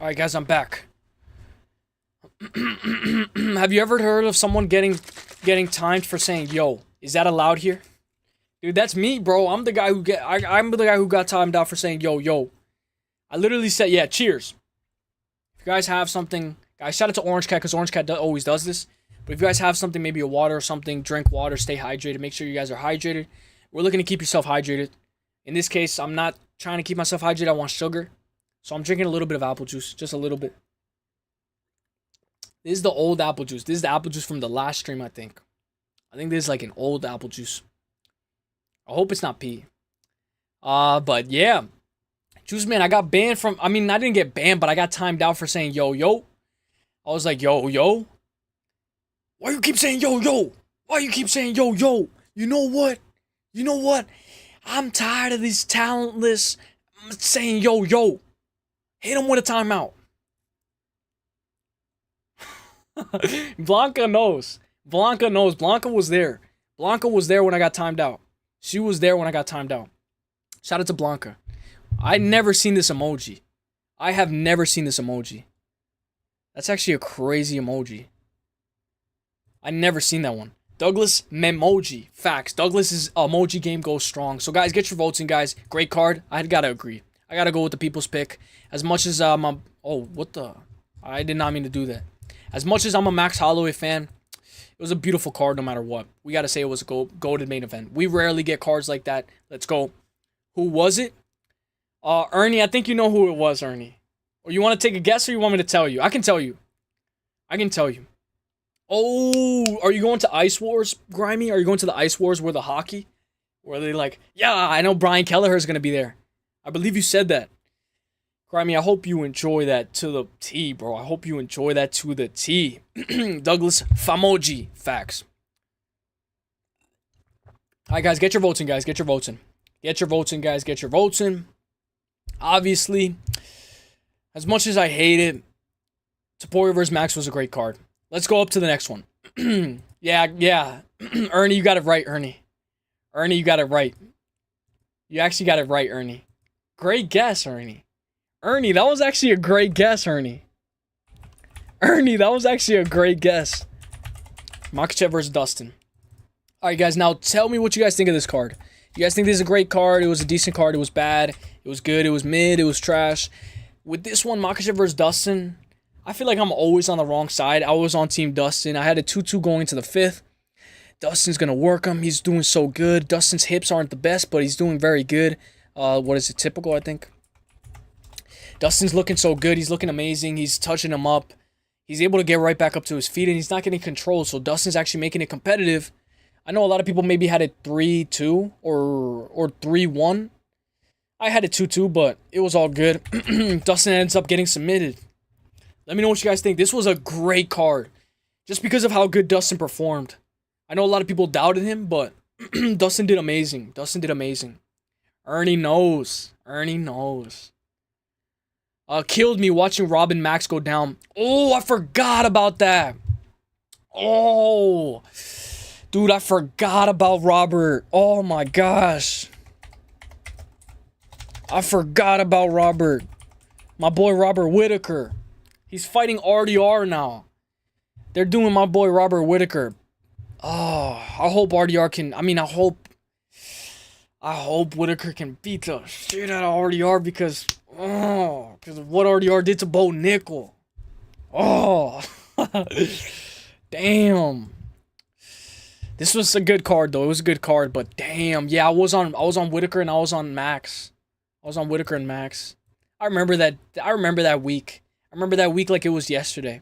Alright, guys, I'm back. Have you ever heard of someone getting timed for saying yo? Is that allowed here? Dude, that's me, bro. I'm the guy who got timed out for saying yo. I literally said, yeah, cheers. If you guys have something, guys, shout out to Orange Cat, because Orange Cat always does this. But if you guys have something, maybe a water or something, drink water, stay hydrated. Make sure you guys are hydrated. We're looking to keep yourself hydrated. In this case, I'm not trying to keep myself hydrated. I want sugar. So I'm drinking a little bit of apple juice. Just a little bit. This is the old apple juice. This is the apple juice from the last stream, I think. I think this is like an old apple juice. I hope it's not pee. But yeah. Juice Man, I got banned from... I mean, I didn't get banned, but I got timed out for saying yo. I was like, yo. Why you keep saying yo? Why you keep saying yo? You know what? I'm tired of these talentless saying yo. Hit him with a timeout. Blanca knows. Blanca was there. Blanca was there when I got timed out. She was there when I got timed out. Shout out to Blanca. I never seen this emoji. I have never seen this emoji. That's actually a crazy emoji. I never seen that one. Douglas Memoji. Facts. Douglas's emoji game goes strong. So guys, get your votes in, guys. Great card. I gotta agree. I gotta go with the people's pick. As much as I did not mean to do that. As much as I'm a Max Holloway fan, it was a beautiful card no matter what. We gotta say it was a goated main event. We rarely get cards like that. Let's go. Who was it? Ernie, I think you know who it was, Ernie. Or you want to take a guess, or you want me to tell you? I can tell you. Oh, are you going to Ice Wars, Grimy? Are you going to the Ice Wars where the hockey? Where they like, yeah, I know Brian Kelleher is going to be there. I believe you said that. Grimy, I hope you enjoy that to the T, bro. I hope you enjoy that to the T. Douglas Famoji. Facts. Alright, guys, get your votes in, guys. Get your votes in. Guys. Get your votes in. Obviously, as much as I hate it, Topuria vs. Max was a great card. Let's go up to the next one. Yeah. Ernie, you got it right, Ernie, you got it right. You actually got it right, Ernie. Great guess, Ernie. Ernie, that was actually a great guess, Ernie. That was actually a great guess. Makhachev versus Dustin. Alright, guys, now tell me what you guys think of this card. You guys think this is a great card? It was a decent card. It was bad. It was good. It was mid. It was trash. With this one, Makhachev versus Dustin, I feel like I'm always on the wrong side. I was on Team Dustin. I had a 2-2 going into the 5th. Dustin's going to work him. He's doing so good. Dustin's hips aren't the best, but he's doing very good. What is it? Typical, I think. Dustin's looking so good. He's looking amazing. He's touching him up. He's able to get right back up to his feet, and he's not getting controlled. So Dustin's actually making it competitive. I know a lot of people maybe had it 3-2 or 3-1. I had it 2-2, but it was all good. Dustin ends up getting submitted. Let me know what you guys think. This was a great card. Just because of how good Dustin performed. I know a lot of people doubted him, but Dustin did amazing. Dustin did amazing. Ernie knows. Ernie knows. Killed me watching Robin Max go down. Oh, I forgot about that. Oh. Dude, I forgot about Robert. Oh my gosh. I forgot about Robert. My boy Robert Whittaker. He's fighting RDR now. They're doing my boy Robert Whittaker. Oh, I hope RDR can... I hope Whittaker can beat the shit out of RDR because... Oh, because of what RDR did to Bo Nickel. Oh. Damn. This was a good card, though. It was a good card, but damn. Yeah, I was on Whittaker and I was on Max. I was on Whittaker and Max. I remember that week. I remember that week like it was yesterday.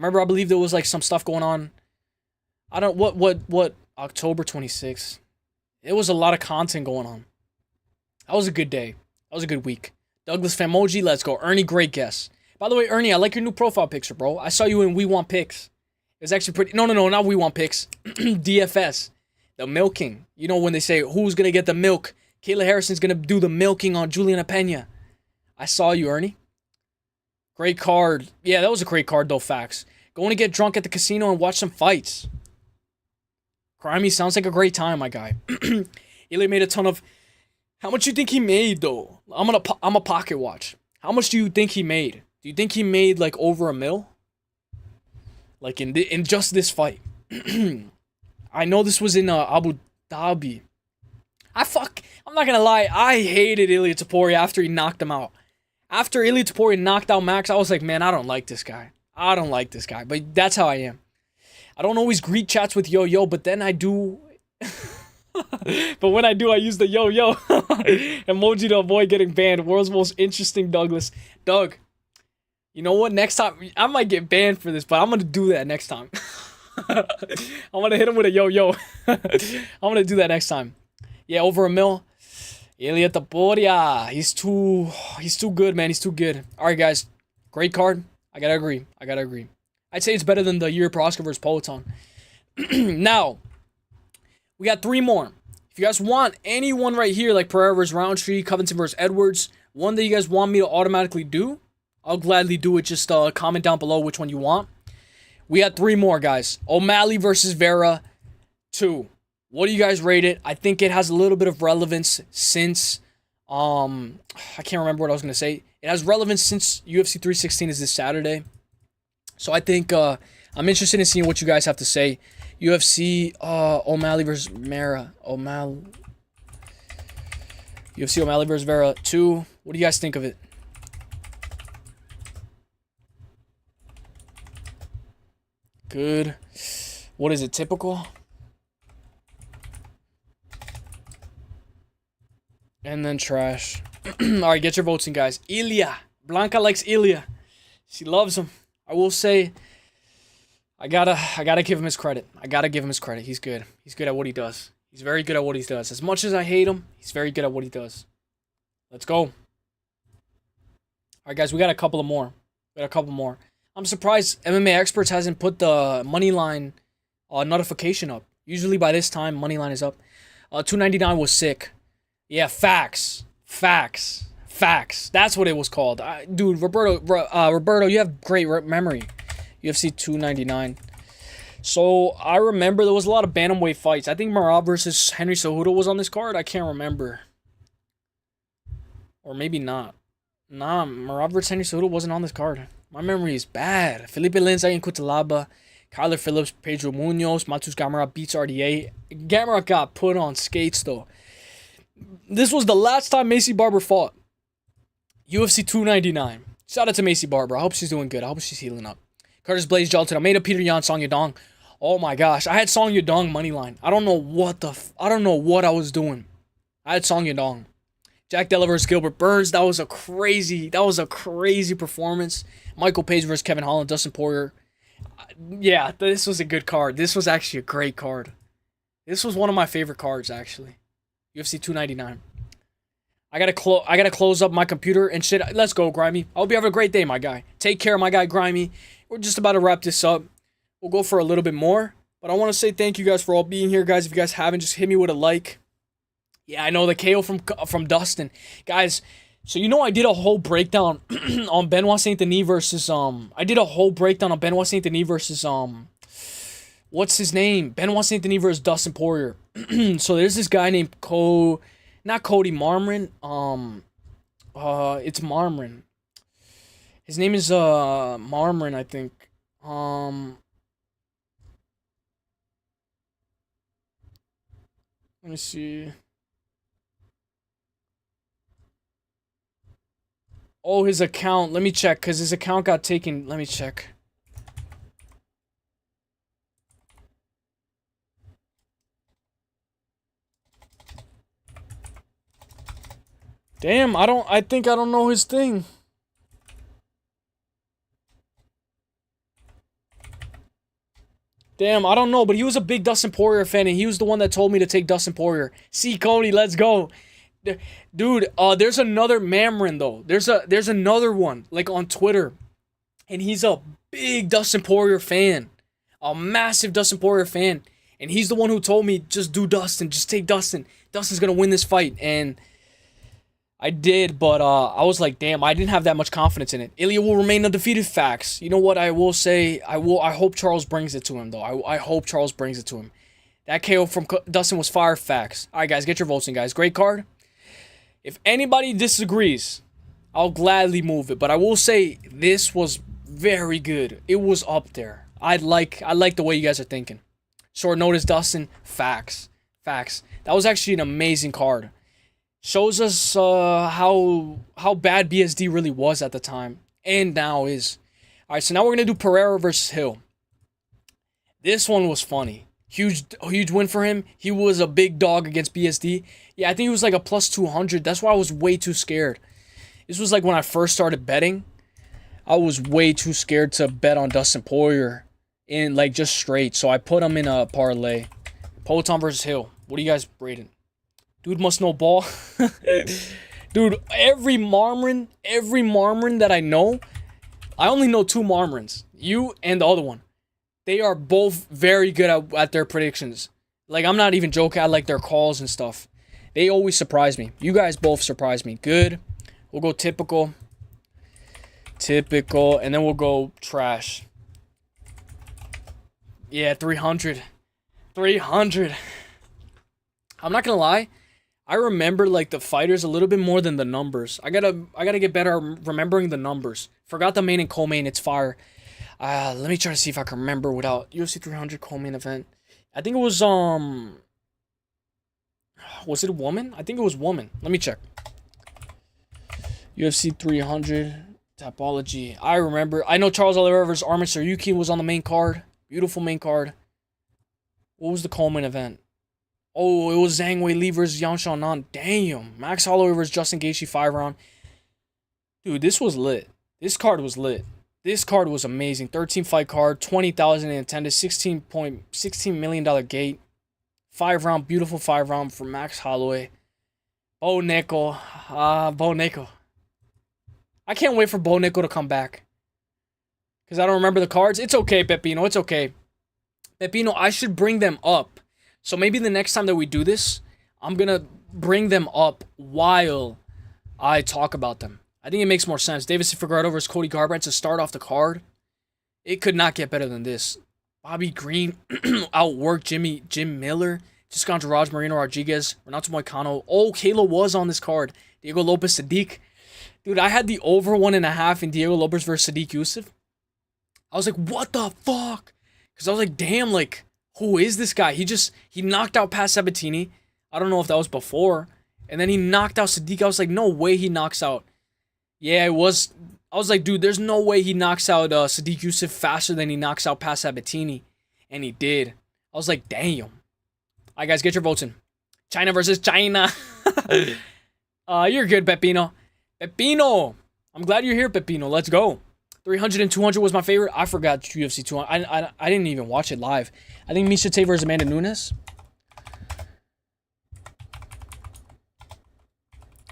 I believe there was like some stuff going on. I don't what October 26th. It was a lot of content going on. That was a good day. That was a good week. Douglas Famoji, let's go. Ernie, great guess. By the way, Ernie, I like your new profile picture, bro. I saw you in We Want Picks. It was actually pretty... No, not We Want Picks. DFS. The milking. You know when they say, who's going to get the milk? Kayla Harrison's going to do the milking on Juliana Pena. I saw you, Ernie. Great card. Yeah, that was a great card, though, facts. Going to get drunk at the casino and watch some fights. Crimey sounds like a great time, my guy. Ilya made a ton of... How much do you think he made, though? I'm a pocket watch. How much do you think he made? Do you think he made, like, over $1 million? Like, in just this fight. I know this was in Abu Dhabi. I'm not gonna lie. I hated Ilya Topuria after he knocked him out. After Ilya Topuria knocked out Max, I was like, man, I don't like this guy. But that's how I am. I don't always greet chats with yo-yo, but then I do... But when I do, I use the yo-yo emoji to avoid getting banned. World's most interesting Douglas. Doug, you know what? Next time, I might get banned for this, but I'm going to do that next time. I'm going to hit him with a yo-yo. I'm going to do that next time. Yeah, over $1 million. Ilya Topuria. He's too good, man. He's too good. All right, guys. Great card. I got to agree. I'd say it's better than the Yuri Proskauer versus Poatan. Now, we got 3 more. If you guys want anyone right here, like Pereira versus Roundtree, Covington versus Edwards, one that you guys want me to automatically do, I'll gladly do it. Just comment down below which one you want. We got 3 more, guys. O'Malley versus Vera 2. What do you guys rate it? I think it has a little bit of relevance since... I can't remember what I was going to say. It has relevance since UFC 316 is this Saturday. So I think I'm interested in seeing what you guys have to say. UFC O'Malley versus Vera. UFC O'Malley versus Vera 2. What do you guys think of it? Good. What is it? Typical? And then trash. Alright, get your votes in, guys. Ilya. Blanca likes Ilya. She loves him. I will say... I gotta give him his credit. He's good. He's good at what he does. He's very good at what he does. As much as I hate him, he's very good at what he does. Let's go. Alright, guys, we got a couple more. I'm surprised MMA Experts hasn't put the Moneyline notification up. Usually by this time, Moneyline is up. 299 was sick. Yeah, facts. That's what it was called. Dude, Roberto, you have great memory. UFC 299. So, I remember there was a lot of bantamweight fights. I think Marab versus Henry Cejudo was on this card. I can't remember. Or maybe not. Nah, Marab versus Henry Cejudo wasn't on this card. My memory is bad. Felipe Lindsay and Cutelaba. Kyler Phillips, Pedro Munoz. Matus Gamera beats RDA. Gamera got put on skates, though. This was the last time Macy Barber fought. UFC 299. Shout out to Macy Barber. I hope she's doing good. I hope she's healing up. Curtis Blaze Jelton. I made a Peter Yan Song Yadong. Oh my gosh. I had Song Yadong money line. I don't know what I don't know what I was doing. I had Song Yadong. Jack Della versus Gilbert Burns. That was a crazy performance. Michael Page versus Kevin Holland. Dustin Poirier. Yeah, this was a good card. This was actually a great card. This was one of my favorite cards, actually. UFC 299. I gotta close up my computer and shit. Let's go, Grimy. I hope you have a great day, my guy. Take care, my guy, Grimy. We're just about to wrap this up. We'll go for a little bit more. But I want to say thank you guys for all being here, guys. If you guys haven't, just hit me with a like. Yeah, I know the KO from Dustin. Guys, so you know I did a whole breakdown on Benoit Saint Denis versus what's his name? Benoit Saint Denis versus Dustin Poirier. So there's this guy named not Cody Marmrin. It's Marmrin. His name is Marmrin, I think. Let me see. Oh, his account. Let me check, because his account got taken. Let me check. Damn, I think I don't know his thing. Damn, I don't know, but he was a big Dustin Poirier fan, and he was the one that told me to take Dustin Poirier. See, Cody, let's go. Dude, there's another Mamrin, though. There's another one, like, on Twitter, and he's a big Dustin Poirier fan. A massive Dustin Poirier fan. And he's the one who told me, just do Dustin, just take Dustin. Dustin's gonna win this fight, and I did, but I was like, damn, I didn't have that much confidence in it. Ilya will remain undefeated, facts. You know what I will say? I hope Charles brings it to him, though. I hope Charles brings it to him. That KO from Dustin was fire, facts. All right, guys, get your votes in, guys. Great card. If anybody disagrees, I'll gladly move it. But I will say, this was very good. It was up there. I like the way you guys are thinking. Short notice, Dustin, facts. Facts. That was actually an amazing card. Shows us how bad BSD really was at the time, and now is. Alright, so now we're going to do Pereira versus Hill. This one was funny. Huge win for him. He was a big dog against BSD. Yeah, I think he was like a plus 200. That's why I was way too scared. This was like when I first started betting. I was way too scared to bet on Dustin Poirier in like just straight. So I put him in a parlay. Poatan versus Hill. What are you guys rating? Dude must know ball. Dude, every Marmrin that I know, I only know 2 Marmrins. You and the other one. They are both very good at their predictions. Like, I'm not even joking. I like their calls and stuff. They always surprise me. You guys both surprise me. Good. We'll go typical. Typical. And then we'll go trash. Yeah, 300. 300. I'm not gonna lie. I remember like the fighters a little bit more than the numbers. I gotta get better at remembering the numbers. Forgot the main and co-main. It's fire. Let me try to see if I can remember without UFC 300 co-main event. I think it was it a woman? I think it was woman. Let me check. UFC 300 Topology. I remember. I know Charles Oliveira versus Armin Saryukin was on the main card. Beautiful main card. What was the co-main event? Oh, it was Zhang Weili versus Yang Xiaonan. Damn. Max Holloway versus Justin Gaethje 5-round. Dude, this was lit. This card was lit. This card was amazing. 13-fight card. 20,000 in attendance. $16 million gate. 5-round. Beautiful 5-round for Max Holloway. Bo Nickel. Bo Nickel. I can't wait for Bo Nickel to come back. Because I don't remember the cards. It's okay, Pepino. It's okay. Pepino, I should bring them up. So maybe the next time that we do this, I'm going to bring them up while I talk about them. I think it makes more sense. Davidson Figueiredo versus Cody Garbrandt to start off the card. It could not get better than this. Bobby Green outworked Jim Miller. Just gone to Raj Marino Rodriguez. Renato Moicano. Oh, Kayla was on this card. Diego Lopez Sadiq. Dude, I had the over 1.5 in Diego Lopez versus Sadiq Youssef. I was like, what the fuck? Because I was like, damn, like, who is this guy? He knocked out Pat Sabatini. I don't know if that was before. And then he knocked out Sadiq. I was like, no way he knocks out. Yeah, it was I was like, dude, there's no way he knocks out Sadiq Yusuf faster than he knocks out Pat Sabatini. And he did. I was like, damn. All right, guys, get your votes in. China versus China. You're good, Pepino. Pepino. I'm glad you're here, Pepino. Let's go. 300 and 200 was my favorite. I forgot UFC 200. I didn't even watch it live. I think Misha Tate versus Amanda Nunes.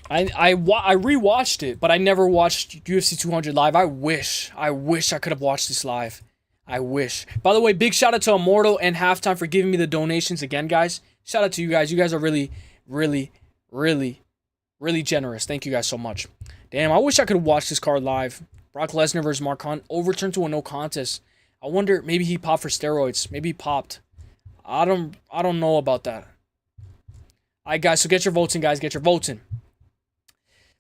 I rewatched it, but I never watched UFC 200 live. I wish I could have watched this live. I wish. By the way, big shout out to Immortal and Halftime for giving me the donations again, guys. Shout out to you guys. You guys are really, really, really, really generous. Thank you guys so much. Damn, I wish I could have watched this card live. Brock Lesnar versus Mark Hunt overturned to a no contest. I wonder, maybe he popped for steroids. Maybe he popped. I don't know about that. All right, guys. So get your votes in, guys. Get your votes in.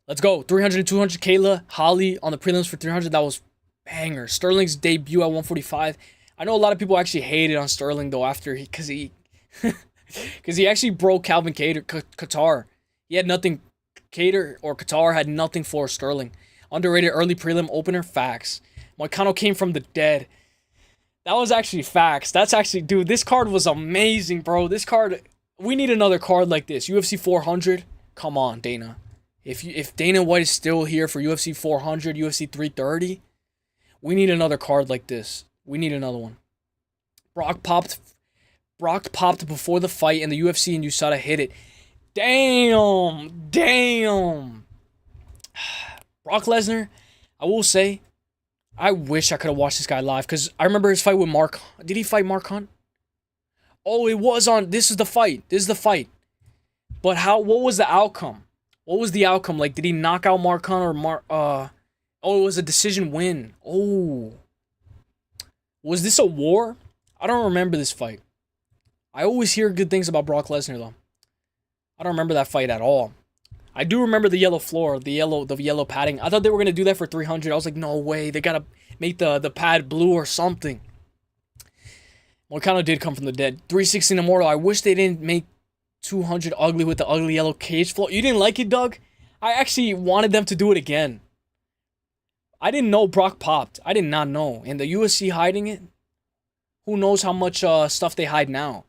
Let's go. 300 and 200. Kayla Holly on the prelims for 300. That was banger. Sterling's debut at 145. I know a lot of people actually hated on Sterling though after because he actually broke Calvin Qatar. He had nothing. Qatar had nothing for Sterling. Underrated early prelim opener. Facts. Moicano came from the dead. That was actually facts. That's actually, dude, this card was amazing, bro. This card, we need another card like this. UFC 400. Come on, Dana. If Dana White is still here for UFC 400, UFC 330, we need another card like this. We need another one. Brock popped before the fight in the UFC and USADA hit it. Damn. Brock Lesnar, I will say, I wish I could have watched this guy live because I remember his fight with Mark. Did he fight Mark Hunt? Oh, it was on. This is the fight. But what was the outcome? What was the outcome? Like, did he knock out Mark Hunt or oh, it was a decision win. Oh. Was this a war? I don't remember this fight. I always hear good things about Brock Lesnar, though. I don't remember that fight at all. I do remember the yellow floor, the yellow padding. I thought they were going to do that for 300. I was like, no way. They got to make the pad blue or something. Moicano did come from the dead. 316 Immortal. I wish they didn't make 200 ugly with the ugly yellow cage floor. You didn't like it, Doug? I actually wanted them to do it again. I didn't know Brock popped. I did not know. And the USC hiding it? Who knows how much stuff they hide now?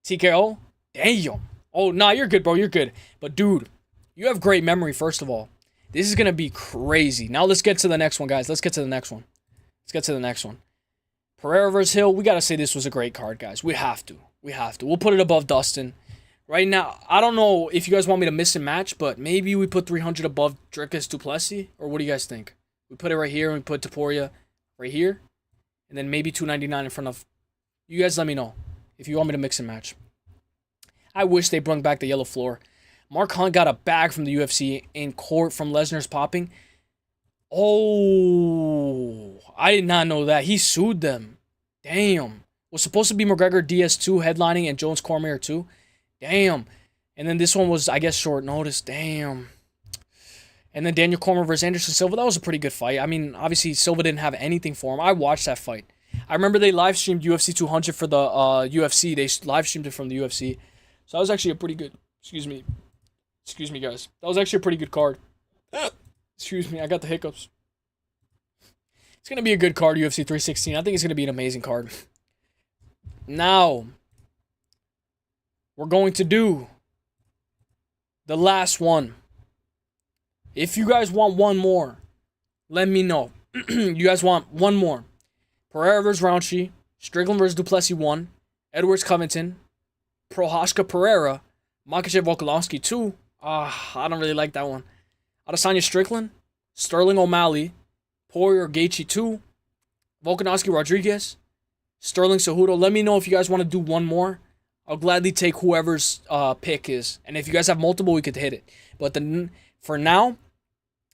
TKO? Damn. Oh, nah, you're good, bro. You're good. But, dude, you have great memory, first of all. This is going to be crazy. Now, let's get to the next one, guys. Let's get to the next one. Pereira versus Hill. We got to say this was a great card, guys. We have to. We'll put it above Dustin. Right now, I don't know if you guys want me to miss a match, but maybe we put 300 above Dricus Duplessis, or what do you guys think? We put it right here, and we put Topuria right here, and then maybe 299 in front of... You guys let me know if you want me to mix and match. I wish they brought back the yellow floor. Mark Hunt got a bag from the UFC in court from Lesnar's popping. Oh, I did not know that. He sued them. Damn. Was supposed to be McGregor DS2 headlining and Jones Cormier 2. Damn. And then this one was, I guess, short notice. Damn. And then Daniel Cormier versus Anderson Silva. That was a pretty good fight. I mean, obviously, Silva didn't have anything for him. I watched that fight. I remember they live streamed UFC 200 for the UFC. They live streamed it from the UFC. So that was actually a pretty good... Excuse me, guys. That was actually a pretty good card. Excuse me, I got the hiccups. It's going to be a good card, UFC 316. I think it's going to be an amazing card. Now, we're going to do the last one. If you guys want one more, let me know. You guys want one more. Pereira versus Roundtree. Strickland versus Duplessis 1. Edwards Covington. Prohashka Pereira. Makachev Volkanovski 2. I don't really like that one. Adesanya Strickland. Sterling O'Malley. Poirier Gaethje 2. Volkanovski Rodriguez. Sterling Cejudo. Let me know if you guys want to do one more. I'll gladly take whoever's pick is. And if you guys have multiple, we could hit it. But for now,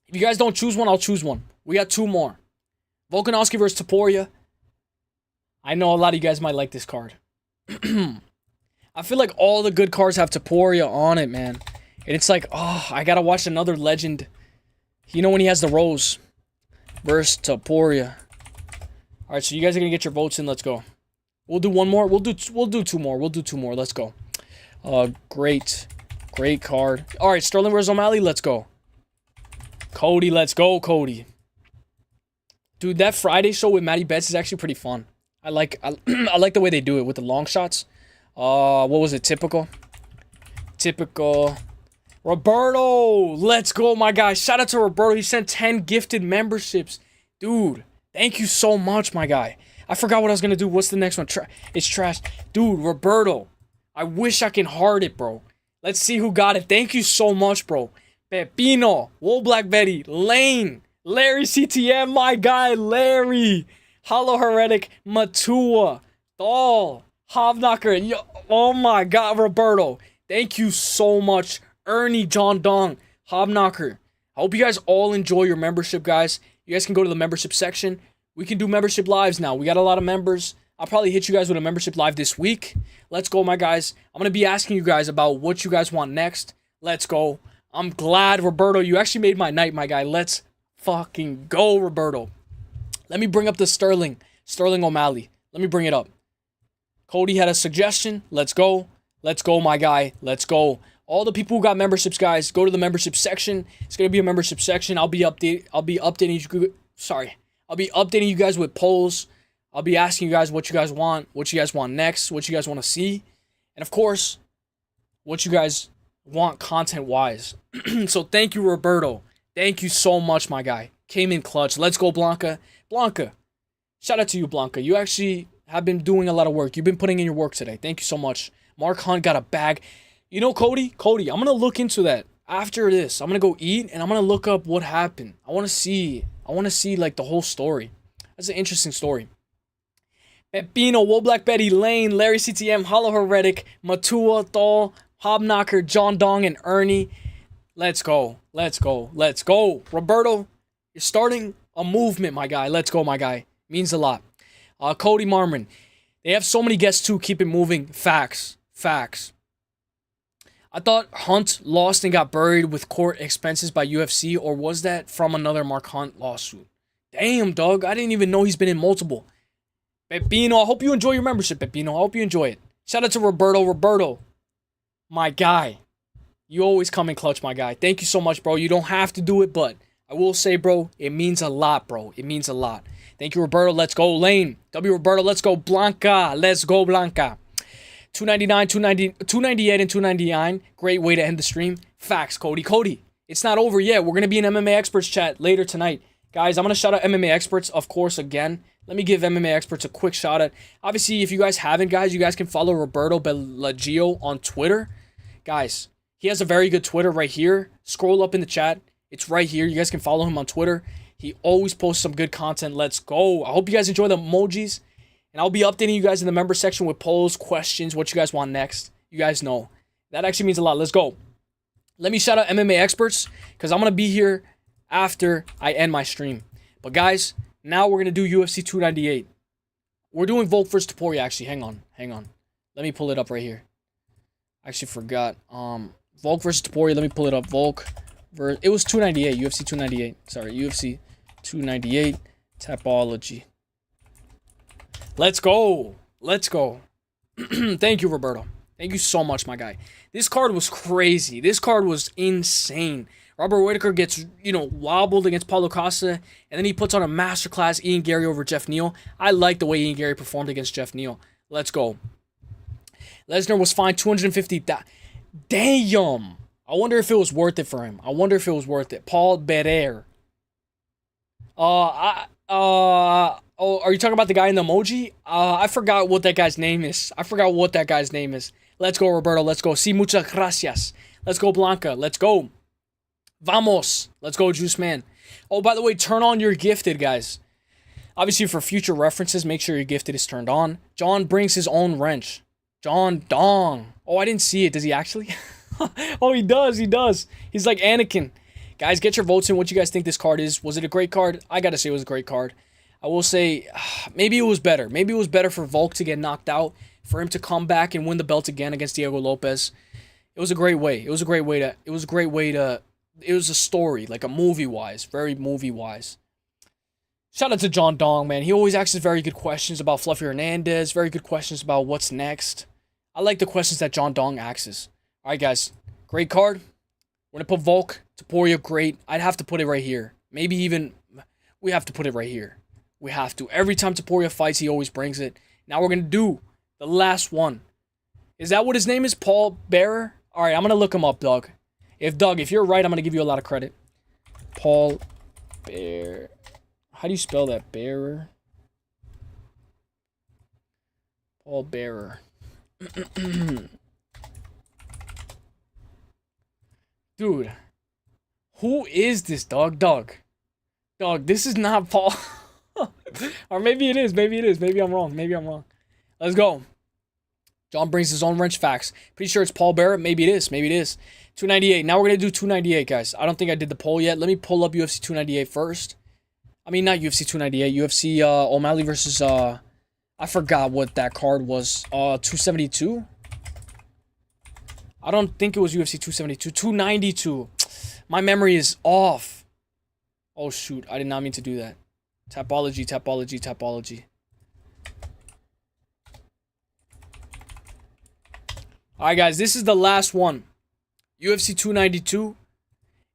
if you guys don't choose one, I'll choose one. We got two more. Volkanovski versus Topuria. I know a lot of you guys might like this card. I feel like all the good cards have Topuria on it, man. And it's like, oh, I gotta watch another legend. You know when he has the Rose versus Topuria. Alright, so you guys are gonna get your votes in. Let's go. We'll do one more. We'll do two more. Let's go. Great card. Alright, Sterling versus O'Malley. Let's go. Cody, let's go, Cody. Dude, that Friday show with Matty Betts is actually pretty fun. I like the way they do it with the long shots. What was it? Typical. Roberto, let's go, my guy. Shout out to Roberto. He sent 10 gifted memberships. Dude, thank you so much, my guy. I forgot what I was going to do. What's the next one? It's trash. Dude, Roberto, I wish I can heart it, bro. Let's see who got it. Thank you so much, bro. Pepino, Wool Black Betty, Lane, Larry CTM, my guy, Larry. Hollow Heretic, Matua, Doll, Hobknocker. Yo, oh my God, Roberto. Thank you so much. Ernie, John Dong, Hobknocker. I hope you guys all enjoy your membership, guys. You guys can go to the membership section. We can do membership lives now. We got a lot of members. I'll probably hit you guys with a membership live this week. Let's go, my guys. I'm going to be asking you guys about what you guys want next. Let's go. I'm glad, Roberto. You actually made my night, my guy. Let's fucking go, Roberto. Let me bring up the Sterling O'Malley. Let me bring it up. Cody had a suggestion. Let's go. Let's go, my guy. Let's go. All the people who got memberships, guys, go to the membership section. It's gonna be a membership section. I'll be updating you guys with polls. I'll be asking you guys what you guys want next, what you guys want to see, and of course, what you guys want content-wise. So thank you, Roberto. Thank you so much, my guy. Came in clutch. Let's go, Blanca. Blanca, shout out to you, Blanca. You actually have been doing a lot of work. You've been putting in your work today. Thank you so much. Mark Hunt got a bag. You know, Cody, I'm going to look into that after this. I'm going to go eat, and I'm going to look up what happened. I want to see, like, the whole story. That's an interesting story. Pepino, Wool Black Betty, Lane, Larry CTM, Hollow Heretic, Matua, Thal, Hobknocker, John Dong, and Ernie. Let's go. Let's go. Let's go. Roberto, you're starting a movement, my guy. Let's go, my guy. Means a lot. Cody Marmon. They have so many guests, too. Keep it moving. Facts. I thought Hunt lost and got buried with court expenses by UFC, or was that from another Mark Hunt lawsuit? Damn, dog. I didn't even know he's been in multiple. Pepino, I hope you enjoy your membership, Pepino. I hope you enjoy it. Shout out to Roberto. Roberto, my guy. You always come in clutch, my guy. Thank you so much, bro. You don't have to do it, but I will say, bro, it means a lot, bro. It means a lot. Thank you, Roberto. Let's go, Lane. W. Roberto, let's go, Blanca. Let's go, Blanca. 299, 298, and 299. Great way to end the stream. Facts, Cody. Cody, it's not over yet. We're going to be in MMA Experts chat later tonight. Guys, I'm going to shout out MMA Experts, of course, again. Let me give MMA Experts a quick shout out. Obviously, if you guys haven't, guys, you guys can follow Roberto Bellagio on Twitter. Guys, he has a very good Twitter right here. Scroll up in the chat. It's right here. You guys can follow him on Twitter. He always posts some good content. Let's go. I hope you guys enjoy the emojis. And I'll be updating you guys in the member section with polls, questions, what you guys want next. You guys know. That actually means a lot. Let's go. Let me shout out MMA Experts, because I'm going to be here after I end my stream. But guys, now we're going to do UFC 298. We're doing Volk versus Topuria, actually. Hang on. Let me pull it up right here. I actually forgot. Volk versus Topuria. Let me pull it up. It was 298. UFC 298. Sorry, UFC 298. Tapology. Let's go. Thank you, Roberto. Thank you so much, my guy. This card was crazy. This card was insane. Robert Whittaker gets, wobbled against Paulo Costa, and then he puts on a masterclass Ian Gary over Jeff Neal. I like the way Ian Gary performed against Jeff Neal. Let's go. Lesnar was fined $250,000. Damn. I wonder if it was worth it for him. Paul Berer. Oh, are you talking about the guy in the emoji? I forgot what that guy's name is. Let's go, Roberto. Let's go. Sí, muchas gracias. Let's go, Blanca. Let's go. Vamos. Let's go, Juice Man. Oh, by the way, turn on your gifted, guys. Obviously, for future references, make sure your gifted is turned on. John brings his own wrench. John Dong. Oh, I didn't see it. Does he actually? Oh, he does. He's like Anakin. Guys, get your votes in what you guys think this card is. Was it a great card? I gotta say it was a great card. I will say, maybe it was better. Maybe it was better for Volk to get knocked out, for him to come back and win the belt again against Diego Lopez. It was a great way. It was a story, like a movie-wise, very movie-wise. Shout out to John Dong, man. He always asks very good questions about Fluffy Hernandez, very good questions about what's next. I like the questions that John Dong asks. All right, guys. Great card. We're going to put Volk, Topuria, great. I'd have to put it right here. Maybe even, we have to put it right here. We have to. Every time Topuria fights, he always brings it. Now we're going to do the last one. Is that what his name is? Paul Bearer? All right, I'm going to look him up, Doug. If you're right, I'm going to give you a lot of credit. Paul Bear. How do you spell that? Bearer? Paul Bearer. Dude. Who is this, dog? Dog, this is not Paul. Or maybe it is. Maybe it is. Maybe I'm wrong. Let's go. John brings his own wrench facts. Pretty sure it's Paul Bearer. Maybe it is. 298. Now we're going to do 298, guys. I don't think I did the poll yet. Let me pull up UFC 298 first. I mean, not UFC 298. UFC O'Malley versus... I forgot what that card was. 272? I don't think it was UFC 272. 292. My memory is off. Oh, shoot. I did not mean to do that. Tapology. Alright, guys. This is the last one. UFC 292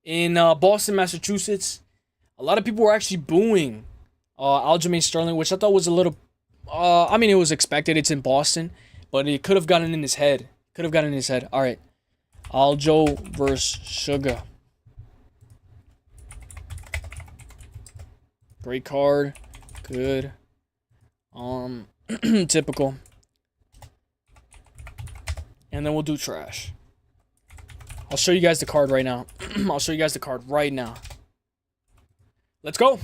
in Boston, Massachusetts. A lot of people were actually booing Aljamain Sterling, which I thought was a little... I mean, it was expected. It's in Boston. But it could have gotten in his head. Alright. Aljo versus Sugar. Great card. Good. Typical. And then we'll do trash. I'll show you guys the card right now. Let's go.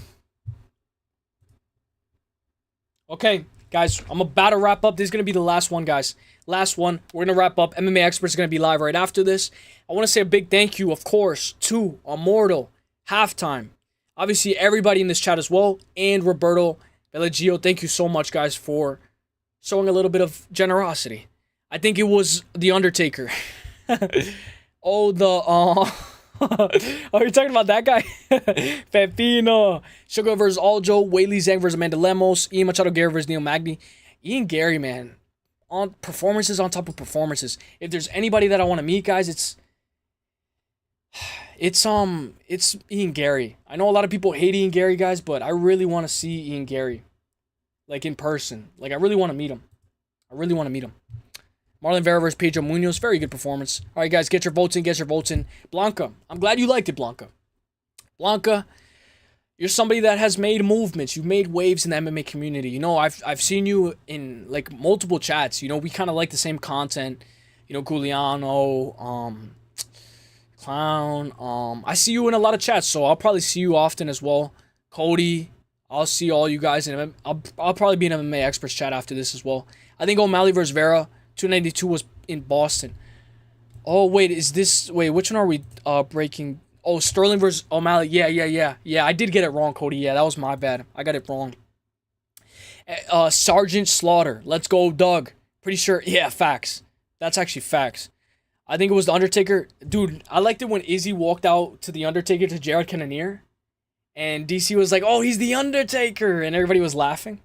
Okay, guys, I'm about to wrap up. This is going to be the last one, guys. Last one. We're going to wrap up. MMA Experts are going to be live right after this. I want to say a big thank you, of course, to Immortal, Halftime. Obviously, everybody in this chat as well. And Roberto Bellagio. Thank you so much, guys, for showing a little bit of generosity. I think it was The Undertaker. Oh, oh, you're talking about that guy? Pepino. Sugar versus Aljo. Weili Zhang versus Amanda Lemos. Ian Machado Gary versus Neil Magny. Ian Gary, man. On performances on top of performances. If there's anybody that I want to meet, guys, it's Ian Gary. I know a lot of people hate Ian Gary, guys, but I really want to see Ian Gary. Like, in person. Like, I really want to meet him. Marlon Vera versus Pedro Munoz. Very good performance. All right, guys, get your votes in. Blanca. I'm glad you liked it, Blanca. Blanca, you're somebody that has made movements. You've made waves in the MMA community. You know, I've seen you in, like, multiple chats. You know, we kind of like the same content. You know, Giuliano, Clown. I see you in a lot of chats, so I'll probably see you often as well. Cody, I'll see all you guys. I'll probably be in MMA Experts chat after this as well. I think O'Malley versus Vera. 292 was in Boston. Oh, wait, which one are we breaking? Oh, Sterling versus O'Malley. Yeah, I did get it wrong, Cody. Yeah, that was my bad. I got it wrong. Sergeant Slaughter. Let's go, Doug. Pretty sure. Yeah, facts. That's actually facts. I think it was The Undertaker. Dude, I liked it when Izzy walked out to The Undertaker to Jared Cannonier. And DC was like, oh, he's The Undertaker. And everybody was laughing.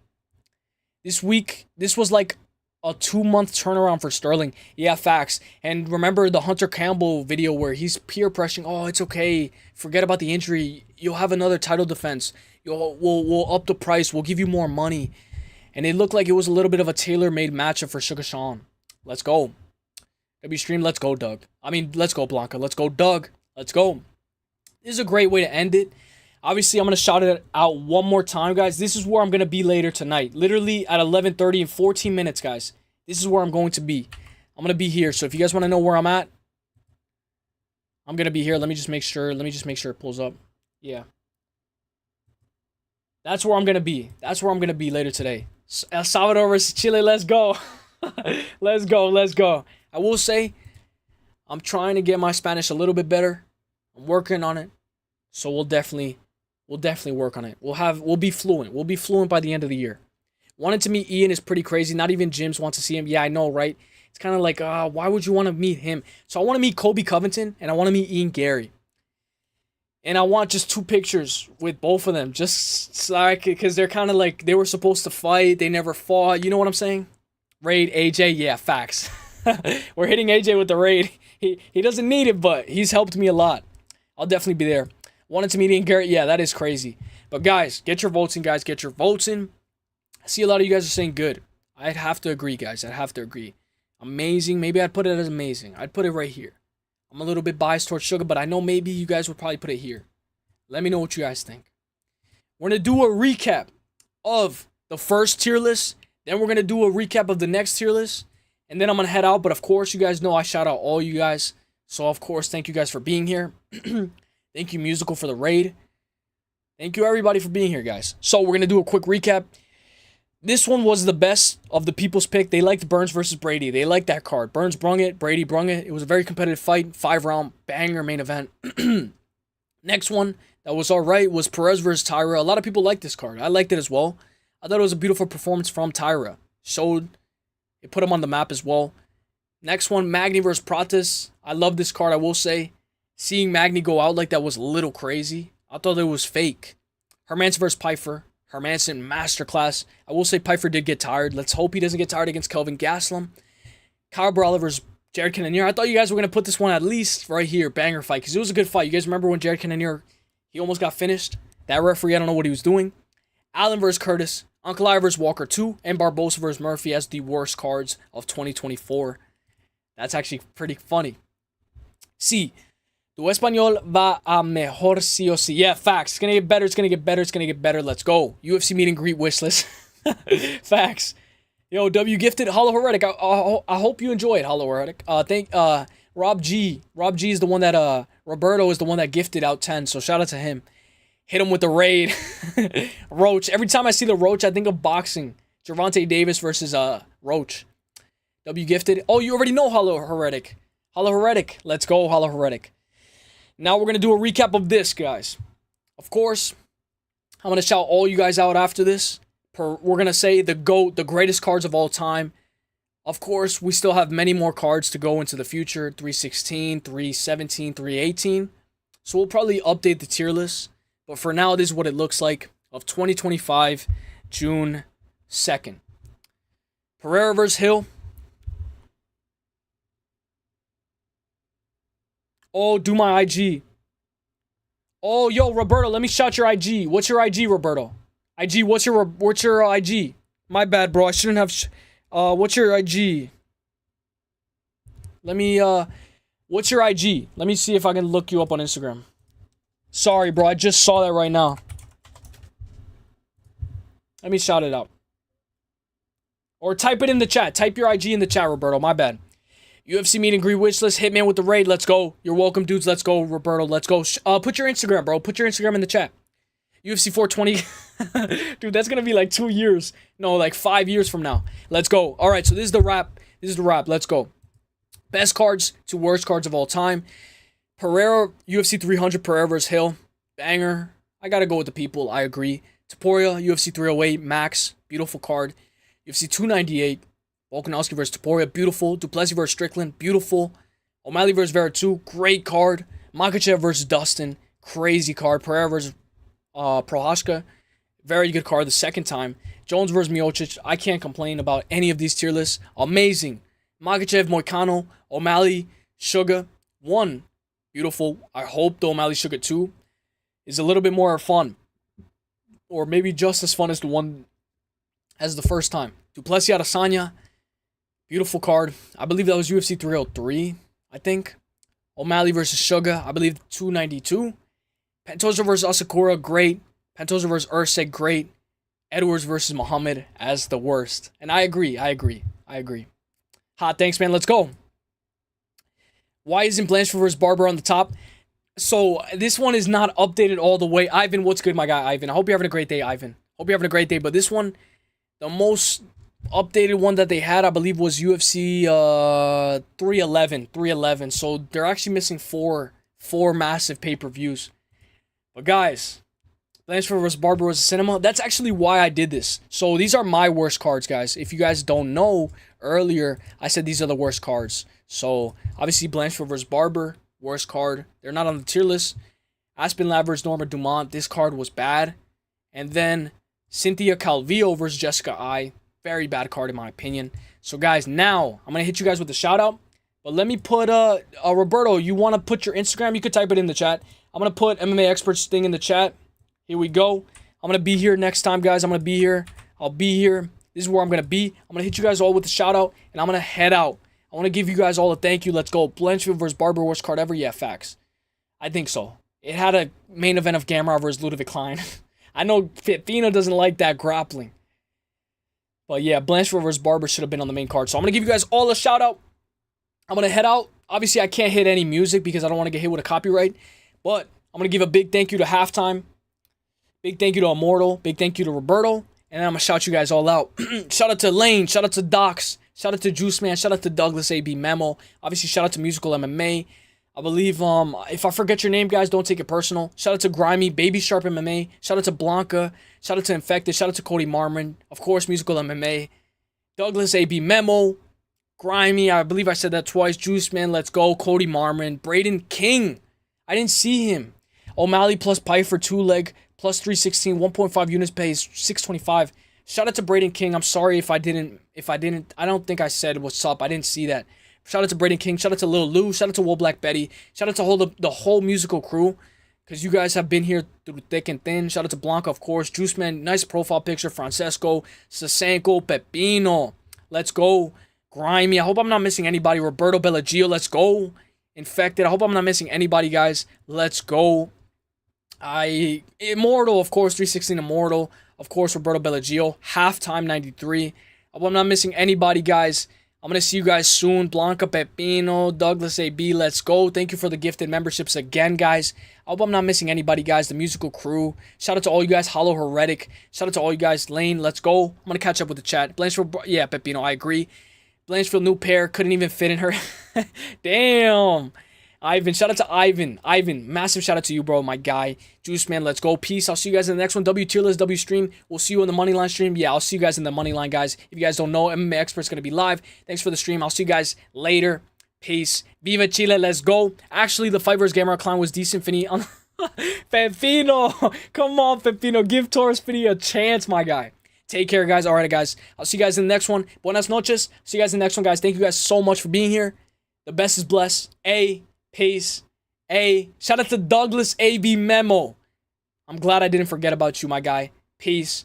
This was like a 2-month turnaround for Sterling. Yeah, facts. And remember the Hunter Campbell video where he's peer pressuring. Oh, it's okay. Forget about the injury. You'll have another title defense. We'll up the price. We'll give you more money. And it looked like it was a little bit of a tailor-made matchup for Sugar Sean. Let's go. W Stream, let's go, Doug. I mean, let's go, Blanca. Let's go, Doug. Let's go. This is a great way to end it. Obviously, I'm going to shout it out one more time, guys. This is where I'm going to be later tonight. Literally at 11:30 in 14 minutes, guys. This is where I'm going to be. I'm going to be here. So if you guys want to know where I'm at, I'm going to be here. Let me just make sure it pulls up. Yeah. That's where I'm going to be. That's where I'm going to be later today. El Salvador versus Chile. Let's go. Let's go. I will say, I'm trying to get my Spanish a little bit better. I'm working on it. So we'll definitely work on it. We'll be fluent. We'll be fluent by the end of the year. Wanted to meet Ian is pretty crazy. Not even Jims wants to see him. Yeah, I know, right? It's kind of like, why would you want to meet him? So I want to meet Colby Covington and I want to meet Ian Gary. And I want just 2 pictures with both of them. Just like, because they're kind of like, they were supposed to fight. They never fought. You know what I'm saying? Raid, AJ, yeah, facts. We're hitting AJ with the raid. He doesn't need it, but he's helped me a lot. I'll definitely be there. Wanted to meet Ian Garrett. Yeah, that is crazy. But guys, get your votes in, guys. Get your votes in. I see a lot of you guys are saying good. I'd have to agree, guys. I'd have to agree. Amazing. Maybe I'd put it as amazing. I'd put it right here. I'm a little bit biased towards Sugar, but I know maybe you guys would probably put it here. Let me know what you guys think. We're going to do a recap of the first tier list. Then we're going to do a recap of the next tier list. And then I'm going to head out. But of course, you guys know I shout out all you guys. So of course, thank you guys for being here. Thank you, Musical, for the raid. Thank you, everybody, for being here, guys. So we're going to do a quick recap. This one was the best of the people's pick. They liked Burns versus Brady. They liked that card. Burns brung it. Brady brung it. It was a very competitive fight. 5-round banger main event. Next one that was all right was Perez versus Tyra. A lot of people liked this card. I liked it as well. I thought it was a beautiful performance from Tyra. Showed it put him on the map as well. Next one, Magny versus Pratis. I love this card, I will say. Seeing Magny go out like that was a little crazy. I thought it was fake. Hermanson versus Pfeiffer. Hermanson masterclass. I will say Pfeiffer did get tired. Let's hope he doesn't get tired against Kelvin Gastelum. Kyle Brawler versus Jared Cannonier. I thought you guys were going to put this one at least right here. Banger fight. Because it was a good fight. You guys remember when Jared Cannonier, he almost got finished? That referee, I don't know what he was doing. Allen versus Curtis. Uncle I versus Walker 2. And Barbosa versus Murphy as the worst cards of 2024. That's actually pretty funny. Sí. Tu español va a mejor sí o sí. Yeah, facts. It's going to get better. It's going to get better. It's going to get better. Let's go. UFC meet and greet wish list. Facts. Yo, W gifted Hollow Heretic. I hope you enjoy it, Hollow Heretic. Rob G. Rob G is the one that, Roberto is the one that gifted out 10. So shout out to him. Hit him with the raid. Roach. Every time I see the Roach, I think of boxing. Gervonta Davis versus Roach. W gifted. Oh, you already know Hollow Heretic. Hollow Heretic. Let's go, Hollow Heretic. Now we're going to do a recap of this, guys. Of course, I'm going to shout all you guys out after this. We're going to say the GOAT, the greatest cards of all time. Of course, we still have many more cards to go into the future. 316, 317, 318. So we'll probably update the tier list. But for now, this is what it looks like of 2025, June 2nd. Pereira versus Hill. Oh, do my IG. Oh, yo, Roberto, let me shout your IG. What's your IG, Roberto? IG, what's your IG? My bad, bro. I shouldn't have. What's your IG? Let me. What's your IG? Let me see if I can look you up on Instagram. Sorry, bro. I just saw that right now. Let me shout it out. Or type it in the chat. Type your IG in the chat, Roberto. My bad. UFC meet and greet wish list. Hitman with the raid. Let's go. You're welcome, dudes. Let's go, Roberto. Let's go. Put your Instagram, bro. Put your Instagram in the chat. UFC 420. Dude, that's going to be like 2 years. No, like 5 years from now. Let's go. All right, so this is the wrap. This is the wrap. Let's go. Best cards to worst cards of all time. Pereira, UFC 300, Pereira versus Hill. Banger. I got to go with the people. I agree. Taporia, UFC 308, Max. Beautiful card. UFC 298. Volkanovski versus Taporia, beautiful. Duplessis versus Strickland, beautiful. O'Malley versus Vera 2, great card. Makachev versus Dustin, crazy card. Pereira versus Prohashka, very good card the second time. Jones versus Miocic, I can't complain about any of these tier lists. Amazing. Makachev, Moicano, O'Malley, Sugar, 1, beautiful. I hope the O'Malley Sugar 2 is a little bit more fun. Or maybe just as fun as the one as the first time. Duplessis Adesanya, beautiful card. I believe that was UFC 303, I think. O'Malley versus Sugar, I believe 292. Pantoja versus Asakura, great. Pantoja versus Usyk, great. Edwards versus Muhammad as the worst. And I agree. Hot, thanks, man. Let's go. Why isn't Blanchard versus Barber on the top? So, this one is not updated all the way. Ivan, what's good, my guy, Ivan? I hope you're having a great day, Ivan. Hope you're having a great day. But this one, the most updated one that they had, I believe, was UFC 311. So they're actually missing four massive pay-per-views. But guys, Blanchard vs. Barber was a cinema. That's actually why I did this. So these are my worst cards, guys. If you guys don't know, earlier I said these are the worst cards. So obviously Blanchard vs. Barber, worst card. They're not on the tier list. Aspen Ladd vs. Norma Dumont. This card was bad. And then Cynthia Calvillo versus Jessica I. very bad card in my opinion. So guys, now I'm gonna hit you guys with a shout out. But let me put Roberto, you want to put your Instagram? You could type it in the chat. I'm gonna put MMA experts thing in the chat. Here we go. I'm gonna be here next time, guys. I'm gonna be here. I'll be here. This is where I'm gonna be. I'm gonna hit you guys all with a shout out, and I'm gonna head out. I want to give you guys all a thank you. Let's go. Blanchfield versus Barber, worst card ever? Yeah, facts. I think so. It had a main event of Gamrot versus Ludovic Klein. I know Fino doesn't like that grappling. But yeah, Blanchfield versus Barber should have been on the main card. So I'm going to give you guys all a shout out. I'm going to head out. Obviously, I can't hit any music because I don't want to get hit with a copyright. But I'm going to give a big thank you to Halftime. Big thank you to Immortal. Big thank you to Roberto. And then I'm going to shout you guys all out. Shout out to Lane. Shout out to Docs. Shout out to Usman. Shout out to Douglas AB Memo. Obviously, shout out to Musical MMA. I believe, if I forget your name, guys, don't take it personal. Shout out to Grimy, Baby Sharp MMA. Shout out to Blanca. Shout out to Infected. Shout out to Cody Marmon. Of course, Musical MMA. Douglas AB Memo. Grimy, I believe I said that twice. Juice Man, let's go. Cody Marmon. Braden King. I didn't see him. O'Malley plus Piper, 2-leg, plus 316, 1.5 units pays, 625. Shout out to Braden King. I'm sorry if I don't think I said what's up. I didn't see that. Shout out to Braden King. Shout out to Lil Lou. Shout out to Will Black Betty. Shout out to the whole musical crew. Because you guys have been here through thick and thin. Shout out to Blanca, of course. Juice Man. Nice profile picture. Francesco. Sasenko. Pepino. Let's go. Grimy. I hope I'm not missing anybody. Roberto Bellagio. Let's go. Infected. I hope I'm not missing anybody, guys. Let's go. Immortal, of course. 316 Immortal. Of course, Roberto Bellagio. Halftime 93. I hope I'm not missing anybody, guys. I'm going to see you guys soon. Blanca Pepino, Douglas AB, let's go. Thank you for the gifted memberships again, guys. I hope I'm not missing anybody, guys. The musical crew. Shout out to all you guys. Hollow Heretic. Shout out to all you guys. Lane, let's go. I'm going to catch up with the chat. Blanchfield, yeah, Pepino, I agree. Blanchfield, new pair. Couldn't even fit in her. Damn. Ivan, shout out to Ivan. Ivan, massive shout out to you, bro, my guy. Juice Man, let's go. Peace. I'll see you guys in the next one. W tier list, W stream. We'll see you in the Moneyline stream. Yeah, I'll see you guys in the Moneyline, guys. If you guys don't know, MMA Expert's going to be live. Thanks for the stream. I'll see you guys later. Peace. Viva Chile, let's go. Actually, the fight versus Gamrot Clown was decent, Finny. Pepino. Come on, Pepino. Give Taurus Finny a chance, my guy. Take care, guys. All right, guys. I'll see you guys in the next one. Buenas noches. See you guys in the next one, guys. Thank you guys so much for being here. The best is blessed. Peace. Shout out to Douglas AB Memo. I'm glad I didn't forget about you, my guy. Peace.